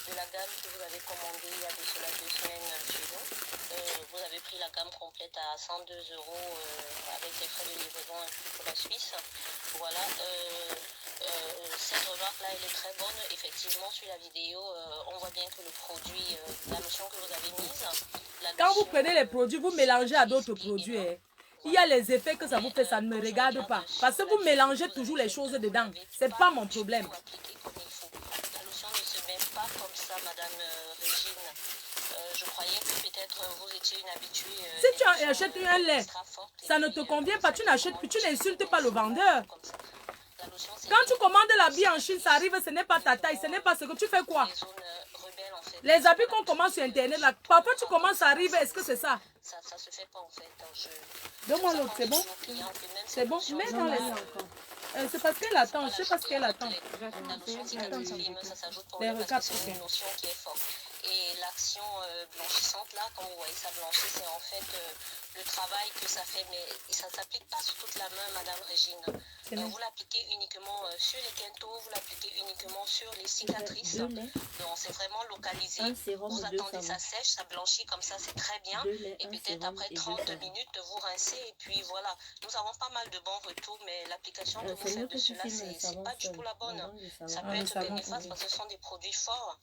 de la gamme que vous avez commandée il y a de cela 2 semaines chez nous. Vous avez pris la gamme complète à 102 € avec les frais de livraison inclus pour la Suisse. Voilà. Cette remarque-là, elle est très bonne. Effectivement, sur la vidéo, on voit bien que le produit, la lotion que vous avez mise... Quand vous prenez les produits, vous mélangez à d'autres produits. Hein. Il y a les effets que ça vous fait, ça ne me regarde pas. Parce que vous mélangez toujours les choses dedans. C'est pas mon problème. La lotion ne se met pas comme ça, Madame Régine. Je croyais que peut-être vous étiez une habituée. Si tu achètes un lait, ça ne te convient pas, tu n'achètes plus, tu n'insultes pas le vendeur. Quand tu commandes l'habit en Chine, ça arrive, ce n'est pas ta taille, ce n'est pas ce que tu fais quoi. Les habits qu'on commande sur Internet, là, parfois tu commences, ça arrive, est-ce que c'est ça? Ça se fait pas en fait. Donne-moi l'autre, c'est bon? C'est bon? Mets dans les... c'est parce qu'elle attend, je sais pas ce qu'elle attend. La notion cicatricile, ça s'ajoute pour Les le parce recaps, que c'est ok. une notion qui est forte. Et l'action blanchissante là, quand vous voyez ça blanchir, c'est en fait le travail que ça fait, mais ça ne s'applique pas sur toute la main, Madame Régine. Vous l'appliquez uniquement sur les quintaux, vous l'appliquez uniquement sur les cicatrices. Donc c'est vraiment localisé. Un sérum Vous et 2 attendez savons. ça sèche, ça blanchit comme ça, c'est très bien. 2 laits, Et un peut-être sérum après et 2 30 savons. minutes, vous rincez et puis voilà. Nous avons pas mal de bons retours, mais l'application que vous C'est mieux faites que de tu cela, filmes le c'est savon pas du seul. tout la bonne. On donne le savon. Ça peut le être savon, néfaste oui. parce que ce sont des produits forts.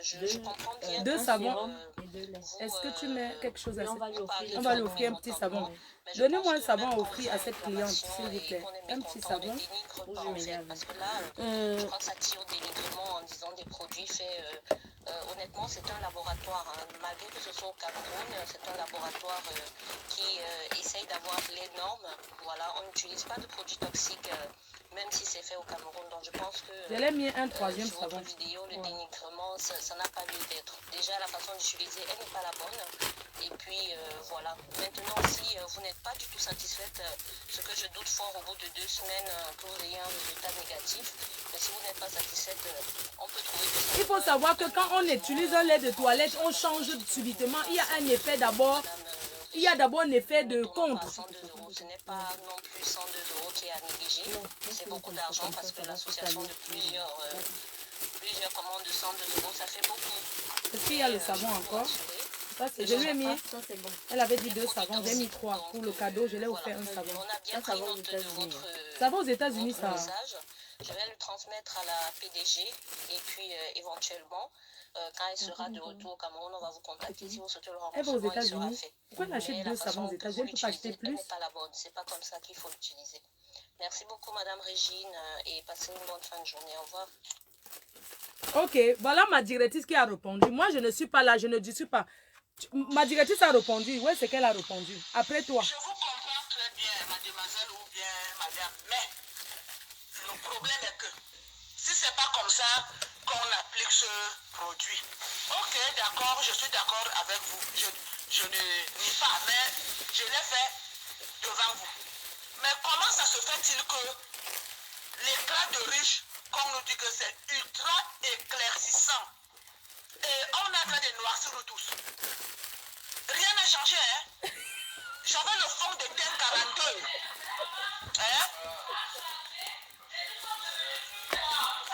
Je comprends bien. Deux savons. Est-ce que tu mets quelque chose à cette... On va lui offrir un petit savon. Donnez-moi un savon à offrir à cette cliente, s'il vous plaît. Un petit savon. Parce que là, je crois que ça tire au dénigrement en disant des produits faits... honnêtement, c'est un laboratoire. Hein. Malgré que ce soit au Cameroun, c'est un laboratoire qui essaye d'avoir les normes. Voilà, on n'utilise pas de produits toxiques, même si c'est fait au Cameroun. Donc je pense que Je l'ai mis un troisième sur savon. votre vidéo, le dénigrement, ça n'a pas lieu d'être. Déjà, la façon d'utiliser, elle n'est pas la bonne. Et puis, voilà. Maintenant, si vous n'êtes pas du tout satisfaite, ce que je doute fort au bout de 2 semaines que vous ayez un résultat négatif, mais si vous n'êtes pas satisfaite, on peut trouver des... Il faut savoir que quand on utilise un lait de toilette, on change subitement. Il y a un effet d'abord. Il y a d'abord un effet de contre. 102 €, ce n'est pas non plus 102 € qui est à négliger. C'est beaucoup d'argent parce que l'association de plusieurs commandes de 102 €, ça fait beaucoup. Est-ce qu'il y a le savon encore? Ça, je lui ai mis. Elle avait dit 2 savons, j'ai mis 3 pour le cadeau. Je l'ai offert un savon. On a bien pris note de votre Ça va aux États-Unis, ça. message. Je vais le transmettre à la PDG et puis éventuellement, quand elle sera de retour au Cameroun, on va vous contacter. Si vous souhaitez le Elle va aux remboursement, il sera États-Unis. fait. Pourquoi elle achète Mais 2 la façon savons aux que États-Unis? vous Elle peut pas acheter l'utilisez, elle plus. n'est pas la bonne. C'est pas comme ça qu'il faut l'utiliser. Merci beaucoup, Madame Régine, et passez une bonne fin de journée. Au revoir. Ok, voilà ma directrice qui a répondu. Moi, je ne suis pas là, je ne discute pas. Ma directrice a répondu. Oui, c'est qu'elle a répondu. Après toi. Je vous comprends très bien, mademoiselle ou bien madame, mais le problème est que si c'est pas comme ça qu'on applique ce produit, ok, d'accord, je suis d'accord avec vous. Je ne nie pas, mais je l'ai fait devant vous. Mais comment ça se fait-il que l'éclat de riche, qu'on nous dit que c'est ultra éclaircissant, et on est en train de noircir nous tous? Rien n'a changé, hein? J'avais le fond de teint 42. Hein?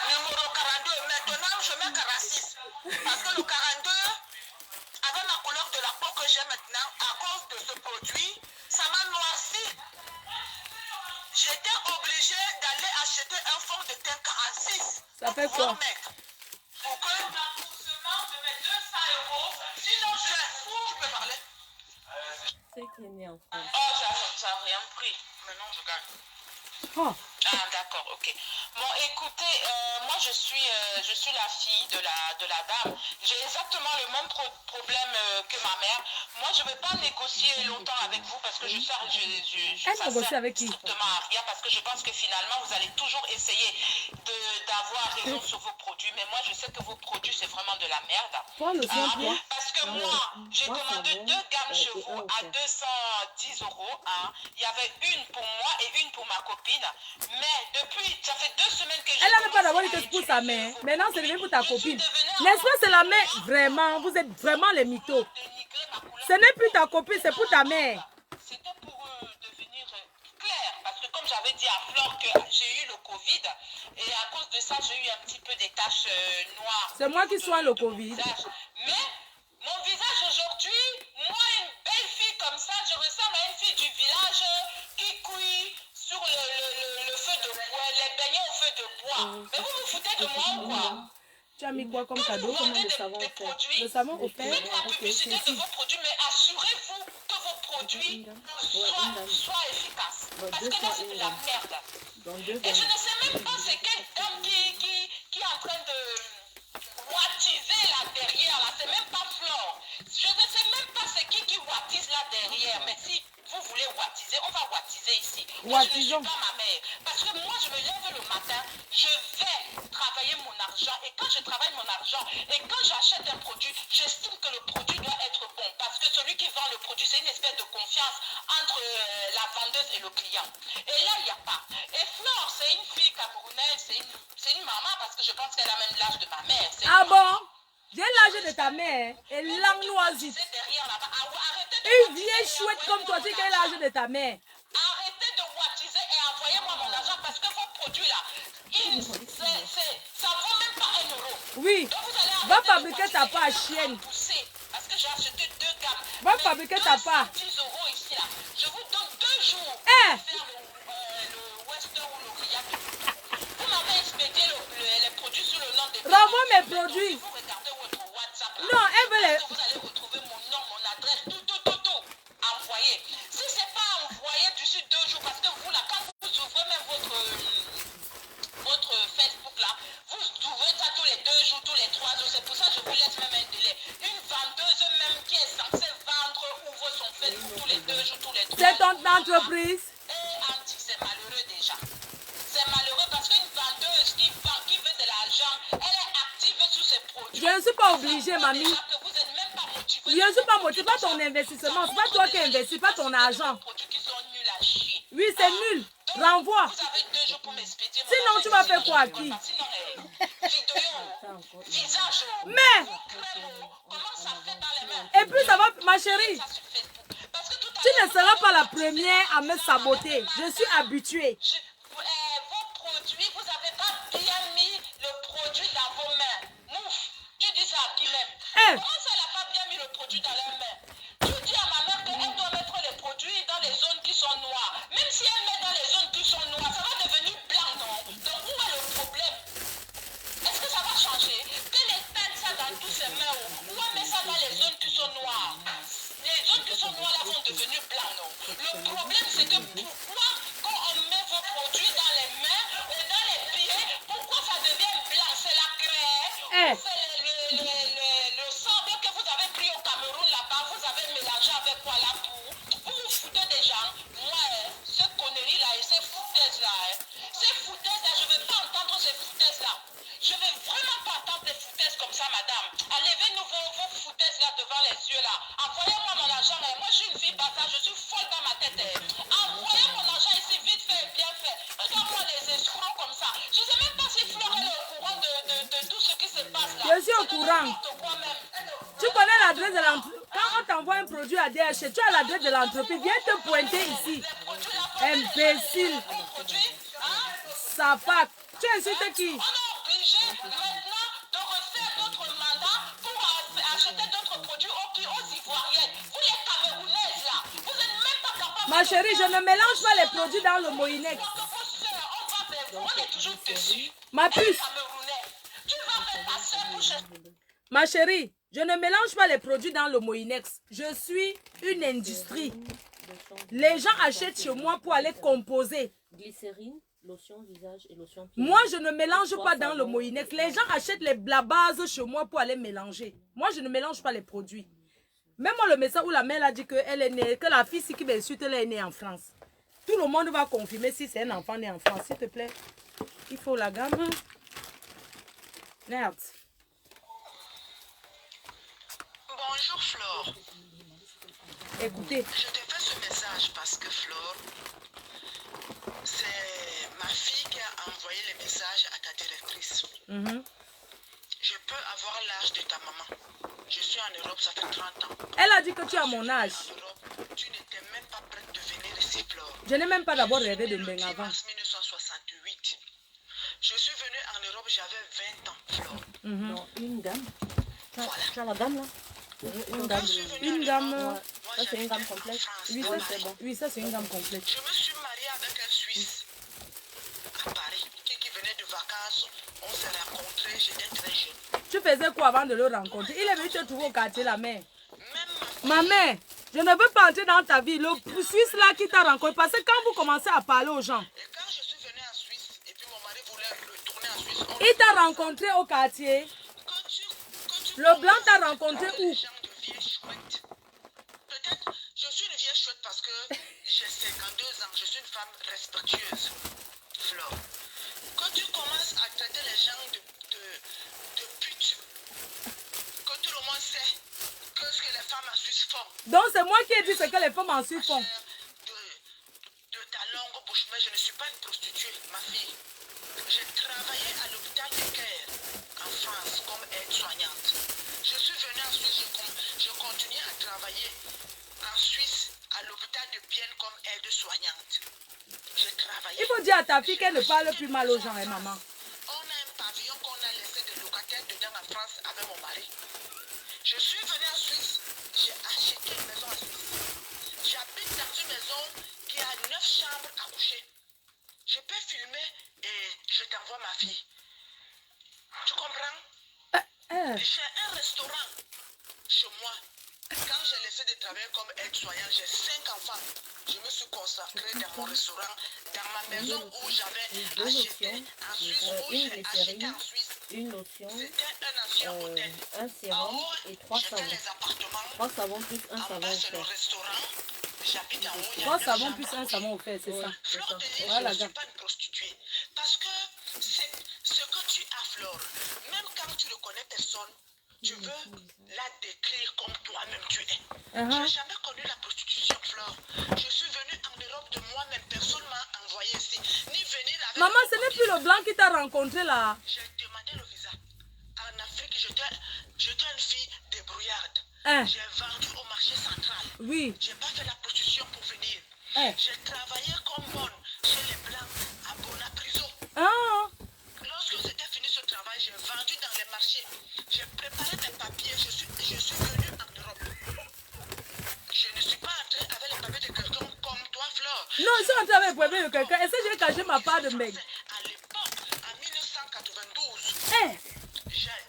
Numéro 42. Maintenant, je mets 46. Parce que le 42, avec la couleur de la peau que j'ai maintenant, à cause de ce produit, ça m'a noirci. J'étais obligée d'aller acheter un fond de teint 46. Ça fait quoi? Pour que remboursement de mes 200 €. Sinon, tu peux parler. C'est qui est né en France. Oh, ça n'a rien pris. Maintenant, je gagne. Oh. Ah, d'accord, ok. Bon, écoutez, moi, je suis la fille de la dame. J'ai exactement le même problème que ma mère. Moi, je ne vais pas négocier longtemps avec vous parce que je Elle négocie avec qui? strictement à rien parce que je pense que finalement, vous allez toujours essayer d'avoir raison sur vos produits. Mais moi, je sais que vos produits, c'est vraiment de la merde. Prends le soin, toi. Parce que moi, j'ai commandé 2 gammes chez vous à 210 €. Hein. Il y avait une pour moi et une pour ma copine. Mais depuis, ça fait 2 semaines que Elle n'avait pas d'abord dit que c'est pour sa mère. Maintenant, c'est devenu pour ta copine. N'est-ce pas, c'est la mère? Vraiment, vous êtes vraiment les mythos. Ce n'est plus ta copine, c'est pour ta mère. C'était pour devenir clair. Parce que comme j'avais dit à Flore que j'ai eu le Covid, et à cause de ça, j'ai eu un petit peu des taches noires. C'est moi qui soigne le Covid. Mais mon visage aujourd'hui, moi, une belle fille comme ça, je ressemble à une fille du village qui cuit sur le feu de bois, les beignets au feu de bois. Mais vous vous foutez de moi ou quoi? Tu as mis quoi comme cadeau? Vous vendez des produits, Le savon offert? faites la Ok, publicité c'est de ici. vos produits, mais assurez-vous que vos produits soient efficaces. Parce que là, c'est de la merde. Et je ne sais même pas c'est quelle dame qui est en train de wattiser là derrière. Là, c'est même pas Flore. Je ne sais même pas c'est qui wattise là derrière. Mais si vous voulez wattiser, on va wattiser ici. Moi, je ne suis Wattisons. pas ma mère. Parce que moi, je me lève le matin, je vais travailler mon argent. Et quand je travaille mon argent, et quand j'achète un produit, j'estime que le produit doit être bon. Parce que celui qui vend le produit, c'est une espèce de confiance entre la vendeuse et le client. Et là, il n'y a pas. Et Flore, c'est une fille camerounaise, c'est une maman, parce que je pense qu'elle a même l'âge de ma mère. C'est Ah une bon? J'ai l'âge de ta mère. Et l'angloisite. c'est derrière là-bas. Arrêtez de Une wattiser vieille et chouette comme toi, tu envoyez-moi sais quel mon âge de ta mère. Arrêtez de wattiser et envoyez-moi mon argent parce que vos produits là, ça vaut même pas 1 €. Oui. Donc vous allez Va arrêter fabriquer de ta wattiser part, et chienne. pousser, parce que j'ai acheté 2 gammes. Va Mais fabriquer ta part. 210 € ici là. Je vous donne 2 jours Eh. pour faire le Western ou le Riyak. Vous m'avez expédié les produits sous le nom de... Renvoie mes produits. Vous d'entreprise. Et Antique, c'est malheureux déjà. C'est malheureux parce qu'une vendeuse qui veut de l'argent, elle est active sur ses produits. Je ne suis pas obligée, mamie. Déjà que vous n'êtes même pas motivé. Je ne suis pas motivée, pas ton investissement. C'est pas toi qui investis, pas ton argent. Produits qui sont nuls à chier. Oui, c'est nul. Renvoie. Vous avez 2 jours pour m'expédier. Sinon, tu vas faire quoi à qui? Sinon, visage. Mais, comment ça fait dans les mains? et puis ça va, ma chérie. Ça sur Facebook. Parce que tout à Tu ne seras pas la première à me saboter. Je suis habituée. vos produits, vous n'avez pas bien mis le produit dans vos mains. Mouf, tu dis ça à qui même? Hein? Comment ça, elle n'a pas bien mis le produit dans leurs mains? Tu dis à ma mère qu'elle doit mettre les produits dans les zones qui sont noires. Même si elle met dans les zones qui sont noires, ça va devenir blanc, non? Donc où est le problème? Est-ce que ça va changer? Qu'elle étale ça dans tous ses mains ou elle met ça dans les zones qui sont noires? Les zones qui sont noires là vont devenir blancs, non? Le problème c'est que pourquoi quand on met vos produits dans les mains et dans les pieds, pourquoi ça devient blanc? C'est la craie? Eh. C'est le sable que vous avez pris au Cameroun là-bas, vous avez mélangé avec quoi là pour? Vous vous foutez des gens? Moi, ces conneries là et ces foutaises là, ces foutaises là, je ne veux pas entendre ces foutaises là. Je ne veux vraiment pas entendre des foutaises comme ça, madame. Enlevez-nous vos foutaises là devant les yeux là. Envoyez-moi mon argent. Moi, je suis une fille bâtarde, je suis folle dans ma tête. Envoyez mon argent ici, vite fait et bien fait. Regarde-moi les escrocs comme ça. Je ne sais même pas si Flore est au courant de tout ce qui se passe là. Je suis au courant. Tu connais l'adresse de l'entreprise. Quand on t'envoie un produit à DH, tu as l'adresse de l'entreprise. Viens te pointer ici. Imbécile. Safac. Tu insultes qui? On est obligé maintenant de refaire d'autres mandats pour acheter d'autres produits aux Ivoiriennes. Vous les Camerounaises là, vous n'êtes même pas capables. Ma chérie, je ne mélange pas les produits dans le Moïnex. On est toujours dessus. Ma puce. Camerounais. Tu vas me passer pour chercher. Ma chérie, je ne mélange pas les produits dans le Moïnex. Je suis une industrie. Les gens achètent chez moi pour aller composer. Glycérine, lotion visage et lotion pied. Moi, je ne mélange pas dans le Moïnex. Les gens achètent la base chez moi pour aller mélanger. Moi, je ne mélange pas les produits. Même moi, le médecin ou la mère a dit qu'elle est née, que la fille qui m'insulte, elle est née en France. Tout le monde va confirmer si c'est un enfant né en France. S'il te plaît, il faut la gamme. Merde. Bonjour Flore. Écoutez. Je te fais ce message parce que Flore, c'est ma fille qui a envoyé le message à ta directrice. Je peux avoir l'âge de ta maman. Je suis en Europe, ça fait 30 ans. Elle a dit que tu as mon âge. En Europe, tu n'étais même pas prête de venir ici, Flore. Je n'ai même pas d'abord rêvé de me Le 10 avant. mars 1968. Je suis venue en Europe, j'avais 20 ans, Flore. Non, une gamme. Voilà. Tu as la gamme là? Une gamme. Quand je suis venue Une en gamme. Europe, Ça, c'est une gamme complète. Oui, Oui, ça c'est bon. Oui, ça c'est une gamme complète. Je me suis mariée avec un Suisse à Paris qui venait de vacances. On s'est rencontrés, j'étais très jeune. Tu faisais quoi avant de le rencontrer? Il est venu te trouver au quartier, la mère. Même Ma mère, je ne veux pas entrer dans ta vie. Le Suisse là qui t'a rencontré. Parce que quand vous commencez à parler aux gens, et quand je suis venue en Suisse, et puis mon mari voulait retourner en Suisse, il t'a rencontré au quartier. que tu Le blanc t'a rencontré où? les gens de vieilles chouettes. Peut-être, je suis une vieille chouette parce que j'ai 52 ans, je suis une femme respectueuse. Flore, quand tu commences à traiter les gens de putes, que tout le monde sait que ce que les femmes en Suisse font, Donc c'est moi qui ai dit ce que les femmes en Suisse font. de ta longue bouche, mais je ne suis pas une prostituée, ma fille. J'ai travaillé à l'hôpital de Caire, en France, comme aide-soignante. Je suis venue en Suisse, je continue à travailler en Suisse, à l'hôpital de Bienne, comme aide-soignante. J'ai travaillé. Il faut dire à ta fille qu'elle ne parle plus mal aux gens, hein, maman. On a un pavillon qu'on a laissé des locataires dedans en France avec mon mari. Je suis venue en Suisse, j'ai acheté une maison en Suisse. J'habite dans une maison qui a 9 chambres à coucher. Je peux filmer et je t'envoie ma fille. Tu comprends? J'ai un restaurant chez moi. Quand j'ai laissé de travailler comme aide-soignante, j'ai 5 enfants. Je me suis consacrée dans mon restaurant, dans ma maison où j'avais acheté en Suisse, où j'ai acheté en Suisse. Une lotion, C'était un ancien hôtel. un En sérum haut, et 3 j'ai fait savons. les appartements. 3 savons plus un En savon bas, c'est le offert. restaurant. j'habite en haut. Il y a 3 9 savons chambres plus en un haut. savon offert, c'est ça. Fleur de lys, Voilà, je ne gars. suis pas une prostituée. Parce que c'est ce que tu as, Flore, même quand tu ne connais personne, tu veux la décrire comme toi-même tu es. Je n'ai jamais connu la prostitution, Flore. Je suis venue en Europe de moi-même. Personne ne m'a envoyé ici. Ni venir avec... Maman, ce n'est plus le blanc qui t'a rencontré là. J'ai demandé le visa. En Afrique, j'étais une fille débrouillarde. Hein? J'ai vendu au marché central. Oui. J'ai pas fait la prostitution pour venir. Hein? J'ai travaillé comme bonne chez les Blancs à Bonapriso. Ah. Lorsque c'était fini ce travail, j'ai vendu dans les marchés. J'ai préparé mes papiers. Je suis venue en Europe. Je ne suis pas entrée avec les papiers de quelqu'un comme toi, Flore. Non, je suis entrée avec le problème de quelqu'un. Est-ce que j'ai caché ma part de mec? À l'époque, en 1992, Hein?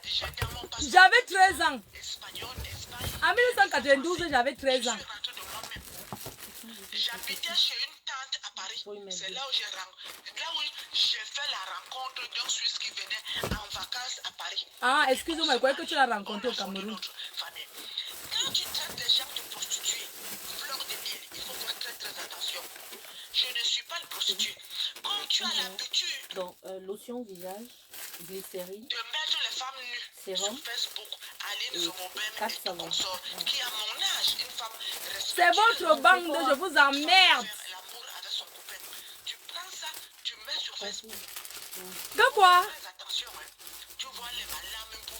j'ai dans mon passeport J'avais 13 ans. espagnol, Espagne. En 1992, j'avais 13 ans. Je suis rentrée de moi-même. J'habitais chez une tante à Paris. C'est là où j'ai fait la rencontre d'un Suisse qui venait en vacances à Paris. Ah, excuse-moi, je croyais que tu l'as rencontré au Cameroun. Notre famille. Quand tu traites les gens de prostituées, fleur de lys, il faut faire très très attention. Je ne suis pas une prostituée. Comme tu as l'habitude Donc, lotion visage, glycérine, de mettre les femmes nues sérum, sur Facebook, Aline et Zomobem 4 et tout savons. consort, qui à mon âge, une femme C'est respectueuse, votre bande, je vous emmerde. faire l'amour avec son copain. Tu prends ça, tu mets sur Facebook. Que quoi? Fais attention, hein. Tu vois les malins même pour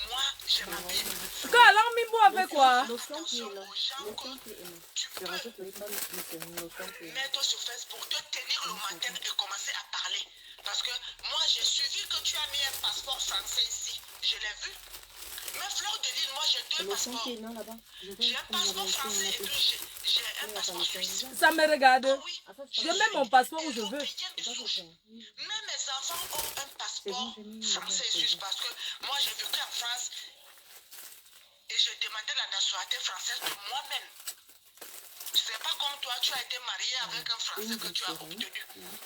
moi, je m'habille. Que alors Mimbo a fait quoi? Lotion qui est là. Aux gens Lotion que qui est là. tu Je peux rajoute le sel, glycérine, lotion qui est là. mettre sur Facebook, te tenir le matin et commencer à parler. Parce que moi, j'ai suivi que tu as mis un passeport français ici. Je l'ai vu. Mais Fleur de Lys, moi, j'ai deux Lotion passeports. qui est là, là-bas. Je vais J'ai un prendre la passeport lotion français là. et puis j'ai un passeport suisse. Ça me regarde. Ah oui. Je mets mon passeport où je veux. Européenne de souche. Même mes enfants ont un passeport français et suisse parce que moi, j'ai vécu en France et j'ai demandé la nationalité française de moi-même. C'est pas comme toi, tu as été marié avec un Français que tu as obtenu.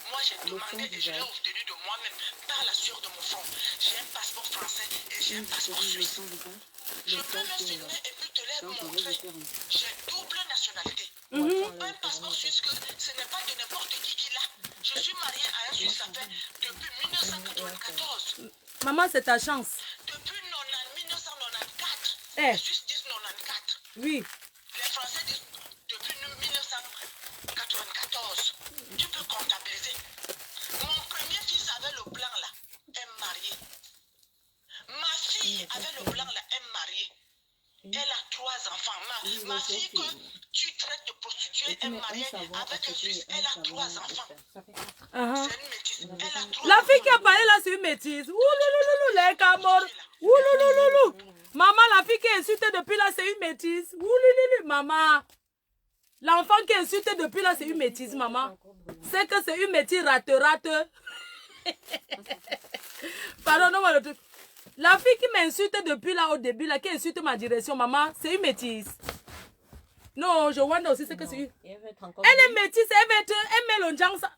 Moi, j'ai demandé et je l'ai obtenu de moi-même par la sueur de mon front. J'ai un passeport français et j'ai un passeport suisse. Je peux me filmer et puis te les montrer. J'ai double nationalité. Un passeport suisse que ce n'est pas de n'importe qui l'a. Je suis mariée à un Suisse, ça fait depuis 1994. Maman, c'est ta chance. Depuis 1994. Eh. Les Suisses disent 94. Oui. Les Français disent depuis 1994. Tu peux comptabiliser. Mon premier fils avait le blanc là, est marié. Ma fille avait le blanc là, est mariée. Elle a 3 enfants. Ma fille que tu traites de prostituée est mariée avec un Suisse. Elle a 3 enfants. Uh-huh. C'est une métisse. Elle a 3 La fille qui a parlé là, c'est une métisse. Ouloulouloulou, les Camor. Ouloulouloulou. Maman, la fille qui est insultée depuis là, c'est une métisse. Oulouloulou, maman. L'enfant qui est insulté depuis là, c'est une métisse, maman. C'est que c'est une métisse rate. Pardon, non, le truc. La fille qui m'insulte depuis là, au début, là, qui insulte ma direction, maman, c'est une métisse. Non, je wonder aussi ce que c'est une. Elle est métisse, elle met le jang ça.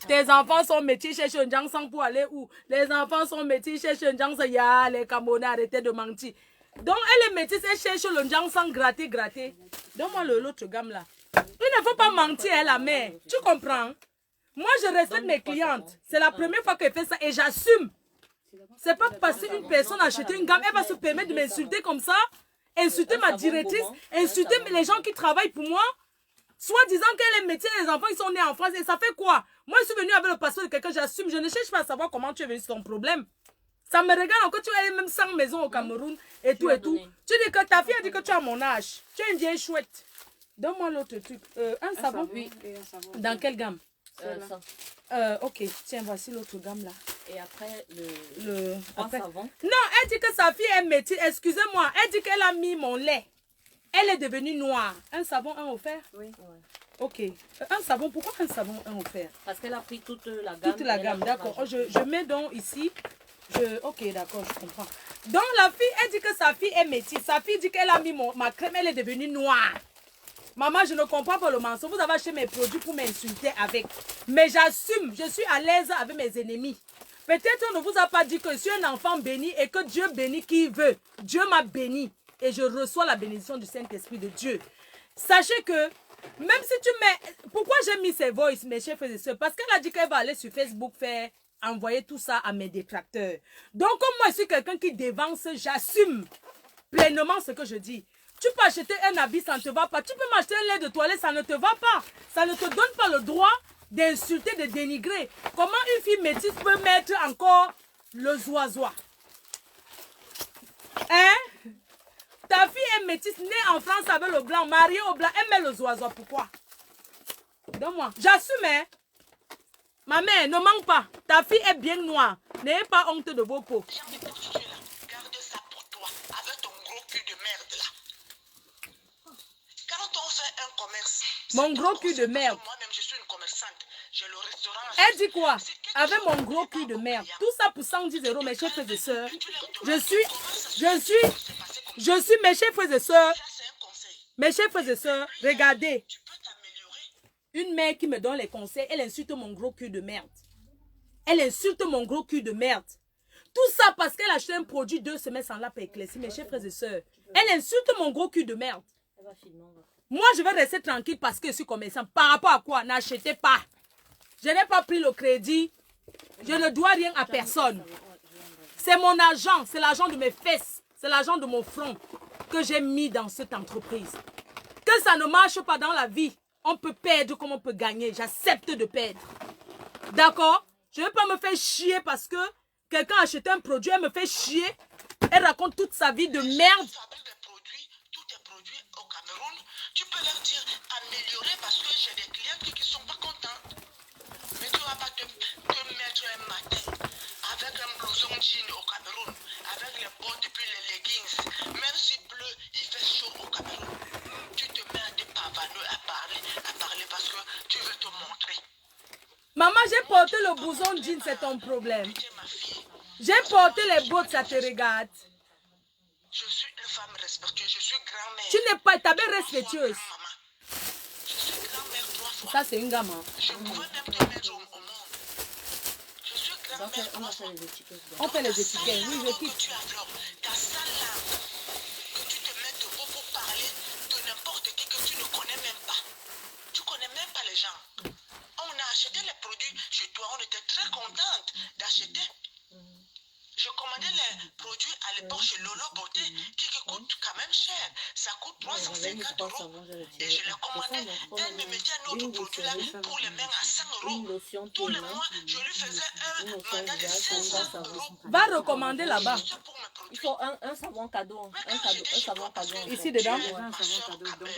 Tes enfants sont métis chez un jang sang pour aller où? Les enfants sont métis chez un jang sang. Ya, les Camerounais, arrêtez de mentir. Donc, elle est métisse, elle cherche le jang sang gratter. Donne-moi l'autre gamme là. Il ne faut pas mentir à la mère. Tu comprends? Moi, je respecte mes clientes. C'est la première fois qu'elle fait ça et j'assume. C'est pas parce qu'une personne a acheté une gamme, elle va se permettre de m'insulter comme ça, insulter ma directrice, insulter les gens qui travaillent pour moi, soit disant qu'elle est métier, les enfants ils sont nés en France. Et ça fait quoi? Moi, je suis venue avec le passeport de quelqu'un, j'assume. Je ne cherche pas à savoir comment tu es venu sur ton problème. Ça me regarde encore, tu as même 100 maisons au Cameroun et tout. Tu dis que ta fille a dit que tu as mon âge. Tu es une vieille chouette. Donne-moi l'autre truc. Un savon? Oui. Dans quelle gamme? Ok, tiens, voici l'autre gamme là. Et après, après. savon. Non, elle dit que sa fille est métisse. Excusez-moi, elle dit qu'elle a mis mon lait. Elle est devenue noire. Un savon, un offert? Oui. Ok. Un savon, pourquoi un savon, un offert? Parce qu'elle a pris toute la gamme. Toute la gamme, d'accord. Je mets donc ici. Ok, d'accord, je comprends. Donc la fille, elle dit que sa fille est métisse. Sa fille dit qu'elle a mis ma crème, elle est devenue noire. Maman, je ne comprends pas le mensonge. Vous avez acheté mes produits pour m'insulter avec. Mais j'assume, je suis à l'aise avec mes ennemis. Peut-être on ne vous a pas dit que je suis un enfant béni et que Dieu bénit qui veut. Dieu m'a béni et je reçois la bénédiction du Saint-Esprit de Dieu. Sachez que, même si tu mets... Pourquoi j'ai mis ces voices, mes chers frères et sœurs? Parce qu'elle a dit qu'elle va aller sur Facebook faire... envoyer tout ça à mes détracteurs. Donc, comme moi, je suis quelqu'un qui dévance, j'assume pleinement ce que je dis. Tu peux acheter un habit, ça ne te va pas. Tu peux m'acheter un lait de toilette, ça ne te va pas. Ça ne te donne pas le droit d'insulter, de dénigrer. Comment une fille métisse peut mettre encore le zoisois? Hein? Ta fille est métisse, née en France avec le blanc, mariée au blanc, elle met le zoisois. Pourquoi? Donne-moi. J'assume, hein? Ma mère, ne manque pas. Ta fille est bien noire. N'ayez pas honte de vos peaux. Garde ça pour toi, avec ton gros cul de merde là. Quand on fait un commerce... Mon gros cul de merde. Moi-même, je suis une commerçante. J'ai le restaurant... Elle dit quoi? Avec mon gros cul de merde. Tout ça pour 110 €, mes chers frères et sœurs. Je suis, mes chers frères et sœurs. Mes chers frères et sœurs, regardez. Une mère qui me donne les conseils, elle insulte mon gros cul de merde. Elle insulte mon gros cul de merde. Tout ça parce qu'elle a acheté un produit 2 semaines sans l'app éclairci, mes chers frères et sœurs. Elle insulte mon gros cul de merde. Moi, je vais rester tranquille parce que je suis commerçant. Par rapport à quoi? N'achetez pas. Je n'ai pas pris le crédit. Je ne dois rien à personne. C'est mon argent. C'est l'argent de mes fesses. C'est l'argent de mon front que j'ai mis dans cette entreprise. Que ça ne marche pas dans la vie. On peut perdre comme on peut gagner. J'accepte de perdre. D'accord? Je ne vais pas me faire chier parce que quelqu'un a acheté un produit, elle me fait chier. Elle raconte toute sa vie de merde. Tous tes produits au Cameroun, tu peux leur dire améliorer parce que j'ai des clients qui ne sont pas contents. Mais tu ne vas pas te mettre un matin avec un blouson jean au Cameroun, avec les bottes et puis les leggings. Même s'il pleut, il fait chaud au Cameroun. Tu te mets à des pavaneux à parler parce que tu veux te montrer. Maman, j'ai porté le blouson jean, c'est ton problème. J'ai porté les bottes, ça te regarde. Je suis une femme respectueuse, je suis grand-mère. Tu n'es pas, ta belle respectueuse. Je suis grand-mère 3 fois. Ça, c'est une gamme. Je pouvais même te mettre au monde. Je suis grand-mère 3 fois. On fait les étiquettes. Oui, je quitte. Tu as fleur, ta sale langue, que tu te mets debout pour parler de n'importe qui que tu ne connais même pas. Tu ne connais même pas les gens. On a acheté les produits chez toi, on était très contente d'acheter. Je commandais les produits à l'époque chez Lolo Beauté qui coûtent quand même cher. Ça coûte 350 €. Et je les commandais. Elle me mettait un autre produit là pour les mettre à 100 €. Tous les mois, je lui faisais un mandat de 500 €. Va recommander là-bas. Il faut un savon cadeau. Un savon cadeau. Ici dedans,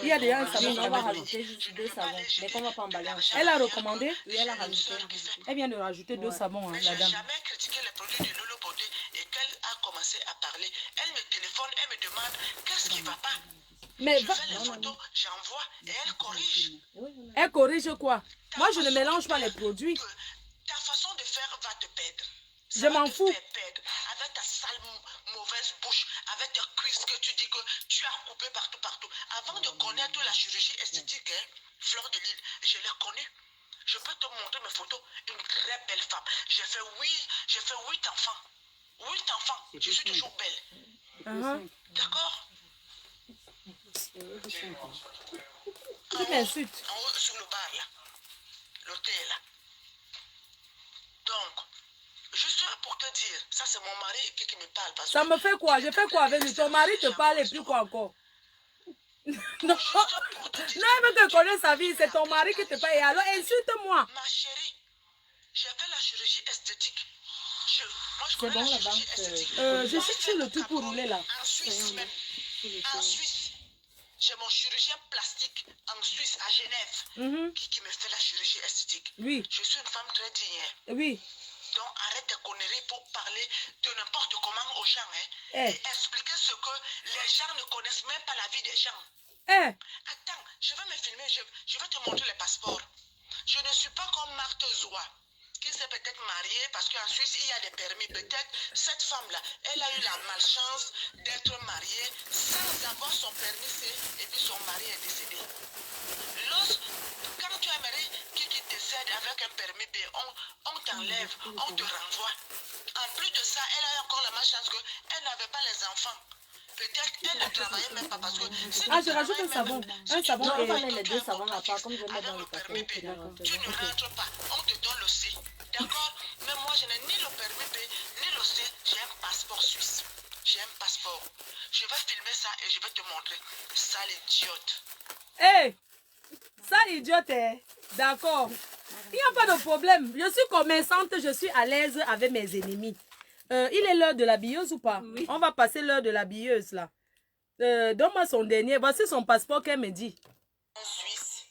il y a déjà un savon. On va rajouter juste 2 savons. Mais qu'on ne va pas emballer ensemble. Elle a recommandé. Oui, elle a rajouté. Elle vient de rajouter 2 savons, hein, Je la n'ai dame. jamais critiqué les produits de Lolo Beauté et qu'elle a commencé à parler. Elle me téléphone, elle me demande qu'est-ce qui ne va pas. Mais Je fais les photos, j'envoie et elle corrige. elle corrige quoi? Moi, je ne mélange pas les produits. Ta façon de faire va te perdre. Je m'en fous. Avec ta sale mauvaise bouche, avec tes cuisses que tu dis que tu as coupé partout, partout. Avant de connaître la chirurgie esthétique, hein, Fleur de Lille, je l'ai connue. Je peux te montrer mes photos. Une très belle femme. J'ai fait 8 enfants. 8 enfants. Je suis toujours belle. D'accord? Tu m'insultes. En haut, sur le bar, là. L'hôtel, là. Donc, juste pour te dire, ça c'est mon mari qui me parle. Parce Ça que me fait quoi? Je fais quoi avec lui? Ton mari te parle et puis quoi encore? Non, non, elle veut que je connaisse sa vie. C'est ton mari qui te parle. Et alors, insulte-moi. Ma chérie, j'ai fait la chirurgie esthétique. Moi, je C'est connais bon la là-bas. chirurgie esthétique. Je cherche le truc pour rouler là. En Suisse même. En Suisse. J'ai mon chirurgien plastique en Suisse, à Genève, qui me fait la chirurgie esthétique. Oui. Je suis une femme très digne. Oui. Donc arrête tes conneries pour parler de n'importe comment aux gens. Hein, Eh. et expliquer ce que les gens ne connaissent même pas la vie des gens. Attends, je vais me filmer, je vais te montrer les passeports. Je ne suis pas comme Marthe Zoua, qui s'est peut-être mariée, parce qu'en Suisse, il y a des permis. Peut-être cette femme-là, elle a eu la malchance d'être mariée sans avoir son permis C et puis son mari est décédé. Quand tu as un mari qui décède avec un permis B, on t'enlève, on te renvoie. En plus de ça, elle a eu encore la malchance qu'elle n'avait pas les enfants. Peut-être qu'elle ne travaillait même pas parce que... Si je rajoute un savon. Un savon Non, on va et... mettre les deux savons à part, comme je vais mettre dans le avec le paquet. permis B, tu ne rentres pas, on te donne le C. D'accord? Mais moi, je n'ai ni le permis B, ni le C, j'ai un passeport suisse. J'ai un passeport. Je vais filmer ça et je vais te montrer. Sale idiote. Hé, ça idiote, hein. D'accord. Il n'y a pas de problème. Je suis commerçante, je suis à l'aise avec mes ennemis. Il est l'heure de la billeuse ou pas? Oui. On va passer l'heure de la billeuse là. Donne-moi son dernier. Voici son passeport qu'elle me dit. En Suisse,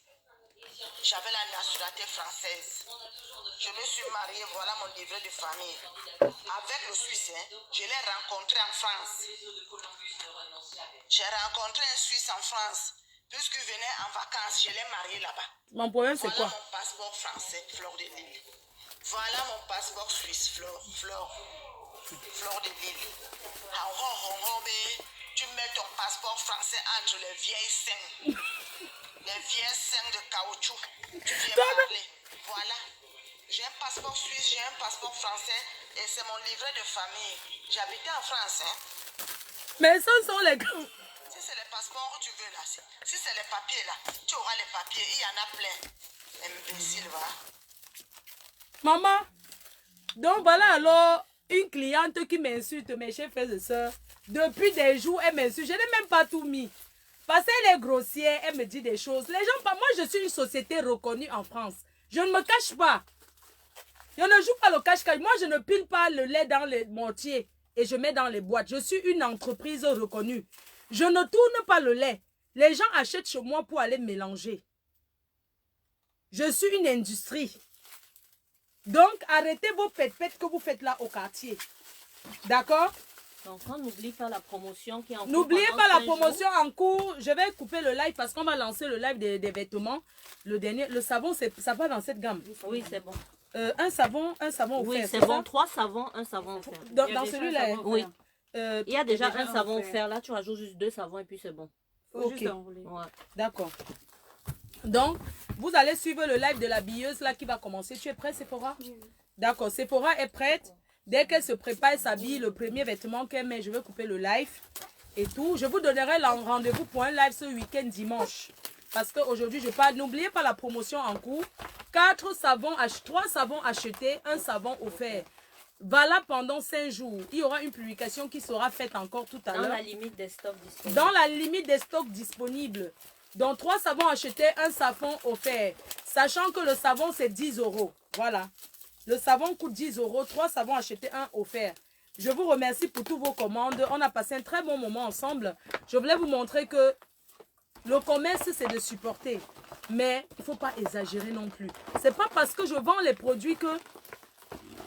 j'avais la nationalité française. Je me suis mariée, voilà mon livret de famille. Avec le Suisse, hein, je l'ai rencontré en France. J'ai rencontré un Suisse en France. Puisqu'il venait en vacances, je l'ai marié là-bas. Mon problème c'est Voilà quoi? mon passeport français, Fleur de Lille. Voilà mon passeport suisse, Fleur de Lille. Tu mets ton passeport français entre les vieilles seins. Les vieilles seins de caoutchouc. Tu viens parler. Voilà. J'ai un passeport suisse, j'ai un passeport français et c'est mon livret de famille. J'habitais en France, hein. Mais ce sont les... Si c'est les passeports que tu veux là, si c'est les papiers là, tu auras les papiers, il y en a plein. Imbécile, va. Maman, donc voilà alors une cliente qui m'insulte, mes chers frères et sœurs. Depuis des jours, elle m'insulte. Je n'ai même pas tout mis. Parce qu'elle est grossière, elle me dit des choses. Les gens, moi je suis une société reconnue en France. Je ne me cache pas. Je ne joue pas le cache-cache. Moi je ne pile pas le lait dans les mortiers et je mets dans les boîtes. Je suis une entreprise reconnue. Je ne tourne pas le lait. Les gens achètent chez moi pour aller mélanger. Je suis une industrie. Donc, arrêtez vos pètes-pètes que vous faites là au quartier. D'accord? Donc, n'oublie pas la promotion qui est en cours. N'oubliez pendant pas la 5 jours. promotion en cours. Je vais couper le live parce qu'on va lancer le live des vêtements. Le dernier, le savon, ça va dans cette gamme. Oui, c'est bon. Un savon offert. Oui, c'est bon. 3 savons, un savon offert. Dans celui-là. Oui. Il y a déjà déjà un savon offert. offert. Là, tu rajoutes juste 2 savons et puis c'est bon. Faut Ok. juste enrouler. Ouais. D'accord. Donc, vous allez suivre le live de la billeuse là qui va commencer. Tu es prête, Sephora? D'accord, Sephora est prête. Dès qu'elle se prépare, elle s'habille, le premier vêtement qu'elle met, je vais couper le live et tout. Je vous donnerai le rendez-vous pour un live ce week-end dimanche. Parce qu'aujourd'hui, je parle. N'oubliez pas la promotion en cours. 3 savons achetés, un savon offert. Valable pendant 5 jours. Il y aura une publication qui sera faite encore tout à Dans l'heure. la limite des stocks disponibles. Dans la limite des stocks disponibles. Donc 3 savons achetés, un savon offert. Sachant que le savon c'est 10 €. Voilà. Le savon coûte 10 €. 3 savons achetés, un offert. Je vous remercie pour toutes vos commandes. On a passé un très bon moment ensemble. Je voulais vous montrer que le commerce c'est de supporter. Mais il ne faut pas exagérer non plus. C'est pas parce que je vends les produits que...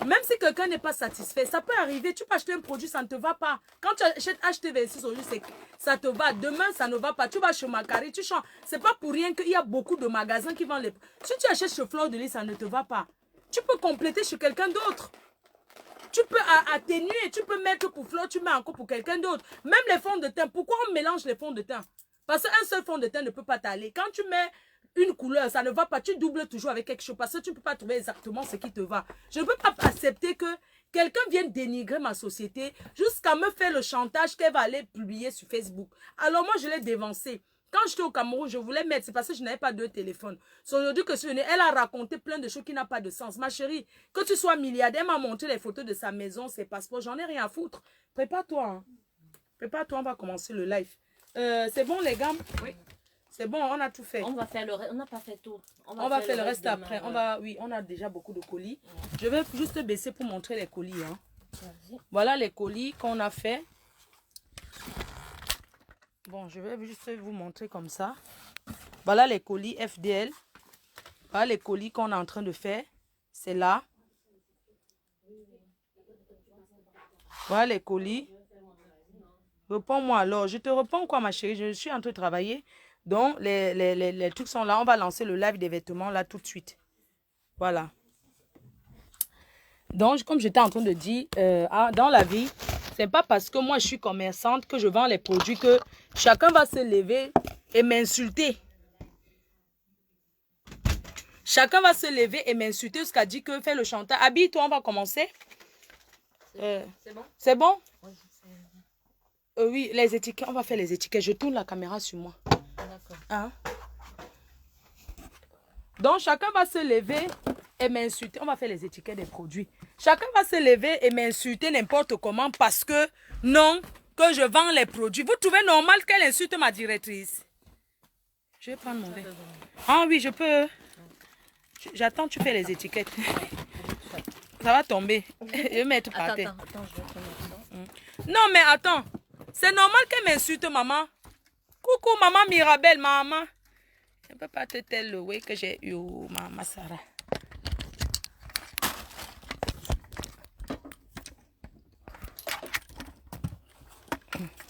Même si quelqu'un n'est pas satisfait, ça peut arriver. Tu peux acheter un produit, ça ne te va pas. Quand tu achètes HT26 aujourd'hui, ça te va. Demain, ça ne va pas. Tu vas chez Macari, tu changes. C'est pas pour rien qu'il y a beaucoup de magasins qui vendent les... Si tu achètes chez Fleur de Lys, ça ne te va pas. Tu peux compléter chez quelqu'un d'autre. Tu peux atténuer, tu peux mettre pour Fleur, tu mets encore pour quelqu'un d'autre. Même les fonds de teint. Pourquoi on mélange les fonds de teint? Parce qu'un seul fond de teint ne peut pas t'aller. Quand tu mets une couleur, ça ne va pas. Tu doubles toujours avec quelque chose parce que tu ne peux pas trouver exactement ce qui te va. Je ne peux pas accepter que quelqu'un vienne dénigrer ma société jusqu'à me faire le chantage qu'elle va aller publier sur Facebook. Alors moi, je l'ai dévancé. Quand j'étais au Cameroun, je voulais mettre, c'est parce que je n'avais pas de téléphone. C'est aujourd'hui que je suis venue, elle a raconté plein de choses qui n'ont pas de sens. Ma chérie, que tu sois milliardaire, elle m'a montré les photos de sa maison, ses passeports, j'en ai rien à foutre. Prépare-toi. Hein. Prépare-toi, on va commencer le live. C'est bon les gars? Oui. C'est bon, on a tout fait. On va faire le reste. On n'a pas fait tout. On va faire le reste demain, après. ouais. Oui, on a déjà beaucoup de colis. Je vais juste baisser pour montrer les colis. Hein. Vas-y. Voilà les colis qu'on a fait. Bon, je vais juste vous montrer comme ça. Voilà les colis FDL. Voilà les colis qu'on est en train de faire. C'est là. Voilà les colis. Réponds-moi alors. Je te réponds quoi ma chérie? Je suis en train de travailler. Donc, les trucs sont là. On va lancer le live des vêtements là tout de suite. Voilà. Donc, comme j'étais en train de dire, dans la vie, c'est pas parce que moi je suis commerçante que je vends les produits que chacun va se lever et m'insulter. Chacun va se lever et m'insulter jusqu'à dire que fais le chanteur. Habille-toi, on va commencer. C'est bon? C'est bon? Oui, Oui, les étiquettes, on va faire les étiquettes. Je tourne la caméra sur moi. d'accord. Hein? Donc, chacun va se lever et m'insulter. On va faire les étiquettes des produits. Chacun va se lever et m'insulter n'importe comment parce que, non, que je vends les produits. Vous trouvez normal qu'elle insulte ma directrice? Je vais prendre mon verre. Ah oui, je peux. J'attends, tu fais les étiquettes. Ça va tomber. Je vais mettre par terre. Attends, je vais prendre ça. Non, mais attends. C'est normal qu'elle m'insulte, maman. Coucou, maman Mirabelle, maman. Je ne peux pas te tell le way que j'ai eu, maman Sarah.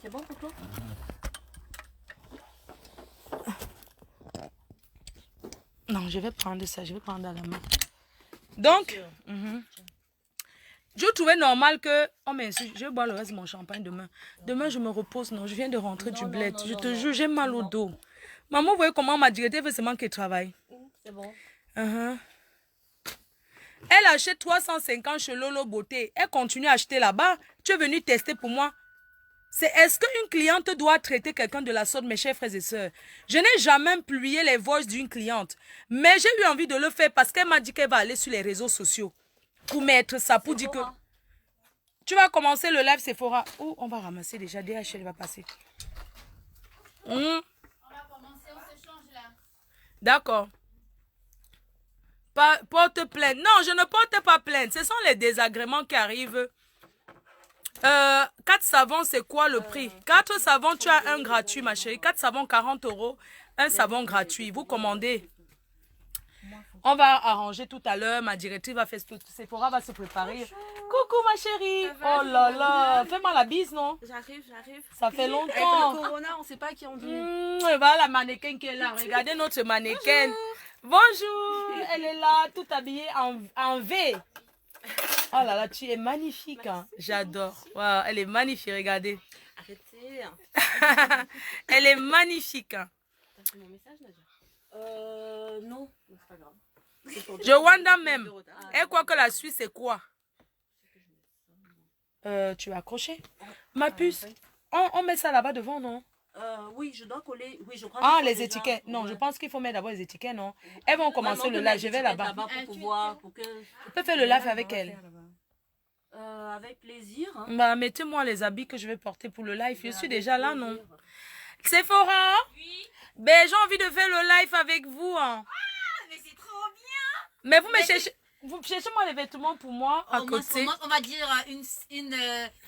C'est bon pour toi? Non, je vais prendre ça. Je vais prendre dans la main. Donc, je trouvais normal que... Oh, mais je vais boire le reste de mon champagne demain. Demain, je me repose. Non, je viens de rentrer du bled. Je te jure, j'ai mal au dos. Maman, vous voyez comment ma directrice veut seulement qu'elle travaille. C'est bon. Elle achète 350 chez Lolo Beauté. Elle continue à acheter là-bas. Tu es venu tester pour moi. Est-ce qu'une cliente doit traiter quelqu'un de la sorte, mes chers frères et sœurs? Je n'ai jamais plié les voices d'une cliente. Mais j'ai eu envie de le faire parce qu'elle m'a dit qu'elle va aller sur les réseaux sociaux. Pour mettre ça, pour dire que... Tu vas commencer le live Sephora. Oh, on va ramasser déjà. DHL va passer. On va commencer, on se change là. D'accord. Porte plainte. Non, je ne porte pas plainte. Ce sont les désagréments qui arrivent. 4 savons, c'est quoi le prix? 4 savons, tu as un gratuit, ma chérie. 4 savons, 40 €. Un savon gratuit. Vous commandez. On va arranger tout à l'heure. Ma directrice va faire... Sephora va se préparer. Coucou, ma chérie. Oh là là. Fais-moi la bise, non? J'arrive. Ça fait Avec longtemps. le corona, on ne sait pas qui on dit. Voilà la mannequin qui est là. Regardez notre mannequin. Bonjour. Elle est là, tout habillée en V. Oh là là, tu es magnifique. Hein. J'adore. Wow, elle est magnifique, regardez. Arrêtez. Elle est magnifique. Hein. T'as fait mon message, Nadia? Non, c'est pas grave. Je wonder même. Elle croit que la Suisse, c'est quoi? Tu as accroché? Ma puce. On met ça là-bas devant, non? Oui, je dois coller. Oui, je crois. Ah, les étiquettes. Non, je pense qu'il faut mettre d'abord les étiquettes, non? Elles vont commencer le live. Je vais là-bas. Je peux faire le live avec elle. Avec plaisir. Hein. Bah, mettez-moi les habits que je vais porter pour le live. Je suis déjà là, non? Sephora? Oui. Ben, j'ai envie de faire le live avec vous. Hein. Ah, mais c'est trop bien. Mais vous me cherchez... Vous cherchez-moi les vêtements pour moi à côté. On va dire une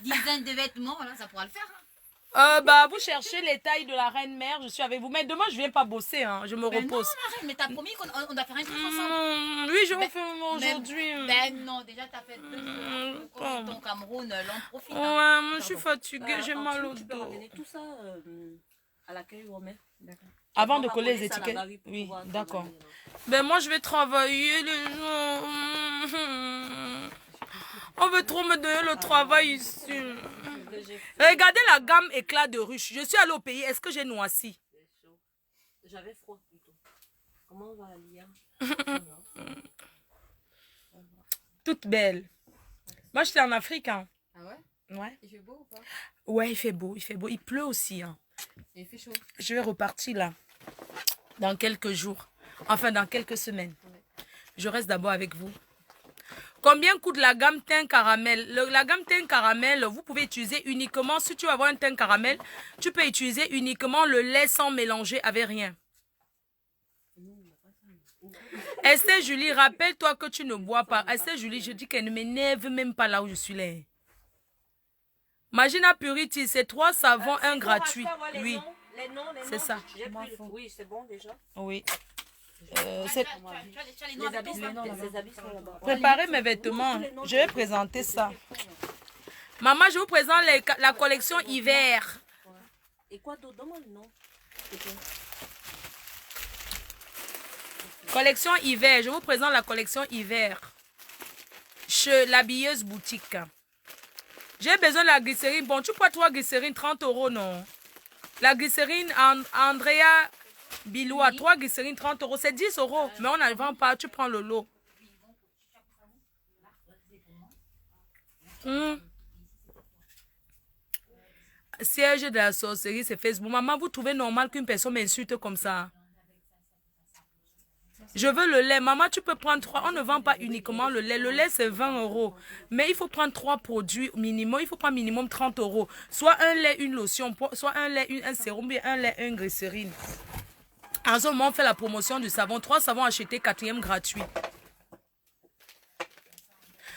dizaine de vêtements. Voilà, ça pourra le faire. Hein. Bah, vous cherchez les tailles de la reine-mère, je suis avec vous. Mais demain, je viens pas bosser, hein. Je me repose. Non, ma reine, mais t'as promis qu'on doit faire un truc ensemble. Oui, je vais faire aujourd'hui. Ben non, déjà, t'as fait 2 jours. Quand ton Cameroun, l'on profite. Ouais, je suis fatiguée, j'ai mal au Tu peux dos. ramener tout ça à l'accueil Romain. D'accord. Avant de coller les étiquettes. Oui, d'accord. Ben, moi, je vais travailler les jours. On veut trop me donner le travail ici. Regardez la gamme éclat de ruche. Je suis allée au pays. Est-ce que j'ai noissi? J'avais froid plutôt. Comment va Lia? Toute belle. Moi, j'étais en Afrique. Hein. Ah ouais? Ouais. Il fait beau ou pas? Ouais, il fait beau. Il fait beau. Il pleut aussi. Hein. Il fait chaud. Je vais repartir là. Dans quelques jours. Enfin, dans quelques semaines. Je reste d'abord avec vous. Combien coûte la gamme teint caramel? La gamme teint caramel, vous pouvez utiliser uniquement, si tu veux avoir un teint caramel, tu peux utiliser uniquement le lait sans mélanger avec rien. Esther Julie, rappelle-toi que tu ne bois pas. Esther Julie, je dis qu'elle ne m'énerve même pas là où je suis là. Magina Purity, c'est 3 savons, un gratuit. Oui, c'est ça. Oui, c'est bon déjà. Oui. Préparez mes vêtements. Je vais présenter ça. Maman, je vous présente la collection hiver. Et quoi d'autre? Donne-moi le nom. Collection hiver. Je vous présente la collection hiver. Chez l'habilleuse boutique. J'ai besoin de la glycérine. Bon, tu prends 3 glycérines, 30 €, non? La glycérine Andrea Biloua, 3 glycérines, 30 €. C'est 10 €. Mais on n'en vend pas. Tu prends le lot. Siège de la sorcellerie, c'est Facebook. Maman, vous trouvez normal qu'une personne m'insulte comme ça? Je veux le lait. Maman, tu peux prendre 3. On ne vend pas uniquement le lait. Le lait, c'est 20 €. Mais il faut prendre 3 produits minimum. Il faut prendre minimum 30 €. Soit un lait, une lotion, soit un lait, un sérum, bien un lait, une glycérine. En ce moment, on fait la promotion du savon. 3 savons achetés, 4e gratuit.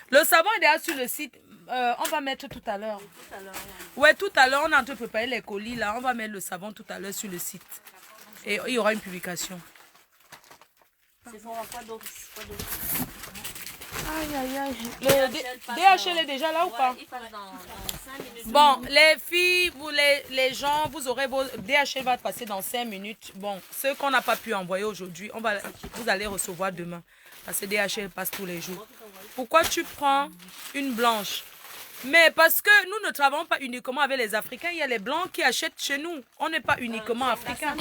Le savon est déjà sur le site. On va mettre tout à l'heure. Ouais, tout à l'heure, on est en train de préparer les colis. Là, on va mettre le savon tout à l'heure sur le site. Et il y aura une publication. C'est bon, quoi d'autre? Aïe, aïe, aïe. Le DHL est déjà là ou pas? Il passe dans 5 minutes. Bon, les filles, vous, les gens, vous aurez vos... DHL va passer dans 5 minutes. Bon, ceux qu'on n'a pas pu envoyer aujourd'hui, vous allez recevoir demain. Parce que DHL passe tous les jours. Pourquoi tu prends une blanche? Mais parce que nous ne travaillons pas uniquement avec les Africains. Il y a les Blancs qui achètent chez nous. On n'est pas uniquement africains.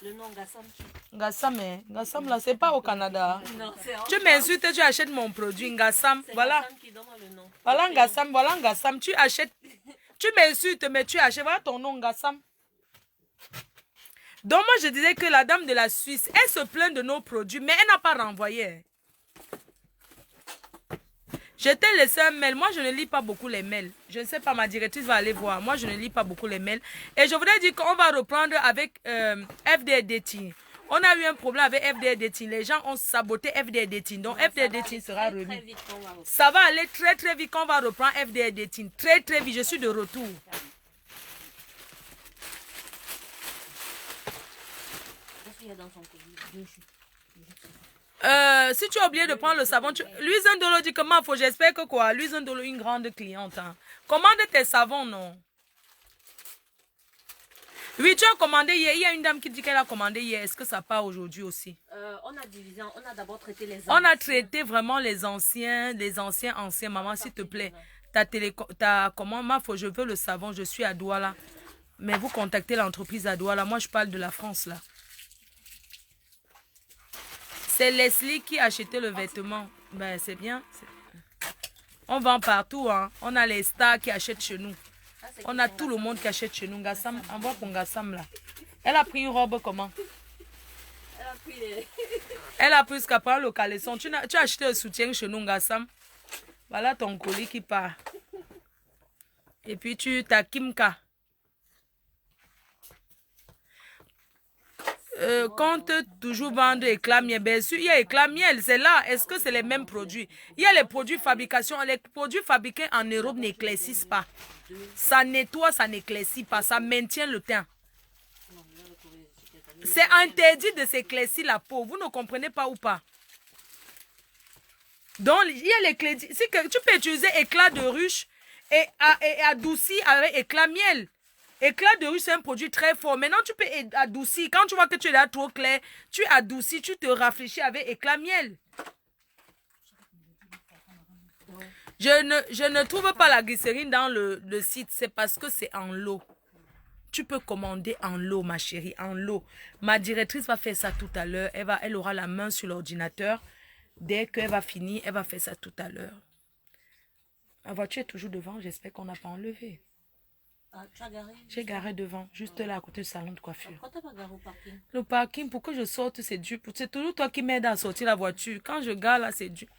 Le nom Gassam qui? Gassam là, c'est pas au Canada. Non, c'est tu m'insultes, tu achètes mon produit, Gassam. Voilà. Gassam qui donne le nom. Voilà Gassam. Tu achètes. Tu m'insultes, mais tu achètes. Voilà ton nom, Gassam. Donc moi, je disais que la dame de la Suisse, elle se plaint de nos produits, mais elle n'a pas renvoyé. Je t'ai laissé un mail. Moi, je ne lis pas beaucoup les mails. Je ne sais pas, ma directrice va aller voir. Moi, je ne lis pas beaucoup les mails. Et je voudrais dire qu'on va reprendre avec FDL Dating. On a eu un problème avec FDL Dating. Les gens ont saboté FDL Dating. Donc, FDL Dating sera remis. Ça va aller très, très vite quand on va reprendre FDL Dating. Très, très vite. Je suis de retour. Si tu as oublié de prendre le savon, Louise Ndolo dit comment faut, j'espère que quoi, Louise Ndolo une grande cliente. Hein. Commande tes savons, non? Oui, tu as commandé hier. Il y a une dame qui dit qu'elle a commandé hier. Est-ce que ça part aujourd'hui aussi? On a divisé, on a d'abord traité les anciens. On a traité vraiment les anciens, maman, s'il te plaît. Comment, ma faut, je veux le savon, je suis à Douala. Mais vous contactez l'entreprise à Douala. Moi, je parle de la France, là. C'est Leslie qui a acheté le vêtement. Ben, c'est bien. On vend partout. Hein. On a les stars qui achètent chez nous. On a tout le monde qui achète chez nous. Gassam, envoie pour Gassam là. Elle a pris une robe comment? Elle a pris ce qu'elle prend le caleçon. Tu as acheté le soutien chez nous, Gassam. Voilà ton colis qui part. Et puis tu t'as Kimka. Compte toujours vendre éclat miel. Bien sûr, il y a éclat miel, c'est là. Est-ce que c'est les mêmes produits? Il y a les produits fabrication. Les produits fabriqués en Europe n'éclaircissent pas. Ça nettoie, ça n'éclaircit pas. Ça maintient le teint. C'est interdit de s'éclaircir la peau. Vous ne comprenez pas ou pas? Donc, il y a l'éclairci. Si tu peux utiliser éclat de ruche et adouci avec éclat miel. Éclat de ruche, c'est un produit très fort. Maintenant, tu peux adoucir. Quand tu vois que tu es là trop clair, tu adoucis, tu te rafraîchis avec éclat miel. Je ne trouve pas la glycérine dans le site. C'est parce que c'est en lot. Tu peux commander en lot, ma chérie, en lot. Ma directrice va faire ça tout à l'heure. Elle aura la main sur l'ordinateur. Dès qu'elle va finir, elle va faire ça tout à l'heure. La voiture est toujours devant. J'espère qu'on n'a pas enlevé. Ah, tu as garé? J'ai garé devant, juste là à côté du salon de coiffure. Pourquoi tu n'as pas garé au parking? Le parking, pour que je sorte, c'est dur. C'est toujours toi qui m'aides à sortir la voiture. Quand je gare là, c'est dur.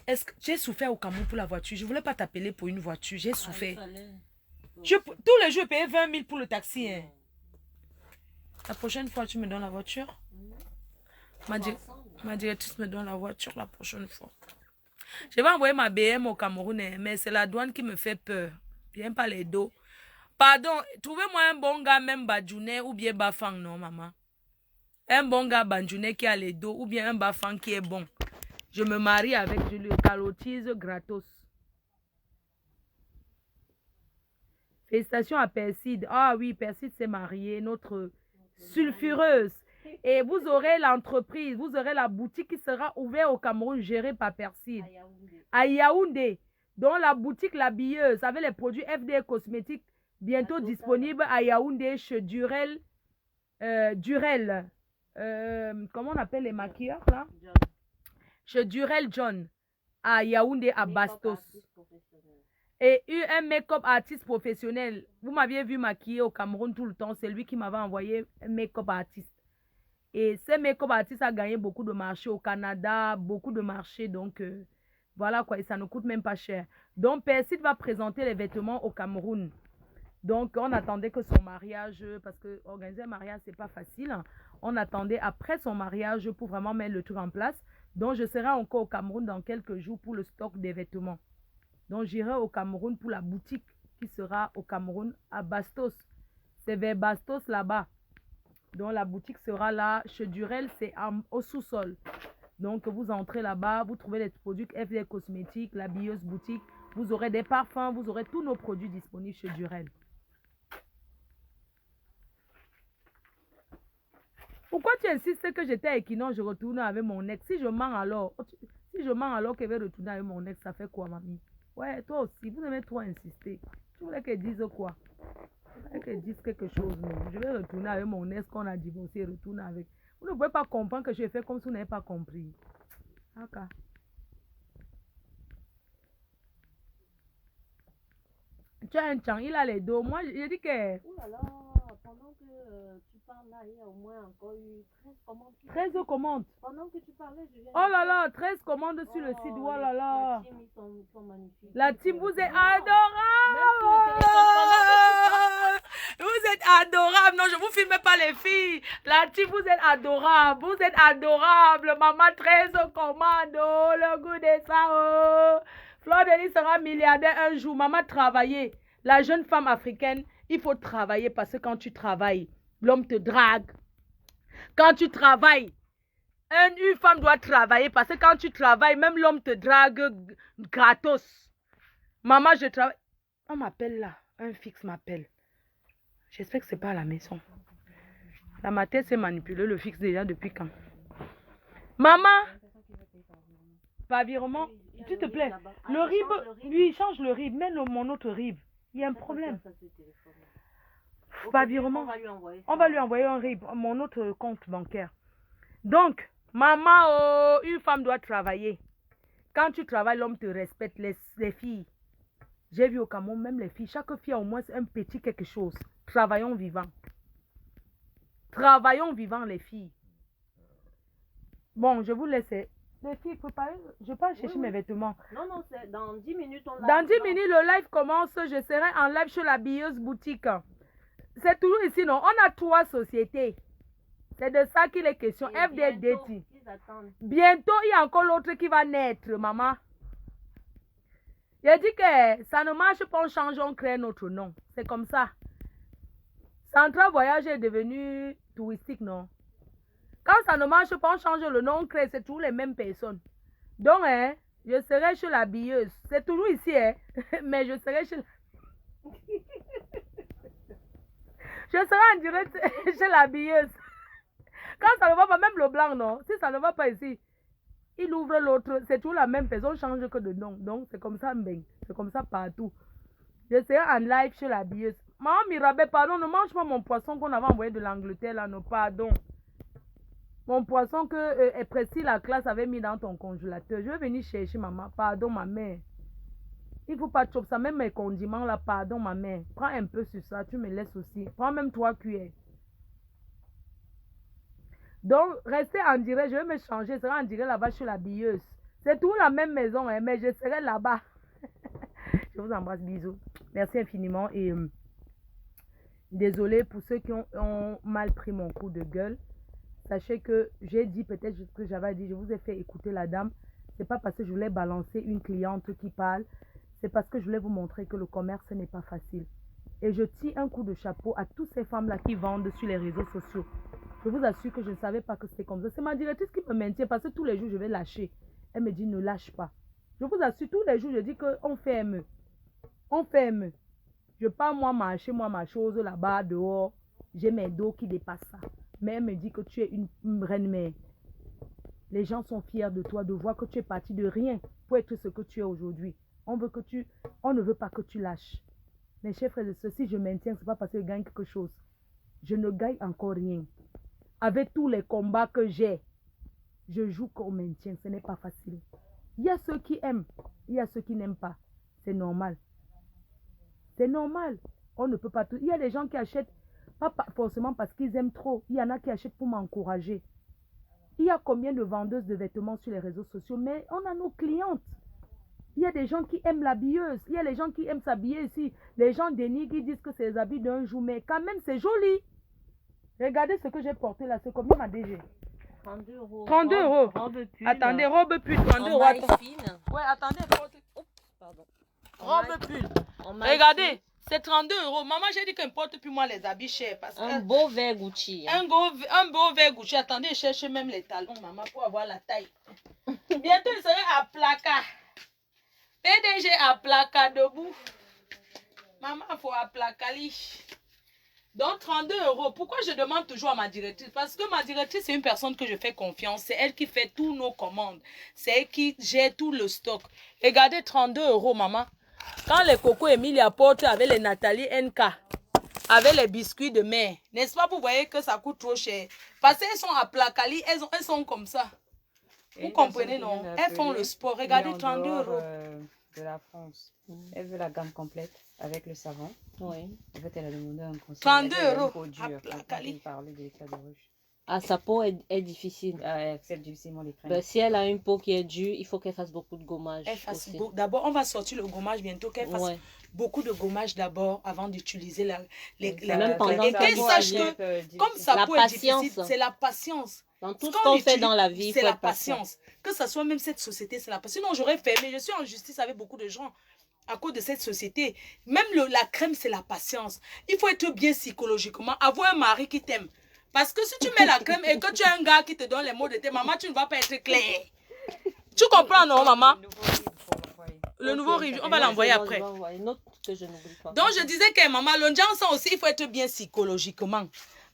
Est-ce que j'ai souffert au Cameroun pour la voiture? Je ne voulais pas t'appeler pour une voiture. J'ai souffert. Tous les jours, je payais 20 000 pour le taxi. Hein. La prochaine fois, tu me donnes la voiture? Ma directrice me donne la voiture la prochaine fois. Je vais envoyer ma BM au Cameroun, hein, mais c'est la douane qui me fait peur. Viens pas les dos. Pardon, trouvez-moi un bon gars, même Badjouné ou bien Bafang, non, maman. Un bon gars Badjouné qui a les dos ou bien un Bafang qui est bon. Je me marie avec, je lui calotise gratos. Félicitations à Perside. Ah oui, Perside s'est mariée, notre sulfureuse. Et vous aurez l'entreprise, vous aurez la boutique qui sera ouverte au Cameroun, gérée par Persile. À Yaoundé. Donc la boutique La Billeuse, avec les produits FD Cosmétiques, bientôt disponibles à Yaoundé, chez Durel. Comment on appelle les maquilleurs là? Chez Durel John, à Yaoundé, à Bastos. Et un make-up artiste professionnel. Vous m'aviez vu maquiller au Cameroun tout le temps. C'est lui qui m'avait envoyé un make-up artiste. Et ce make-up artiste a gagné beaucoup de marchés au Canada, beaucoup de marchés. Donc, voilà quoi. Et ça ne coûte même pas cher. Donc, Persile va présenter les vêtements au Cameroun. Donc, on attendait que son mariage, parce que organiser un mariage, c'est pas facile. On attendait après son mariage pour vraiment mettre le truc en place. Donc, je serai encore au Cameroun dans quelques jours pour le stock des vêtements. Donc, j'irai au Cameroun pour la boutique qui sera au Cameroun à Bastos. C'est vers Bastos là-bas. Donc, la boutique sera là. Chez Durel, c'est au sous-sol. Donc, vous entrez là-bas, vous trouvez les produits FD Cosmétiques, la Billeuse boutique. Vous aurez des parfums, vous aurez tous nos produits disponibles chez Durel. Pourquoi tu insistes que j'étais avec Kinon, je retourne avec mon ex? Si je mens alors, qu'elle va retourner avec mon ex, ça fait quoi, mamie? Ouais, toi aussi, vous aimez trop insister. Tu voulais qu'elle dise quoi? Tu voulais qu'elle dise quelque chose, non? Je vais retourner avec mon ex qu'on a divorcé, retourner avec. Vous ne pouvez pas comprendre que j'ai fait comme si vous n'avez pas compris. Ok. Tu as un chang, il a les dos. Moi, j'ai dit que... Ouh là là, pendant que tu parles là, il y a au moins encore eu 13 commandes. 13 commandes. Pendant que tu parlais, je viens... Oh là là, 13 commandes sur le site. Oh là là. La team, ils sont magnifiques. La team, vous êtes adorable. Vous êtes adorable. Non, je ne vous filme pas les filles. La team, vous êtes adorable. Vous êtes adorable. Maman, 13 commandes. Oh, le goût de ça. Oh. Fleur Delis sera milliardaire un jour. Maman, travailler. La jeune femme africaine, il faut travailler parce que quand tu travailles, l'homme te drague. Quand tu travailles, une femme doit travailler parce que quand tu travailles, même l'homme te drague gratos. Maman, je travaille. On m'appelle là. Un fixe m'appelle. J'espère que ce n'est pas à la maison. Là, ma tête s'est manipulée, le fixe déjà depuis quand? Maman, pas virement. S'il te plaît, le RIB, lui, change le RIB, mets mon autre RIB. Il y a un problème. Pas virement. On va lui envoyer un RIB, mon autre compte bancaire. Donc, maman, oh, une femme doit travailler. Quand tu travailles, l'homme te respecte, les filles. J'ai vu au Cameroun, même les filles, chaque fille a au moins un petit quelque chose. Travaillons vivant. Travaillons vivant, les filles. Bon, je vous laisse. Les filles, préparez. Je pars chercher mes vêtements. Non, c'est dans 10 minutes. Dans 10 minutes, le live commence. Je serai en live chez la Billeuse boutique. C'est toujours ici, non? On a 3 sociétés. C'est de ça qu'il est question. FDDT. Bientôt, il y a encore l'autre qui va naître, maman. J'ai dit que ça ne marche pas, on change, on crée notre nom. C'est comme ça. Central Voyage est devenu touristique, non? Quand ça ne marche pas, on change le nom, on crée, c'est toujours les mêmes personnes. Donc, je serai chez la Billeuse. C'est toujours ici, mais je serai chez... Je serai en direct chez la Billeuse. Quand ça ne va pas, même le blanc, non? Si ça ne va pas ici, il ouvre l'autre. C'est toujours la même personne, on change que de nom. Donc, c'est comme ça, c'est comme ça partout. Je serai en live chez la Billeuse. Maman Mirabel, pardon, ne mange pas mon poisson qu'on avait envoyé de l'Angleterre, là, non, pardon. Mon poisson que Précis la classe avait mis dans ton congélateur. Je vais venir chercher, maman. Pardon, ma mère. Il ne faut pas choper ça. Même mes condiments, là, pardon, ma mère. Prends un peu sur ça, tu me laisses aussi. Prends même 3 cuillères. Donc, restez en direct. Je vais me changer. Je serai en direct là-bas chez la Billeuse. C'est tout la même maison, mais je serai là-bas. Je vous embrasse, bisous. Merci infiniment. Et désolé pour ceux qui ont mal pris mon coup de gueule. Sachez que j'ai dit peut-être ce que j'avais dit. Je vous ai fait écouter la dame. C'est pas parce que je voulais balancer une cliente qui parle. C'est parce que je voulais vous montrer que le commerce n'est pas facile. Et je tire un coup de chapeau à toutes ces femmes-là qui vendent sur les réseaux sociaux. Je vous assure que je ne savais pas que c'était comme ça. C'est ma directrice qui me maintient parce que tous les jours, je vais lâcher. Elle me dit, ne lâche pas. Je vous assure, tous les jours, je dis qu'on fait mieux. On fait mieux. Je pars moi marcher ma chose là-bas, dehors. J'ai mes dos qui dépassent ça. Mais elle me dit que tu es une reine-mère. Les gens sont fiers de toi, de voir que tu es parti de rien pour être ce que tu es aujourd'hui. On ne veut pas que tu lâches. Mes chers frères et sœurs, si je maintiens, ce n'est pas parce que je gagne quelque chose. Je ne gagne encore rien. Avec tous les combats que j'ai, je joue qu'on maintient. Ce n'est pas facile. Il y a ceux qui aiment, il y a ceux qui n'aiment pas. C'est normal. C'est normal. On ne peut pas tout. Il y a des gens qui achètent, pas forcément parce qu'ils aiment trop. Il y en a qui achètent pour m'encourager. Il y a combien de vendeuses de vêtements sur les réseaux sociaux, mais on a nos clientes. Il y a des gens qui aiment l'habilleuse. Il y a les gens qui aiment s'habiller ici. Les gens dénigrent, qui disent que c'est les habits d'un jour, mais quand même, c'est joli. Regardez ce que j'ai porté là. C'est combien ma DG? 32 €. 32 €. Robe pull. Attendez, robe pull, 32 en €. maille Attends. fine. Ouais, attendez. Pardon. Robe pull. En maille Regardez, fine. c'est 32 €. Maman, j'ai dit qu'elle ne porte plus moi les habits chers. Parce que Un beau vert Gucci. Hein. un beau verre Gucci. Attendez, cherchez même les talons, maman, pour avoir la taille. Bientôt, il serait à placard. PDG à placard debout. Maman, il faut à placard. Donc, 32 €. Pourquoi je demande toujours à ma directrice? Parce que ma directrice, c'est une personne que je fais confiance. C'est elle qui fait tous nos commandes. C'est elle qui gère tout le stock. Regardez, 32 €, maman. Quand les Coco Emile apportent avec les Nathalie NK, avec les biscuits de mer, n'est-ce pas, vous voyez que ça coûte trop cher? Parce qu'elles sont à Placali, elles sont comme ça. Vous comprenez, non? Elles font le sport. Regardez, 32 €. De la France. Elle veut la gamme complète avec le savon. Oui. En fait, elle a demandé un conseil. 32 Elle a une € peau dure. à Placali. Elle parlait de l'éclat de ruche. Ah, sa peau est difficile. Elle accepte difficilement les crèmes. Ben, si elle a une peau qui est dure, il faut qu'elle fasse beaucoup de gommage. D'abord, on va sortir le gommage bientôt. Qu'elle fasse Ouais. beaucoup de gommage d'abord avant d'utiliser les Même pendant et sa qu'elle peau sache agit. que comme sa La peau est patience. difficile, c'est la patience. Dans tout Ce ce qu'on fait utilise, dans la vie, il c'est faut la être patient. patience. Que ce soit même cette société, c'est la patience. Sinon, j'aurais fermé. Je suis en justice avec beaucoup de gens à cause de cette société. Même la crème, c'est la patience. Il faut être bien psychologiquement. Avoir un mari qui t'aime. Parce que si tu mets la crème et que tu as un gars qui te donne les mots de tes mamans, tu ne vas pas être clair. Tu comprends, non, maman? Le nouveau review, on va l'envoyer après. Note que je n'oublie pas. Donc, je disais que maman, l'onjansan aussi, il faut être bien psychologiquement.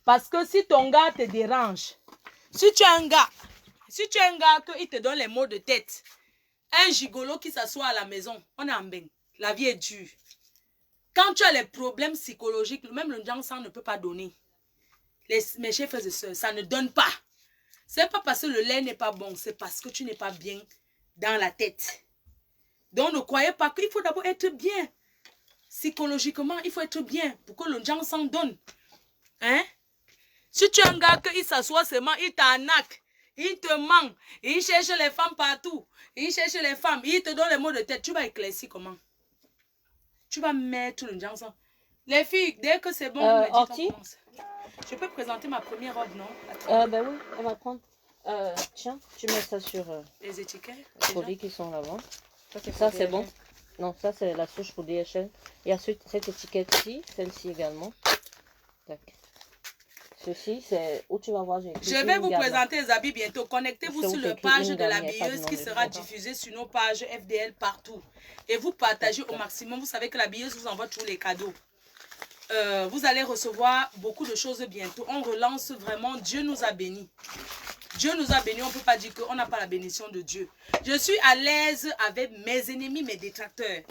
Parce que si ton gars te dérange, si tu as un gars qui te donne les mots de tête, un gigolo qui s'assoit à la maison, on est en bain. La vie est dure. Quand tu as les problèmes psychologiques, même l'onjansan ne peut pas donner. Mes chers frères et sœurs, ça ne donne pas. C'est pas parce que le lait n'est pas bon, c'est parce que tu n'es pas bien dans la tête. Donc ne croyez pas qu'il faut d'abord être bien. Psychologiquement, il faut être bien pour que le gens s'en donne. Hein? Si tu as un gars qui s'assoit seulement, il t'arnaque, il te ment, il cherche les femmes partout, il cherche les femmes, il te donne les mots de tête, tu vas éclaircir comment? Tu vas mettre le gens sans. Les filles, dès que c'est bon, vous me dites, on commence. Je peux présenter ma première robe, non? Ben oui, on va prendre. Tiens, tu mets ça sur les étiquettes. les colis qui sont là-bas. Ça, c'est bon. Non, ça, c'est la souche pour DHL. Il y a cette étiquette-ci, celle-ci également. Tac. Ceci, c'est où tu vas voir. Je vais vous présenter les habits bientôt. Connectez-vous sur la page de l'habilleuse qui sera diffusée sur nos pages FDL partout. Et vous partagez au maximum. Vous savez que l'habilleuse vous envoie tous les cadeaux. Vous allez recevoir beaucoup de choses bientôt. On relance vraiment. Dieu nous a bénis. Dieu nous a bénis. On ne peut pas dire qu'on n'a pas la bénédiction de Dieu. Je suis à l'aise avec mes ennemis, mes détracteurs.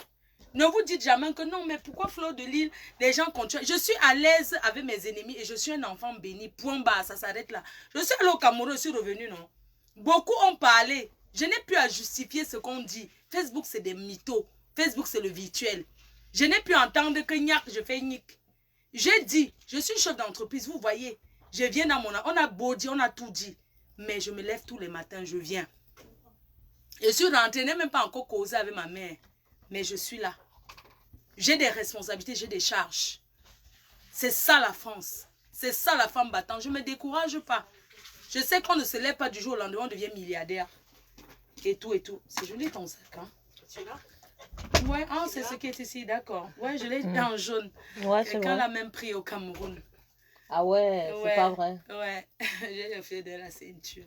Ne vous dites jamais que non, mais pourquoi Fleur de Lille, les gens continuent. Je suis à l'aise avec mes ennemis et je suis un enfant béni. Point bas, ça s'arrête là. Je suis allé au Cameroun, je suis revenu, non? Beaucoup ont parlé. Je n'ai plus à justifier ce qu'on dit. Facebook, c'est des mythos. Facebook, c'est le virtuel. Je n'ai plus à entendre que je fais nique. J'ai dit, je suis chef d'entreprise, vous voyez. Je viens dans mon... On a beau dire, on a tout dit. Mais je me lève tous les matins, je viens. Je suis rentrée, je n'ai même pas encore causé avec ma mère. Mais je suis là. J'ai des responsabilités, j'ai des charges. C'est ça la France. C'est ça la femme battante. Je ne me décourage pas. Je sais qu'on ne se lève pas du jour au lendemain, on devient milliardaire. Et tout, et tout. C'est joli ton sac, hein? C'est là? Ouais, ah, c'est ce qui est ici, d'accord. Ouais, je l'ai en jaune. Ouais, c'est quelqu'un vrai. l'a même pris au Cameroun. Ah ouais, c'est pas vrai. Ouais, j'ai fait de la ceinture.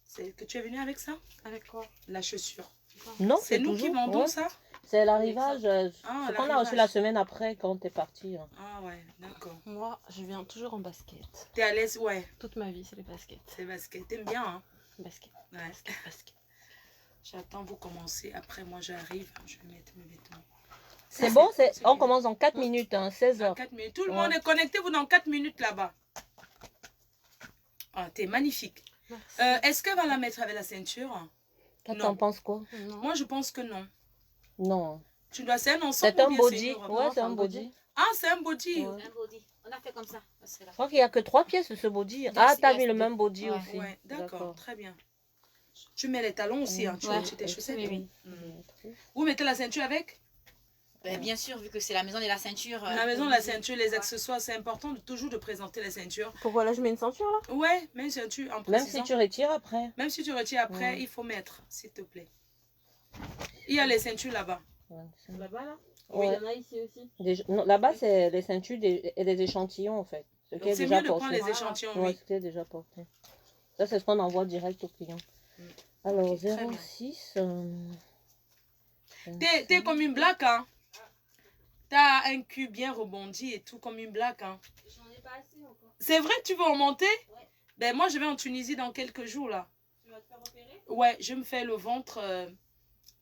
C'est que tu es venu avec ça? Avec quoi? La chaussure. Non, C'est nous qui vendons ça? C'est l'arrivage. Ah, Ce qu'on a reçu la semaine après quand t'es parti. Ah ouais, d'accord. Moi, je viens toujours en basket. T'es à l'aise, ouais. Toute ma vie, c'est les baskets. C'est basket. T'aimes bien, hein? Basket. Ouais. Basket. J'attends vous commencer. Après, moi, j'arrive. Je vais mettre mes vêtements. C'est bon, on commence dans 4 minutes, hein, 16h. 4 minutes. Tout le monde est connecté, vous, dans 4 minutes là-bas. Ah, t'es magnifique. Est-ce qu'elle va la mettre avec la ceinture? Toi, t'en penses quoi? Moi, je pense que non. Non. Tu dois, c'est un ensemble. C'est un ou bien body. une robe? Ouais, c'est un body. Ah, c'est un body. Un body. On a fait comme ça. Je crois qu'il n'y a que 3 pièces de ce body. Ah, t'as mis le même body aussi. Ouais, d'accord, très bien. Tu mets les talons aussi, hein, tu mets tes chaussettes. Oui. Vous mettez la ceinture avec? Ben, bien sûr, vu que c'est la maison de la ceinture. La maison, la ceinture, les accessoires, c'est important toujours de présenter la ceinture. Pourquoi là, je mets une ceinture là? Ouais, mets une ceinture en Même précisant. si tu retires après. Même si tu retires après, il faut mettre, s'il te plaît. Il y a les ceintures là-bas. Là-bas là? Oui, il y en a ici aussi. Là-bas, c'est les ceintures et les échantillons en fait. Ce qui est C'est déjà mieux de prendre porté. les échantillons, Ouais, oui. ce qui est déjà porté. Ça, c'est ce qu'on envoie direct au client. Alors, Ok, très bien. 06. T'es comme une blague, hein. T'as un cul bien rebondi et tout, comme une blague, hein. J'en ai pas assez encore. C'est vrai que tu veux en monter? Ouais. Ben, moi, je vais en Tunisie dans quelques jours, là. Tu vas te faire opérer? Ouais, je me fais le ventre.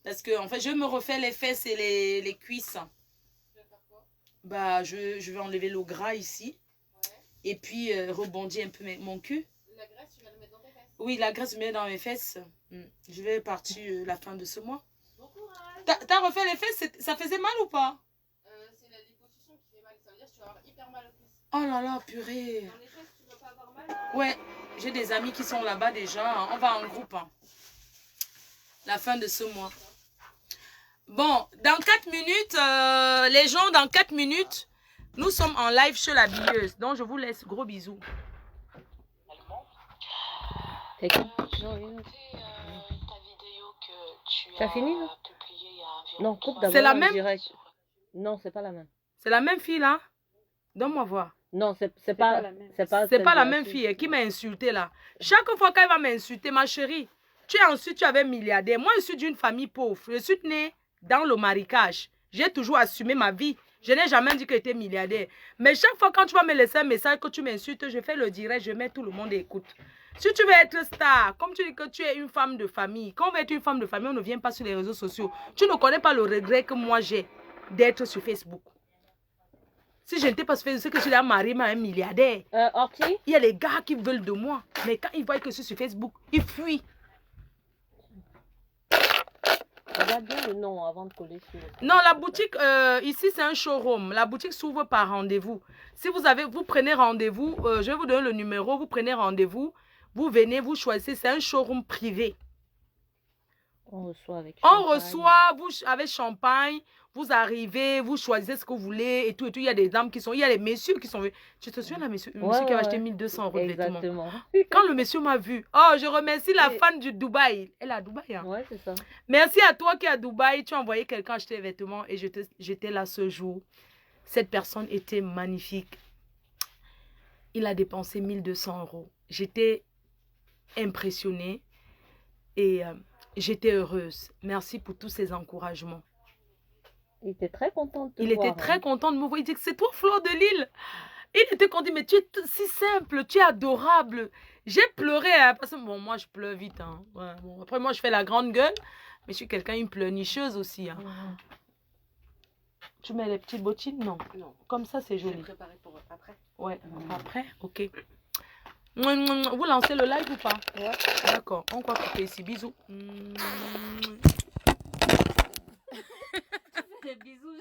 Parce que, en fait, je me refais les fesses et les cuisses. Tu vas faire quoi? Bah, je vais enlever le gras ici. Ouais. Et puis, rebondir un peu mon cul. La graisse, tu vas le mettre dans tes fesses? Oui, la graisse, je mets dans mes fesses. Je vais partir la fin de ce mois. Bon courage! T'as refait les fesses? Ça faisait mal ou pas? C'est la déposition qui fait mal. Ça veut dire que tu vas avoir hyper mal aux cuisses. Oh là là, purée. Dans les fesses, tu vas pas avoir mal? Ouais, j'ai des amis qui sont là-bas déjà. On va en groupe. Hein. La fin de ce mois. Bon, dans 4 minutes, les gens, dans 4 minutes, nous sommes en live chez la billeuse. Donc, je vous laisse. Gros bisous. C'est qui? T'as fini là? Non, coupe d'abord. C'est la même? Direct. Non, c'est pas la même. C'est la même fille là? Donne-moi voir. Non, c'est pas la même. C'est pas la même fille qui m'a insulté là. Chaque fois qu'elle va m'insulter, ma chérie, tu es ensuite, tu avais milliardaire. Moi, je suis d'une famille pauvre. Je suis née dans le marécage. J'ai toujours assumé ma vie. Je n'ai jamais dit que j'étais milliardaire. Mais chaque fois quand tu vas me laisser un message, que tu m'insultes, je fais le direct, je mets tout le monde et écoute. Si tu veux être star, comme tu dis que tu es une femme de famille, quand on veut être une femme de famille, on ne vient pas sur les réseaux sociaux. Tu ne connais pas le regret que moi j'ai d'être sur Facebook. Si je n'étais pas sur Facebook, c'est que je suis mariée à un milliardaire. Il y a les gars qui veulent de moi. Mais quand ils voient que je suis sur Facebook, ils fuient. Regarde bien le nom avant de coller sur le... Non, la boutique, ici c'est un showroom. La boutique s'ouvre par rendez-vous. Si vous prenez rendez-vous, je vais vous donner le numéro, vous prenez rendez-vous, vous venez, vous choisissez, c'est un showroom privé. On reçoit avec champagne. On reçoit avec champagne, vous arrivez, vous choisissez ce que vous voulez et tout, et tout. Il y a des dames qui sont, il y a les messieurs qui sont venus. Tu te souviens, le monsieur qui a acheté 1200 € de vêtements. Exactement. Quand le monsieur m'a vu, oh, je remercie la fan du Dubaï. Elle est à Dubaï, hein? Ouais, c'est ça. Merci à toi qui est à Dubaï. Tu as envoyé quelqu'un acheter des vêtements et j'étais là ce jour. Cette personne était magnifique. Il a dépensé 1200 €. J'étais impressionnée et j'étais heureuse. Merci pour tous ces encouragements. Il était très content de te voir. Il était très content de me voir. Il dit que c'est toi, Fleur de Lille. Il était content, mais tu es si simple, tu es adorable. J'ai pleuré, hein, parce que bon, moi je pleure vite. Hein. Ouais, bon, après, moi je fais la grande gueule, mais je suis quelqu'un, une pleurnicheuse aussi. Hein. Tu mets les petites bottines? Non. Non. Comme ça, c'est joli. Je vais préparer pour après. Ouais, après, ok. Vous lancez le live ou pas? Ouais. D'accord, on va couper ici. Bisous. Des bisous.